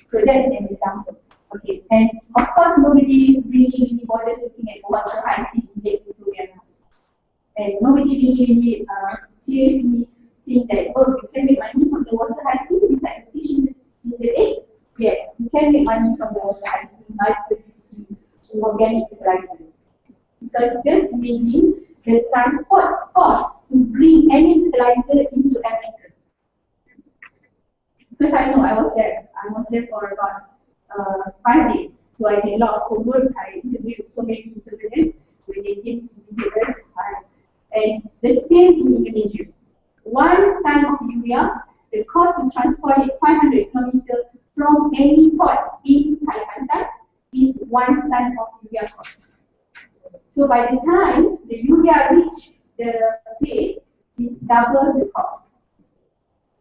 [SPEAKER 9] So that is an example. Okay, and of course nobody really bothers looking at water hygiene in Lake Victoria now. And nobody really seriously think that, oh, you can make money from the water hygiene, it's like fish in the lake. Yes, you can make money from the water hygiene by producing organic fertilizer. Because just imagine the transport cost to bring any fertilizer into Africa. Because I know I was there for about 5 days. So I did a lot of homework. I interviewed so many entrepreneurs when they came to visit us. And the same in Indonesia. 1 ton of urea, the cost to transport it 500 kilometers from any port in Kalimantan is 1 ton of urea cost. So by the time the urea reach the place, is double the cost.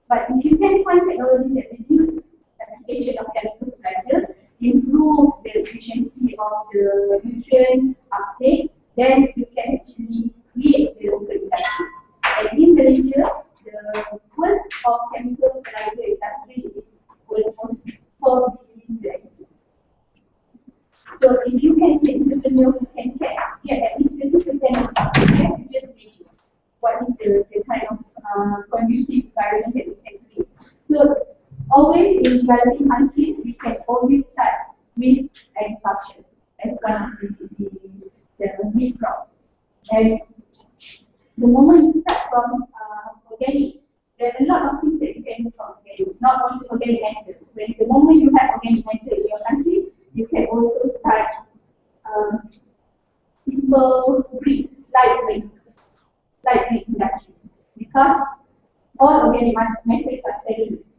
[SPEAKER 9] But if you can find technology that reduces the application of chemical fertilizer, improve the efficiency of the nutrient uptake, then you can actually create the local industry. And in Malaysia, the worth of chemical fertilizer industry is almost 4 billion USD. So if you can take the milk, you can get at least 30% of that. You just measure what is the kind of conducive environment that we can create. So always in developing countries, we can always start with agriculture as one of the leapfrog. And the moment you start from organic, there are a lot of things that you can do from organic, not only organic matter. When the moment you have organic matter in your country, you can also start simple bricks, light brick industry, because all organic matters are cellulose,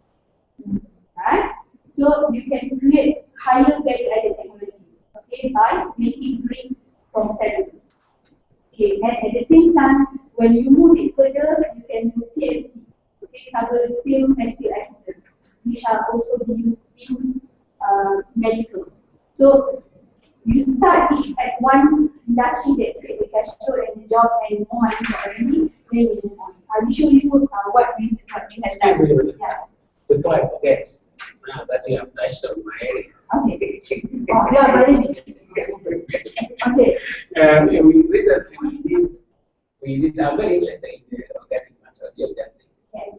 [SPEAKER 9] right? So you can create higher value-added technology, okay, by making bricks from cellulose. Okay, and at the same time, when you move it further, you can do CMC, okay, carbon film methyl ester, which are also used in medical. So you start it at one industry that creates the cash flow and the job and more money for everything, then you move on. I will show you what we have done. Yeah.
[SPEAKER 2] Before I forget, now that you have touched on my area.
[SPEAKER 9] Okay. Yeah, very okay.
[SPEAKER 2] We recently I'm very interested in the organic material testing.
[SPEAKER 9] Yes.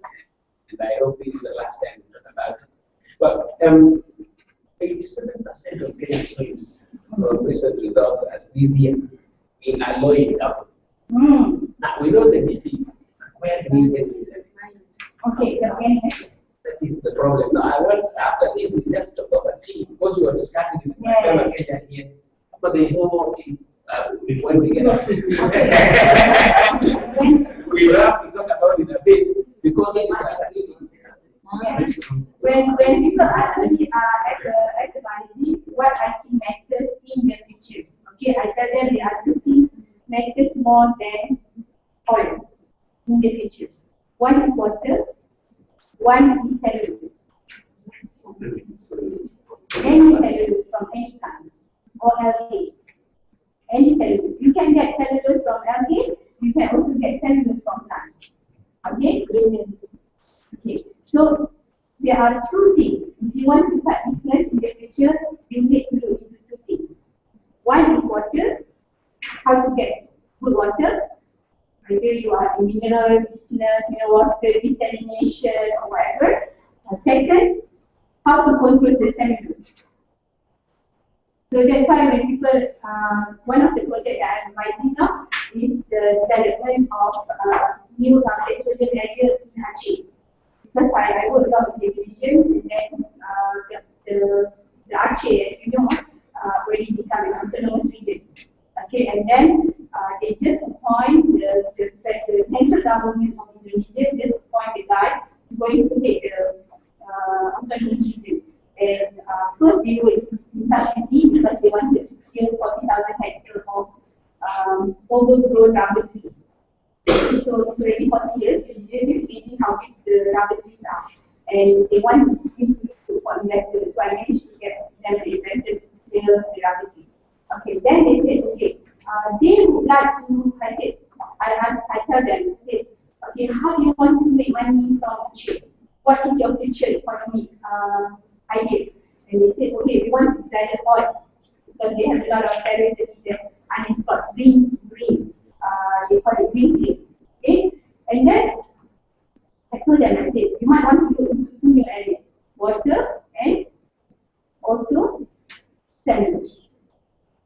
[SPEAKER 2] And I hope this is the last time we talk about it. But 87% of organic soils from recent results as lithium in alloying carbon. Now we know the disease. Where do we get it?
[SPEAKER 9] Okay, the organic.
[SPEAKER 2] That is the problem. Now I want after this we just talk about tea because we were discussing it with my fellow Kenyan here. But there is no more tea. When we get up, we will have to talk about it a bit because it is
[SPEAKER 9] when people ask me as a biologist what I think matters in the future, okay, I tell them the other things matters more than oil in the future. One is water, one is cellulose. Any cellulose from any kind or algae. Any cellulose. You can get cellulose from algae, you can also get cellulose from plants. Okay? Okay. So there are two things. If you want to start business in the future, you need to look into two things. One is water, how to get good water. Whether you are in mineral business, water desalination or whatever. And second, how to control the cellulose. So that's why when people, one of the projects that I'm writing now is the development of new petroleum area in Aceh. Because I work a lot with the region, and then the Aceh, as you know, already become an autonomous region. Okay, and then they just appoint the central government of Indonesia just appoint a guy who's going to take the autonomous region. And first they were in touch with me because they wanted to kill 40,000 hectares of overgrown rubber trees. So it's already 40 years, and they're just speaking how big the rubber trees are. And they wanted to look for investors, so I managed to get them to invest to clear the rubber trees. Okay, then they said, okay, they would like to, I tell them, I said, okay, how do you want to make money from Aceh? What is your future economic idea? And they said, okay, we want to develop oil because they have a lot of territory there and it's got green, they call it green field. Okay? And then I told them, I said, you might want to go into two new areas, water and also cellulose.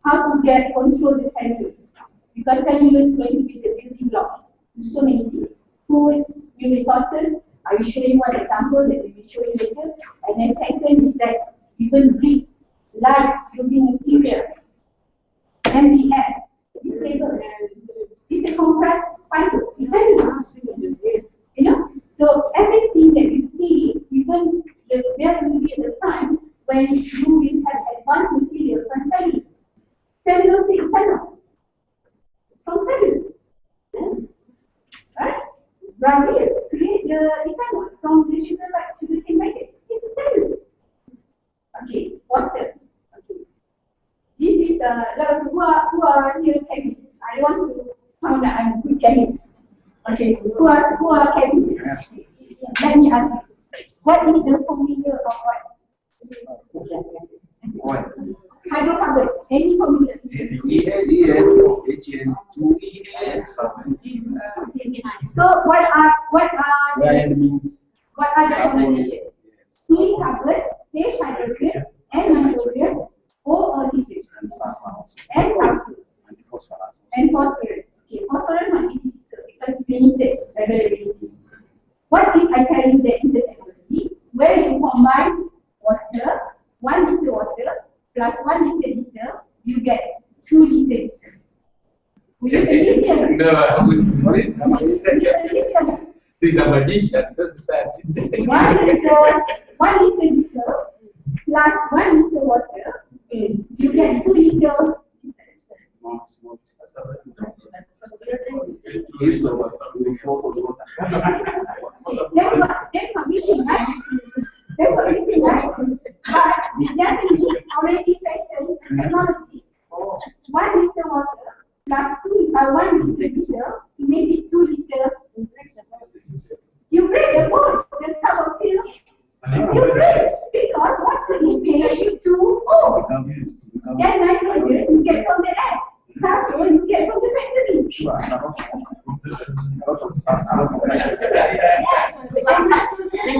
[SPEAKER 9] How to control the cellulose? Because cellulose is going to be the building block to so many things. Food, new resources. I will show you one example that we will show you later. And then second is that even bricks, like building material, MDF, this table is a compressed fiber, it's cellulose. So everything that you see, even there will be a time when you will have advanced material from cellulose. Cellulose is ethanol from cellulose. Right? Brazil create the ethanol from the sugarcane maggots. It's a cellulose. Okay, water. is a lot of who are here chemists. I want to sound that I'm a good chemist. Okay, who are chemists? Let me ask you, what is the formula of what? Hydrocarbon. Any formula? So what are the combinations? C carbon, H hydrogen, N nitrogen, O oxygen, and sulfur, and phosphorus. Okay, phosphorus might be difficult because it's limited availability. What if I tell you there is a technology where you combine water, 1 liter water plus 1 liter diesel, you get 2 liter diesel. Will you believe me?
[SPEAKER 2] No, I wouldn't. These are magicians. That's that.
[SPEAKER 9] 1 liter diesel plus 1 liter water, you get 2 liter diesel. That's what we think, right? That's what we think, right? But Japanese already patented technology. 1 liter water plus 1 liter diesel, you make it 2 liter. You break the bond, the carboxyl. You break because water is PH2O. Then nitrogen you get from the air. Sulfur you get from the factory.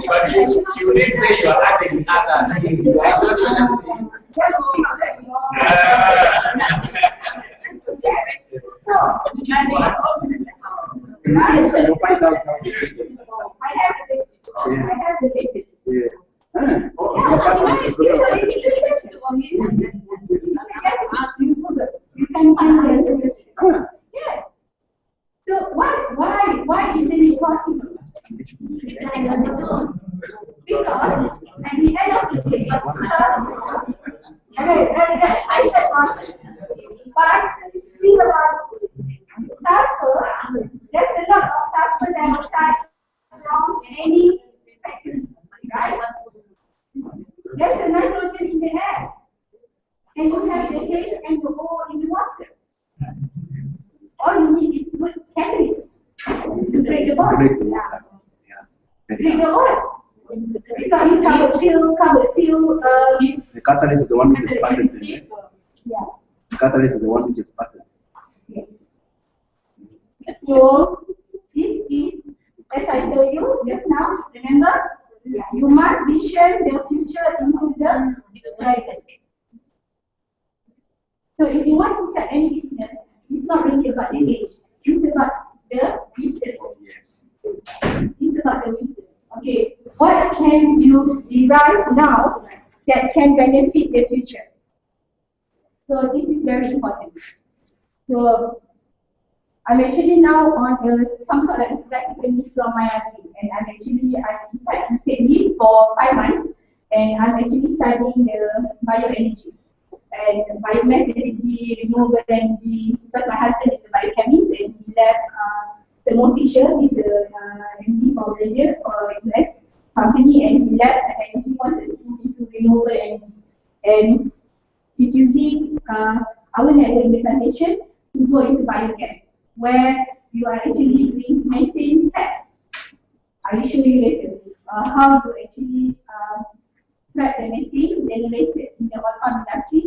[SPEAKER 2] But you didn't say you are adding other things. You actually
[SPEAKER 9] I have the data. You can find the information. Yes. So why isn't it possible? Because at the end of the day, but think about sulfur. There's a lot of sulfur dioxide from any factory, right? There's a nitrogen in the air, and you have the H and the O in the water. All you need is good catalyst to break the bond. Break the bond. Because it's carboxyl.
[SPEAKER 7] The catalyst is the one which is patented.
[SPEAKER 9] Yeah.
[SPEAKER 7] The catalyst is the one which is patented.
[SPEAKER 9] Yes. So this is, as I told you just now, remember, you must vision the future into the present. So if you want to start any business, it's not really about the age. It's about the wisdom. It's about the wisdom. Okay, what can you derive now that can benefit the future? So this is very important. So I'm actually now on some sort of sabbatical leave from my IIT, and I decided to take leave for 5 months, and I'm actually studying the bioenergy and biomass energy, renewable energy, because my husband is a biochemist and he left Thermo Fisher, he's a MD for Malaysia for US company, and he left and he wanted to move into renewable energy. And he's using our network implementation to go into biogas, where you are actually doing methane trap. I will show you later how you actually trap the methane generated in the oil palm industry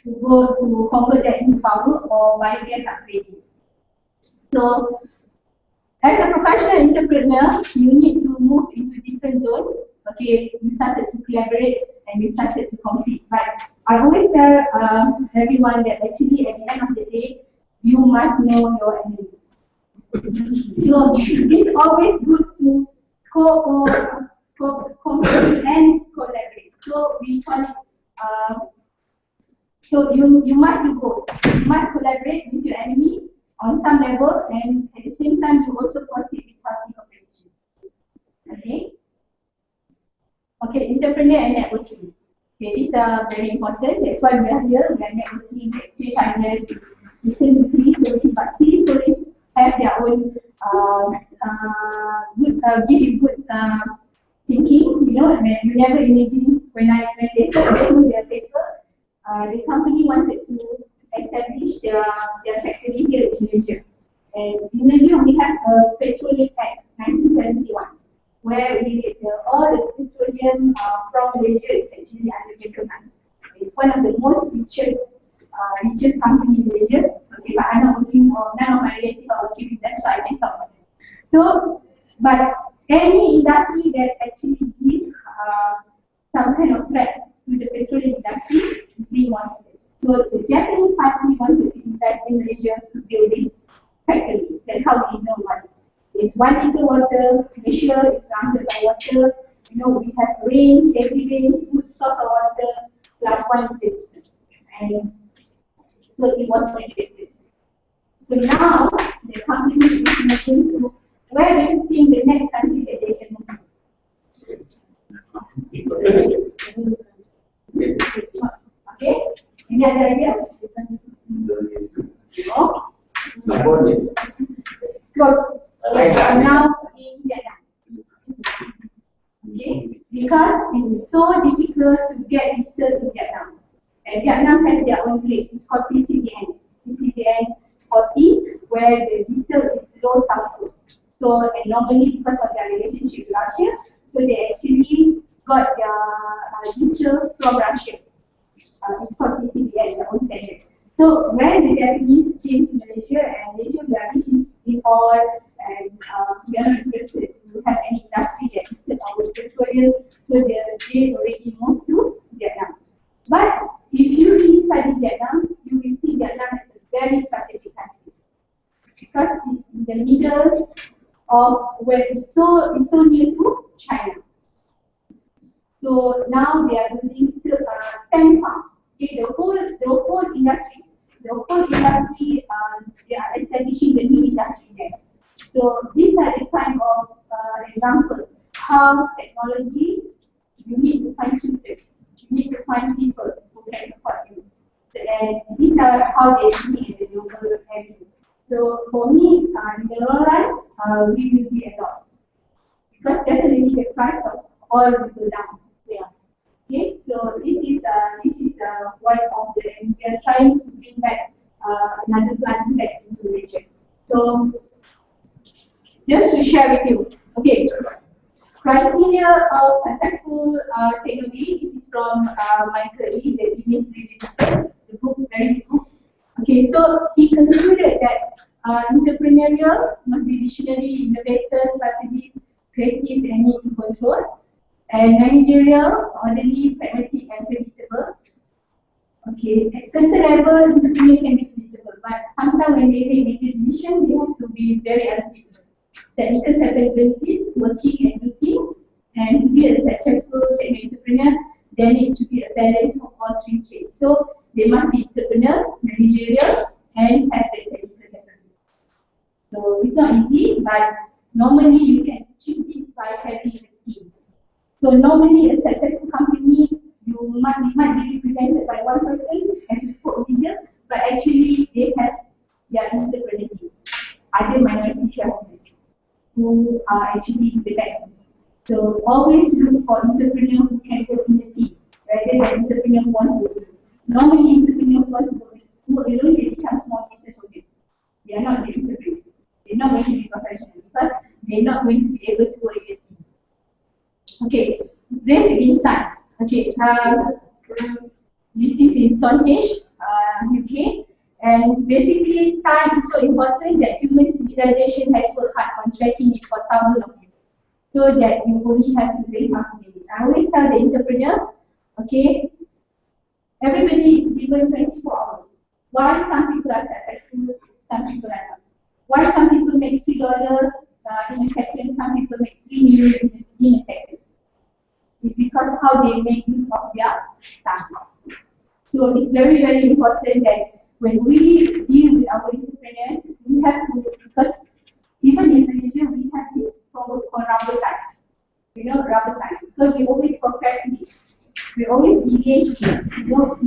[SPEAKER 9] to go to convert that into power or biogas upgrading. So, as a professional entrepreneur, you need to move into different zones. Okay, you started to collaborate and you started to compete. But I always tell everyone that actually at the end of the day, you must know your enemy. So it's always good to compete and collaborate. So we call it. So you must do both. You must collaborate with your enemy on some level, and at the same time you also proceed with healthy competition. Okay. Okay, entrepreneur and networking. Okay, these are very important. That's why we are here. We are networking, exchange ideas, listen to three stories, but three stories have their own give you good thinking. You know, you never imagine when they told me their paper, the company wanted to established their factory here in Malaysia. And in Malaysia, we have a Petroleum Act 1971, where all the petroleum from Malaysia is actually under Petronas. It's one of the most richest company in Malaysia. Okay, but I'm not working on, none of my relatives are working with them, so I can talk about them. So, but any industry that actually gives some kind of threat to the petroleum industry is being monitored. So the Japanese party wanted to invest in Malaysia to build this factory. That's how we know what it's 1 liter water. Malaysia is surrounded by water. You know, we have rain, heavy rain, good source of water, plus 1 liter. And so it was rejected. So now the company is looking to where do you think the next country that they can move to? Okay? Any other idea? No? Close. Now in Vietnam. Okay? Because it's so difficult to get diesel in Vietnam. And Vietnam has their own grade. It's called TCBN. TCBN 40, where the diesel is low sulfur. So, and normally because of their relationship with Russia, so they actually got their diesel from Russia. It's called TCBN, their own standard. So when the Japanese came to Malaysia, and Malaysia we are rich in oil, and we are not interested to have any industry that is our petroleum, so they already moved to Vietnam. But if you really study Vietnam, you will see Vietnam as a very strategic country because it's in the middle of where it's so near to China. So now they are building 10 farms. Okay, the whole industry, they are establishing the new industry there. So these are the kind of example how technology, you need to find suitors, you need to find people who can support you. So, and these are how they see in the global area. So for me, in the long run, we will be a loss because definitely the price of oil will go down. Yeah. Okay, so this is one of the, and we are trying to bring back another plant back into Malaysia. So just to share with you, okay, criteria of successful technology. This is from Michael Lee, the image review, the book, very good book. Okay, so he concluded that entrepreneurial must be visionary, innovator, strategies, creative, and need to control. And managerial, orderly, pragmatic, and predictable. Okay, at certain level, entrepreneur can be predictable, but sometimes when they make major decisions, they have to be very unpredictable. Technical capabilities, working and do things, and to be a successful entrepreneur, there needs to be a balance of all three traits. So they must be entrepreneur, managerial, and have the technical capabilities. So it's not easy, but normally you can achieve this by having a team. So normally a successful company, might be represented by one person as a sport leader, but actually they have their entrepreneur team, other minority shareholders who are actually in the back. So always look for entrepreneurs who can work in a team rather than entrepreneurs who want to work. Normally entrepreneurs who want to work alone, they become small business owners. They are not the entrepreneurs. They are not going to be professional because they are not going to be able to work in a team. Okay, race against time. Okay, this is in Stonehenge, UK, and basically time is so important that human civilization has worked hard on tracking it for thousands of years, so that you only have to wait half a minute. I always tell the entrepreneur, okay, everybody is given 24 hours. Why some people are successful, some people are not? Why some people make $3 in a second, some people make 3 million in a second? It's because how they make use of their time. So it's very, very important that when we deal with our entrepreneurs, we have to, because even in Malaysia, we have this problem called rubber time. You know, rubber time. Because we always procrastinate. We always deviate. You know,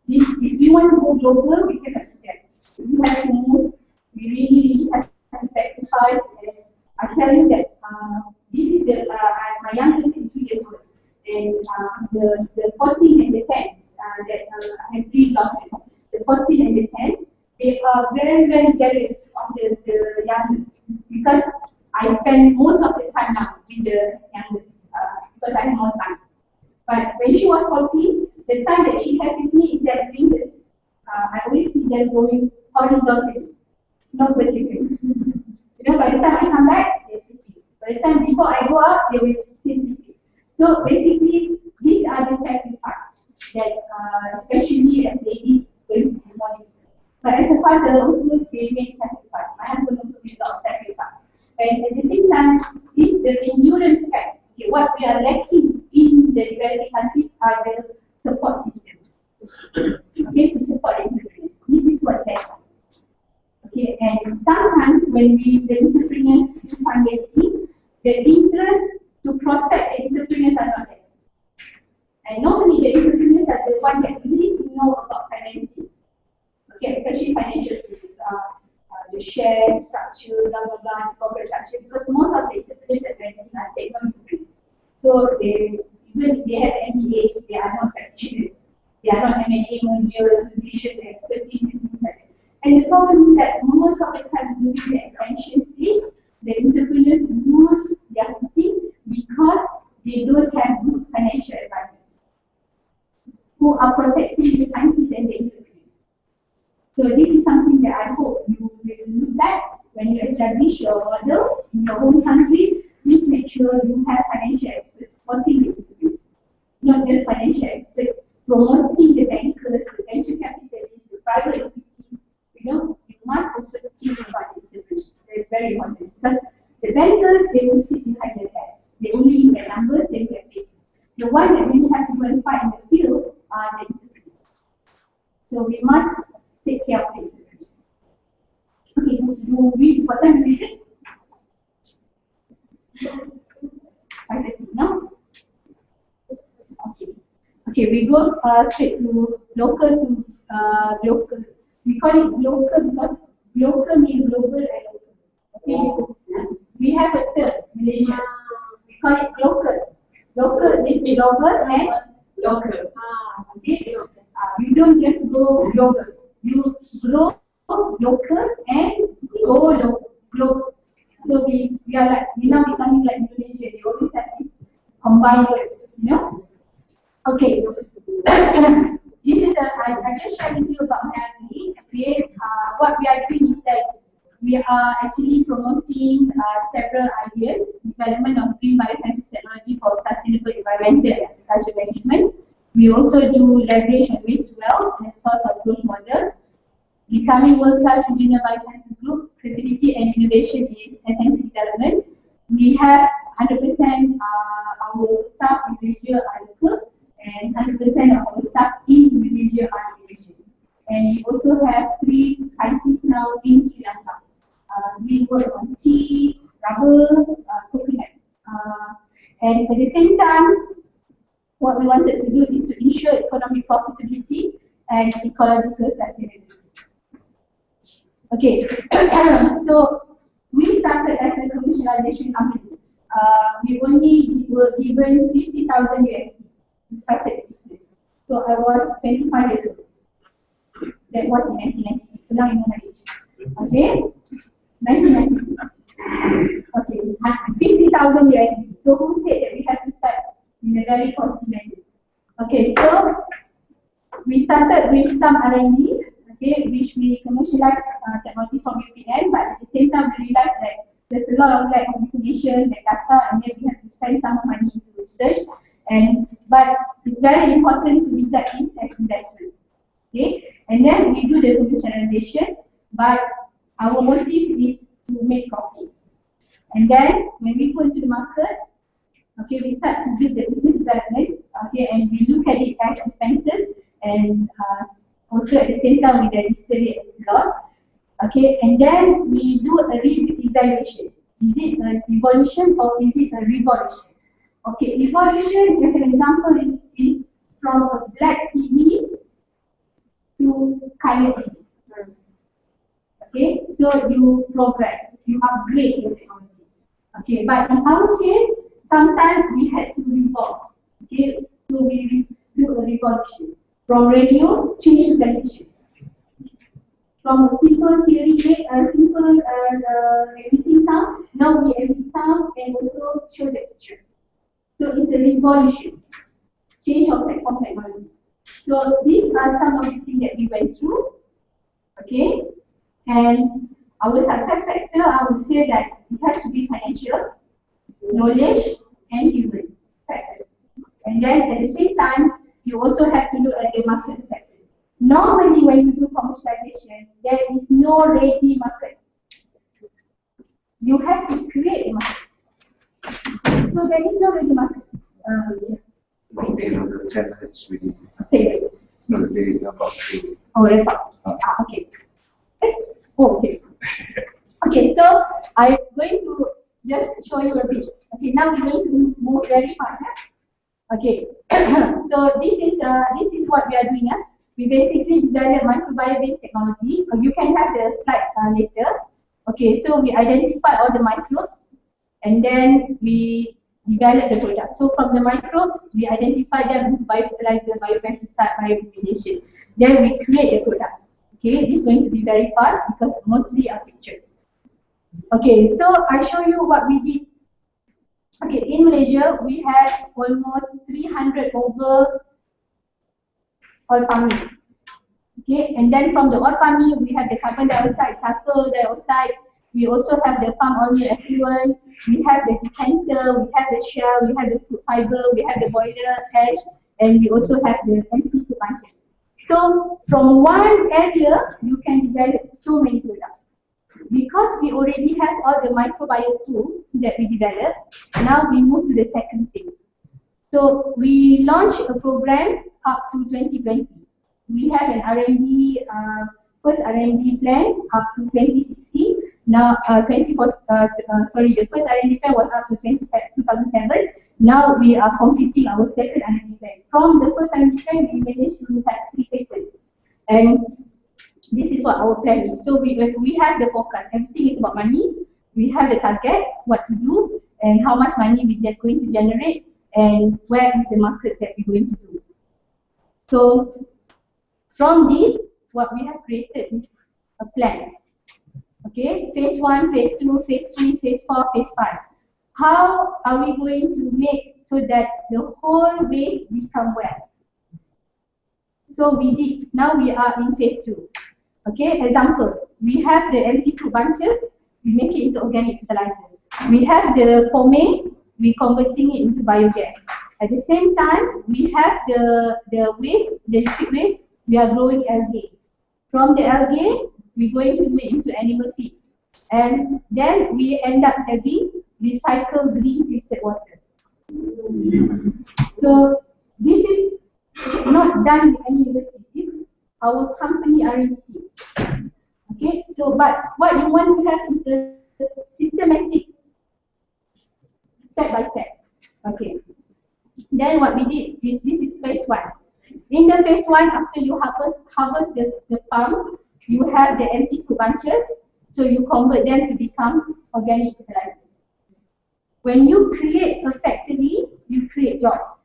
[SPEAKER 9] if we want to go global, we cannot do that. We have to move. We really have to sacrifice. And I tell you that this is my youngest is 2 years old, and the 14 and the 10 that I have 3 daughters. The 14 and the hand, they are very, very jealous of the youngest because I spend most of the time now with the youngest because I have more time. But when she was 14, the time that she has with me in that fingers, I always see them going horizontally, not vertically. You know, by the time I come back, they're sitting. By the time before I go out, they will still sitting. So basically, these are the sacrifices that, especially as ladies, going to be morning. But as a father, also they make sacrifice. My husband also makes a lot of sacrifice. And at the same time, it's the endurance fact. Okay, what we are lacking in the developing countries are the support systems. Okay, to support the entrepreneurs. This is what's lacking. Okay, and sometimes when the entrepreneurs do financing, the interest to protect the entrepreneurs are not there. And normally the entrepreneurs are the ones that least know about financing. Okay, especially financial tools, the share structure, blah blah blah, corporate structure, because most of the entrepreneurs are technology. So even if they have MBA, they are not practitioners. They are not M&A, merger, acquisition, expertise, and things like that. And the problem is that most of the time during the expansion phase, the entrepreneurs lose their footing because they don't have good financial advisors who are protecting the scientists and the entrepreneurs. So this is something that I hope you will look at when you establish your model in your own country. Please make sure you have financial experts supporting the entrepreneurs, not just financial experts promoting the bankers, the venture capitalists, the private equities. You know, you must also think about the entrepreneurs. It's very important because the bankers, they will sit behind the desk. They only look at numbers, they look at papers. The one that really have to go and fight in the field are the entrepreneurs. So we must take care of the entrepreneurs. Okay, do we for time revision? No? Okay. Okay, we go straight to local to local. We call it local because local means global and local. Okay, we have a term, Malaysia. We call it local. Local is global and local. Okay, you don't just go global. You grow local and go global. So we are like, we now becoming like Indonesia. They always have these combined words, you know. Okay. This is I just shared with you about Nagli. What we are doing is that we are actually promoting several ideas, development of green biosciences technology for sustainable environmental and agriculture management. We also do leverage on waste to wealth as source of growth model. Becoming world-class regional biosciences group, creativity and innovation is essential development. We have 100% our staff in Malaysia are local and 100% of our staff in Malaysia are Indonesian. And we also have 3 scientists now in Sri Lanka. We work on tea, rubber, coconut. And at the same time, what we wanted to do is to ensure economic profitability and ecological sustainability. Okay, so we started as a commercialization company. We only were given 50,000 USD to start the business. So I was 25 years old. That was in 1996. So now you know my age. Okay, 1996. Okay, 50,000 USD. So who said that we have to start in a very positive manner? Okay, so we started with some R&D. Okay, which we commercialized technology from UPN, but at the same time we realized that there's a lot of lack of information, the data, and then we have to spend some money into research. But it's very important to look at this as investment. Okay, and then we do the commercialization, but our motive is to make profit. And then when we go into the market, okay, we start to build the business development. Okay, and we look at it as expenses and also at the same time we register it as loss. Okay, and then we do a re-evaluation. Is it an evolution or is it a revolution? Okay, evolution as an example is from a black TV to color TV. Okay, so you progress, you upgrade your technology. Okay, but in our case, sometimes we had to evolve. Okay, so we do a revolution. From radio, change to television. from a simple theory, simple editing sound, now we edit sound and also show the picture. So it's a revolution, change of platform technology. So these are some of the things that we went through. Okay, and our success factor, I would say that it has to be financial, knowledge, and human factor. And then at the same time, you also have to look at the market sector. Normally, when you do commercialization, there is no ready market. You have to create a market. So there is no ready market.
[SPEAKER 1] Okay, the 10 minutes we
[SPEAKER 9] Okay.
[SPEAKER 1] no, the day about the
[SPEAKER 9] Oh, okay. Okay. Okay, so I'm going to just show you a bit. Okay, now we need to move very fast. Okay, so this is what we are doing. We basically develop microbiome-based technology. You can have the slide later. Okay, so we identify all the microbes and then we develop the product. So from the microbes, we identify them into biofertilizer, biopesticide, bioremediation. Then we create the product. Okay, this is going to be very fast because mostly are pictures. Okay, so I show you what we did. Okay, in Malaysia, we have almost 300 over oil palming. Okay, and then from the oil palming, we have the carbon dioxide, sulfur dioxide. We also have the palm oil effluent. We have the decanter, we have the shell, we have the fruit fiber, we have the boiler ash, and we also have the empty bunches. So from one area, you can develop so many products. Because we already have all the microbiome tools that we developed, now we move to the second phase. So we launched a program up to 2020. We have an R&D, first R&D plan up to 2016. Now, the first R&D plan was up to 2007. Now we are completing our second R&D plan. From the first R&D plan, we managed to have 3 patents. And this is what our plan is. So we have the forecast. Everything is about money. We have the target, what to do, and how much money we are going to generate, and where is the market that we're going to do. So from this, what we have created is a plan. Okay, phase 1, phase 2, phase 3, phase 4, phase 5. How are we going to make so that the whole waste become well? So we did. Now we are in phase 2. Okay, example, we have the empty fruit bunches, we make it into organic fertilizer. We have the pomade, we converting it into biogas. At the same time, we have the waste, the liquid waste, we are growing algae. From the algae, we're going to make into animal feed. And then we end up having recycled green filtered water. So this is not done with any university. This is our company R&D. Okay, so but what you want to have is a systematic step by step. Okay. Then what we did is this is phase 1. In the phase 1, after you harvest the palms, you have the empty fruit bunches, so you convert them to become organic fertilizer. When you create a factory, you create jobs.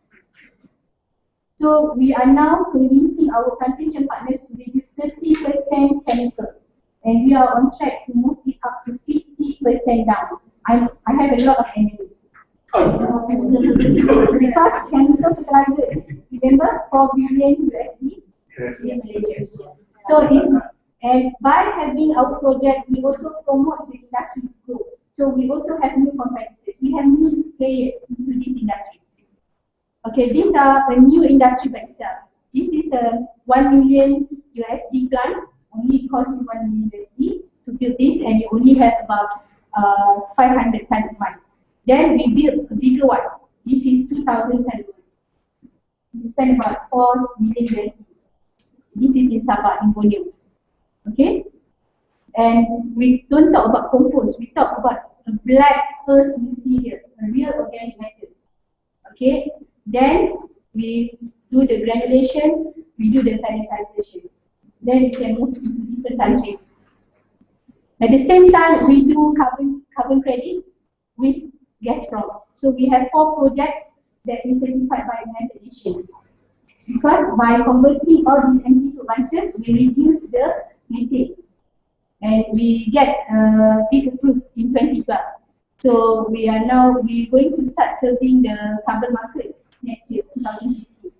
[SPEAKER 9] So we are now convincing our plantation partners to reduce 30% chemical, and we are on track to move it up to 50% down. I have a lot of enemies. Because chemical fertilizer is, remember, 4 billion USD in Malaysia. So and by having our project, we also promote the industry growth. So we also have new competitors. We have new players into this industry. Okay, these are a new industry by itself. This is a 1 million USD plant. Only cost you 1 million USD to build this, and you only have about 500 tons a month. Then we built a bigger one. This is 2,000 tons. We spend about 4 million USD. This is in Sabah, in Borneo. Okay? And we don't talk about compost, we talk about a black earth material, a real organic matter. Okay? Then we do the granulation, we do the sanitization. Then we can move to different countries. At the same time, we do carbon credit with Gazprom. So we have 4 projects that we certified by United Nations. Because by converting all these empty fruit bunches, we reduce the methane. we get it approved in 2012. So we're going to start serving the carbon market next year, 2015.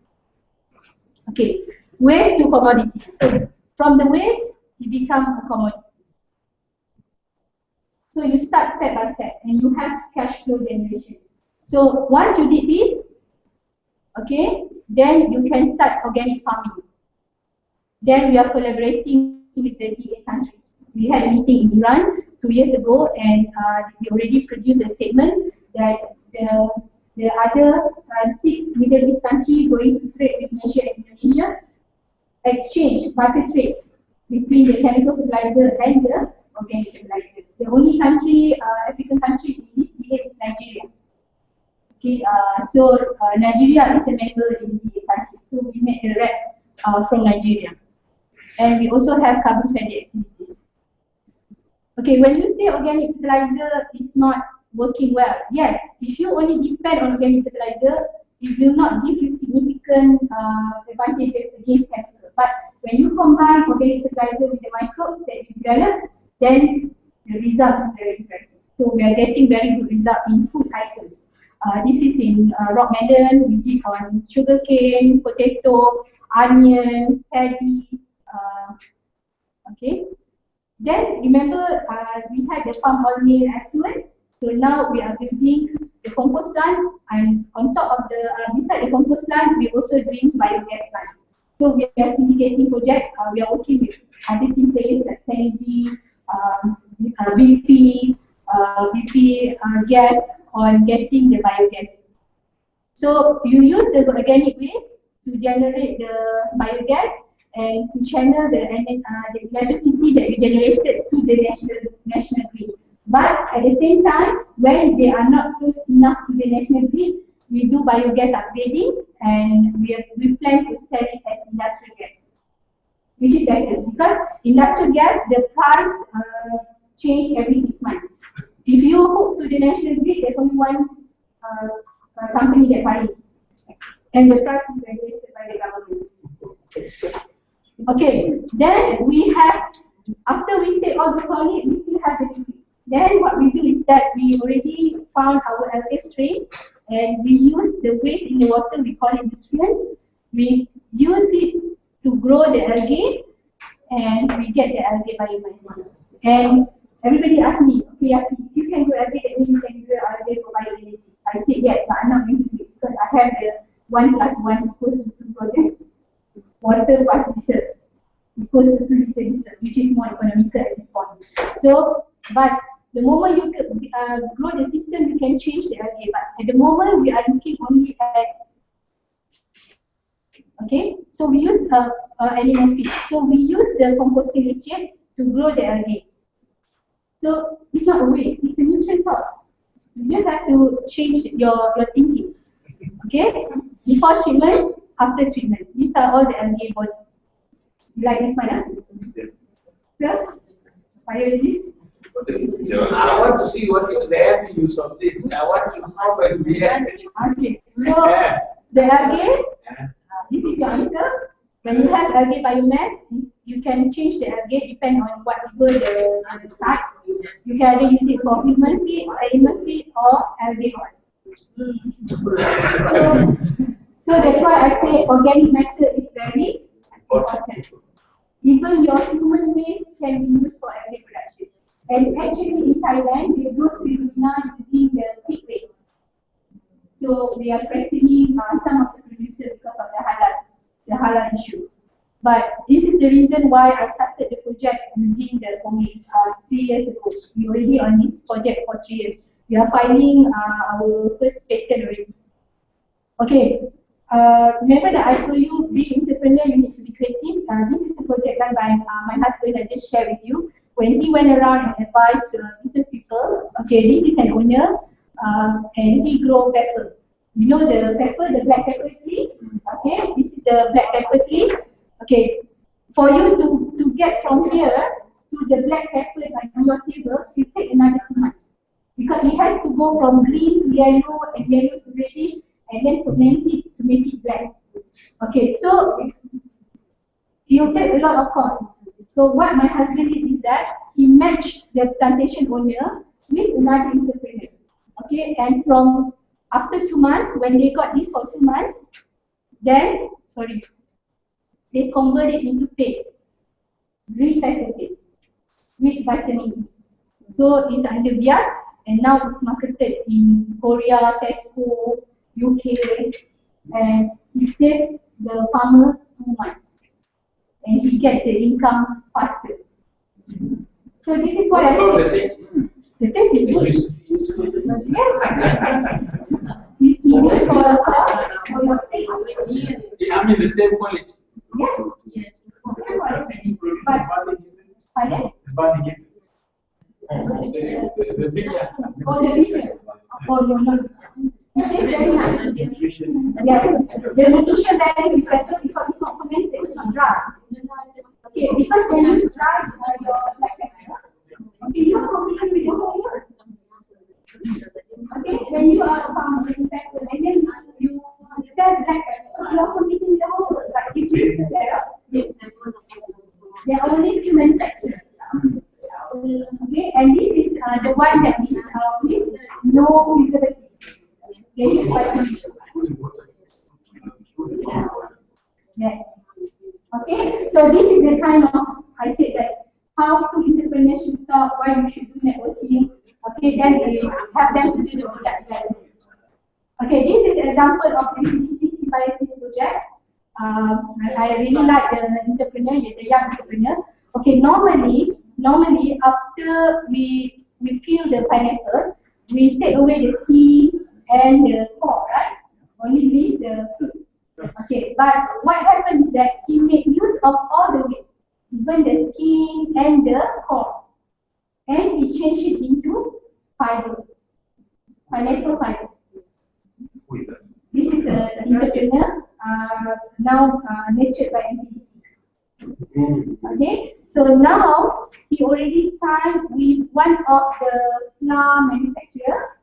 [SPEAKER 9] Okay, waste to commodity. So from the waste, it becomes a commodity. So you start step by step and you have cash flow generation. So once you did this, okay, then you can start organic farming. Then we are collaborating with the DA countries. We had a meeting in Iran 2 years ago, and we already produced a statement that the other 6 Middle East countries going to trade with Malaysia and Indonesia, exchange, barter trade between the chemical fertilizer and the organic fertilizer. The only country, African country in this DA is Nigeria. Okay, so Nigeria is a member in the country, so we made the rep from Nigeria. And we also have carbon credit activities. Okay, when you say organic fertilizer is not working well, yes, if you only depend on organic fertilizer, it will not give you significant advantages against chemical. But when you combine organic fertilizer with the microbes that you develop, then the result is very impressive. So we are getting very good result in food items. This is in rock melon, we did on sugarcane, potato, onion, paddy. Okay. Then remember we had the palm oil mill effluent. So now we are building the compost plant, and on top of the beside the compost plant, we also doing biogas plant. So we are syndicating project. We are working with other team players like Synergy, BP Gas on getting the biogas. So you use the organic waste to generate the biogas and to channel the electricity that you generated to the national grid. But at the same time, when they are not close enough to the national grid, we do biogas upgrading, and we plan to sell it as industrial gas, which is better because industrial gas, the price change every 6 months. If you hook to the national grid, there's only one company that buys it, and the price is regulated by the government. Okay, then we have, after we take all the solid, we still have the liquid. Then what we do is that we already found our algae strain, and we use the waste in the water, we call it nutrients. We use it to grow the algae, and we get the algae biomass. And everybody asks me, okay, if you can grow algae, that means you can grow algae for bioenergy. I said yes, but I'm not going to do it because I have the 1+1 equals to 2 project. Water plus diesel equals to 2 liter diesel, which is more economical at this point. So, but the moment you grow the system, you can change the algae. But at the moment, we are looking only at, okay, so we use animal feed. So we use the composting leachate to grow the algae. So it's not a waste, it's a nutrient source. You just have to change your thinking. Okay? Before treatment, after treatment. These are all the algae body. You like this one, huh? Yeah. So, biologist?
[SPEAKER 2] I want to see what the end use of this. I want to know how it will end.
[SPEAKER 9] Okay. So, the algae, this is your answer. When you have algae biomass, you can change the algae depending on whatever the start. You can either use it for human feed, or animal feed, or algae oil. So that's why I say organic method is very important. Even your human waste can be used for algae production. And actually in Thailand, they grow spirulina using the pig waste. So we are questioning some of the producers because of the halal issue. But this is the reason why I started the project using the comics 3 years ago. We already on this project for 3 years. We are filing our first patent already. Okay. Remember that I told you, being entrepreneur, you need to be creative. This is a project done by my husband. I just shared with you. When he went around and advised business people, okay, this is an owner, and he grow pepper. You know the pepper, the black pepper tree? Okay, this is the black pepper tree. Okay, for you to get from here to the black pepper on your table, it takes another 2 months. Because it has to go from green to yellow and yellow to reddish, and then ferment it to make it black. Okay, so it will take a lot of cost. So what my husband did is that he he matched the plantation owner with another entrepreneur. Okay, and from after 2 months, when they got this for 2 months, then they converted into paste, green pepper paste with vitamin E. So it's under bias, and now it's marketed in Korea, Tesco, UK, and he saved the farmer 2 months, and he gets the income faster. So this is what I
[SPEAKER 2] The
[SPEAKER 9] said.
[SPEAKER 2] taste.
[SPEAKER 9] The taste is good.
[SPEAKER 2] Useful.
[SPEAKER 9] Yes. It's used for your steak.
[SPEAKER 2] I mean the same quality.
[SPEAKER 9] Yes. But, pardon?
[SPEAKER 2] The picture.
[SPEAKER 9] Oh, the video. Oh, no. It is very nice. Yes. The nutrition value is better because it's not fermented, it's not dry. Okay, because when you dry your black pepper, okay, you are competing with your whole year. Okay, when you are a farmer making pepper and then you sell black pepper, you are competing with the whole world. Like if you set up, there are only few manufacturers. Okay, and this is the one that is with no preservative. They use vitamin E. Yes. Okay, so this is the kind of, I said that how to entrepreneurs should talk, why you should do networking. Okay, then we have them to do the product development. Okay, this is an example of MTCP symbiosis project. I really like the entrepreneur, the young entrepreneur. Okay, normally after we peel the pineapple, we take away the skin and the core, right? Only leave the fruit. Okay, but what happens is that he made use of all the waste, even the skin and the core, and he changed it into fiber, pineapple fiber.
[SPEAKER 3] Who is that?
[SPEAKER 9] This is an entrepreneur now nurtured by MTDC. Okay, so now he already signed with one of the flour manufacturer,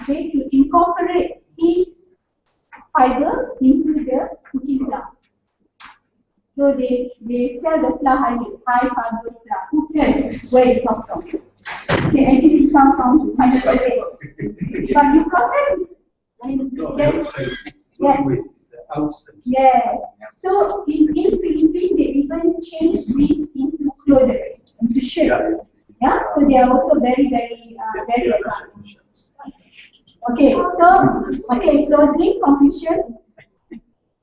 [SPEAKER 9] okay, to incorporate his fiber into the cooking flour. So they sell the flour high fiber flour. Who cares where it comes from? Okay, actually it comes from pineapple base. But you process it. Yes. So in Philippines they even change this into clothes, into shirts. Yeah. So they are also very advanced. Okay. So in conclusion,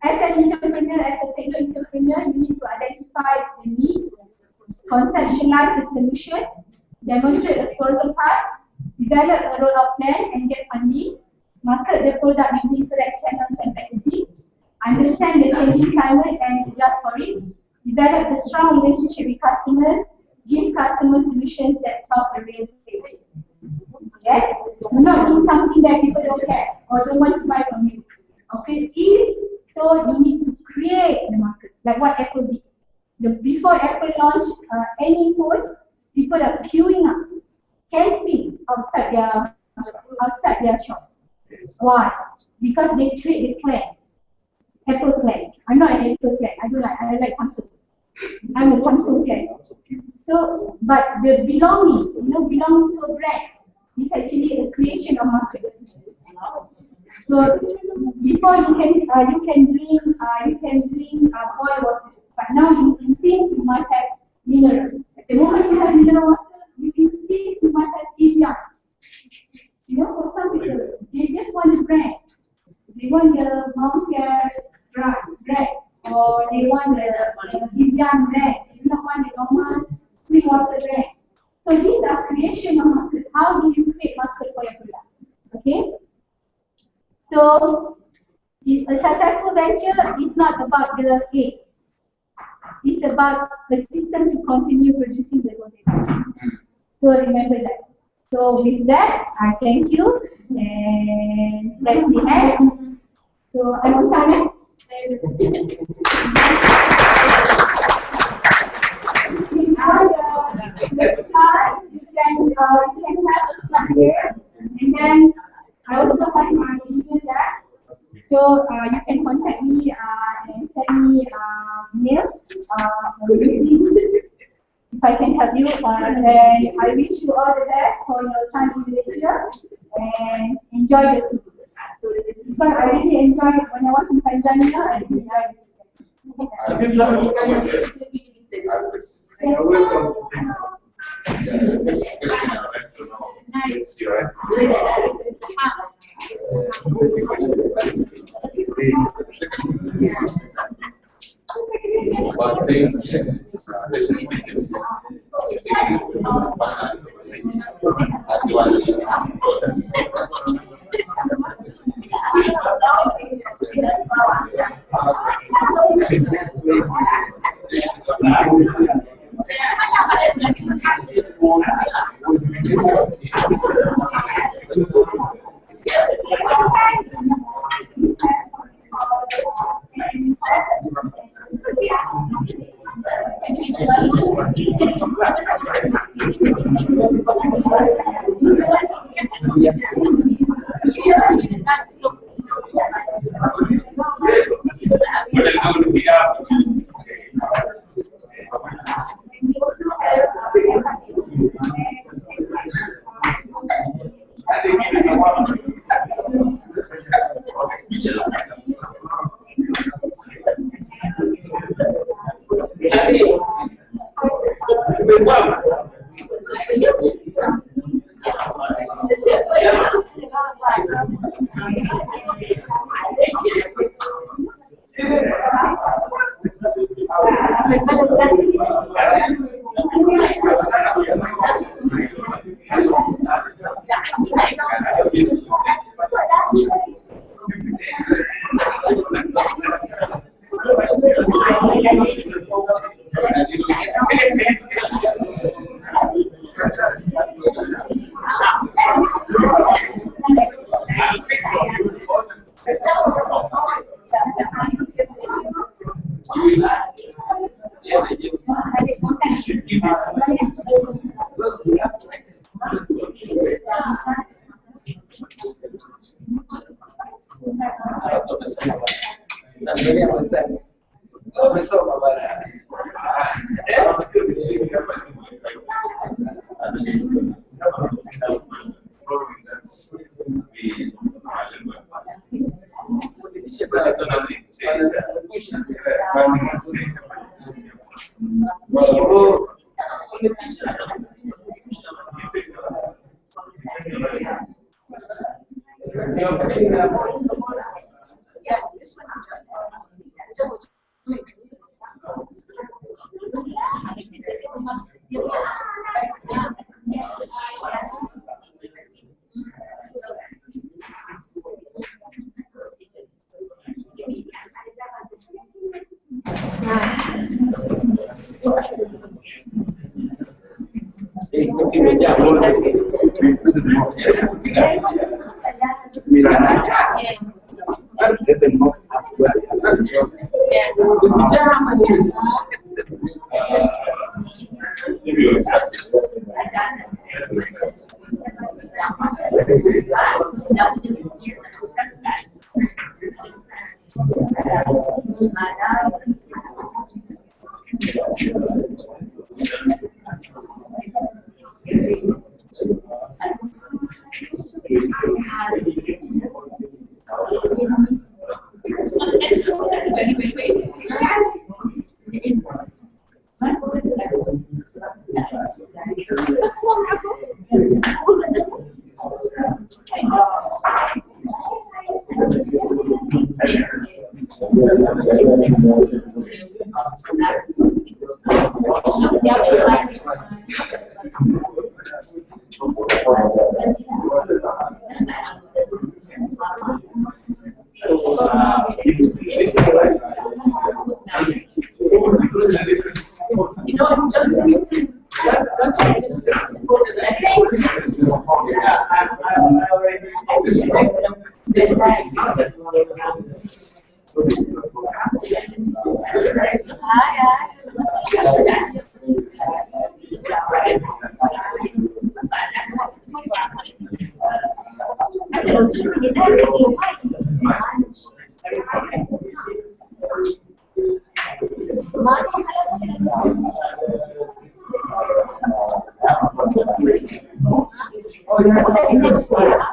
[SPEAKER 9] as an entrepreneur, as a technical entrepreneur, you need to identify the need, conceptualize the solution, demonstrate a prototype, develop a rollout plan, and get funding. Market the product using correct channels and packaging, understand the changing climate and adjust for it, develop a strong relationship with customers, give customers solutions that solve the real problem. Yes? Do not do something that people don't care or don't want to buy from you. Okay? If so, you need to create the markets, like what Apple did. Before Apple launched any phone, people are queuing up, camping outside their shop. Why? Because they create the clan. Apple clan. I'm not an Apple clan. I like Samsung. I'm a Samsung clan. So, but the belonging, belonging to a brand is actually a creation of market. So before you can drink boiled water, but now you insist you must have minerals. The moment you have mineral water, you insist you must have Evian. For some people, they just want the brand. They want the Mount Care bread, or they want the Evian bread. They don't want the normal spring water bread. So these are creation of market. How do you create market for your product? Okay. So a successful venture is not about the egg. It's about the system to continue producing the content. So remember that. So with that, I thank you, and let's be happy. So I'm on time. Next slide, you can have a slide here, and then I also have my email there. So you can contact me and send me mail if I can help you. you, and I wish you all the best for your time in Malaysia, and enjoy the food. So I really enjoyed it when I was in Tanzania. I really enjoyed it.
[SPEAKER 2] Have you tried to come here? But things Oh, yeah.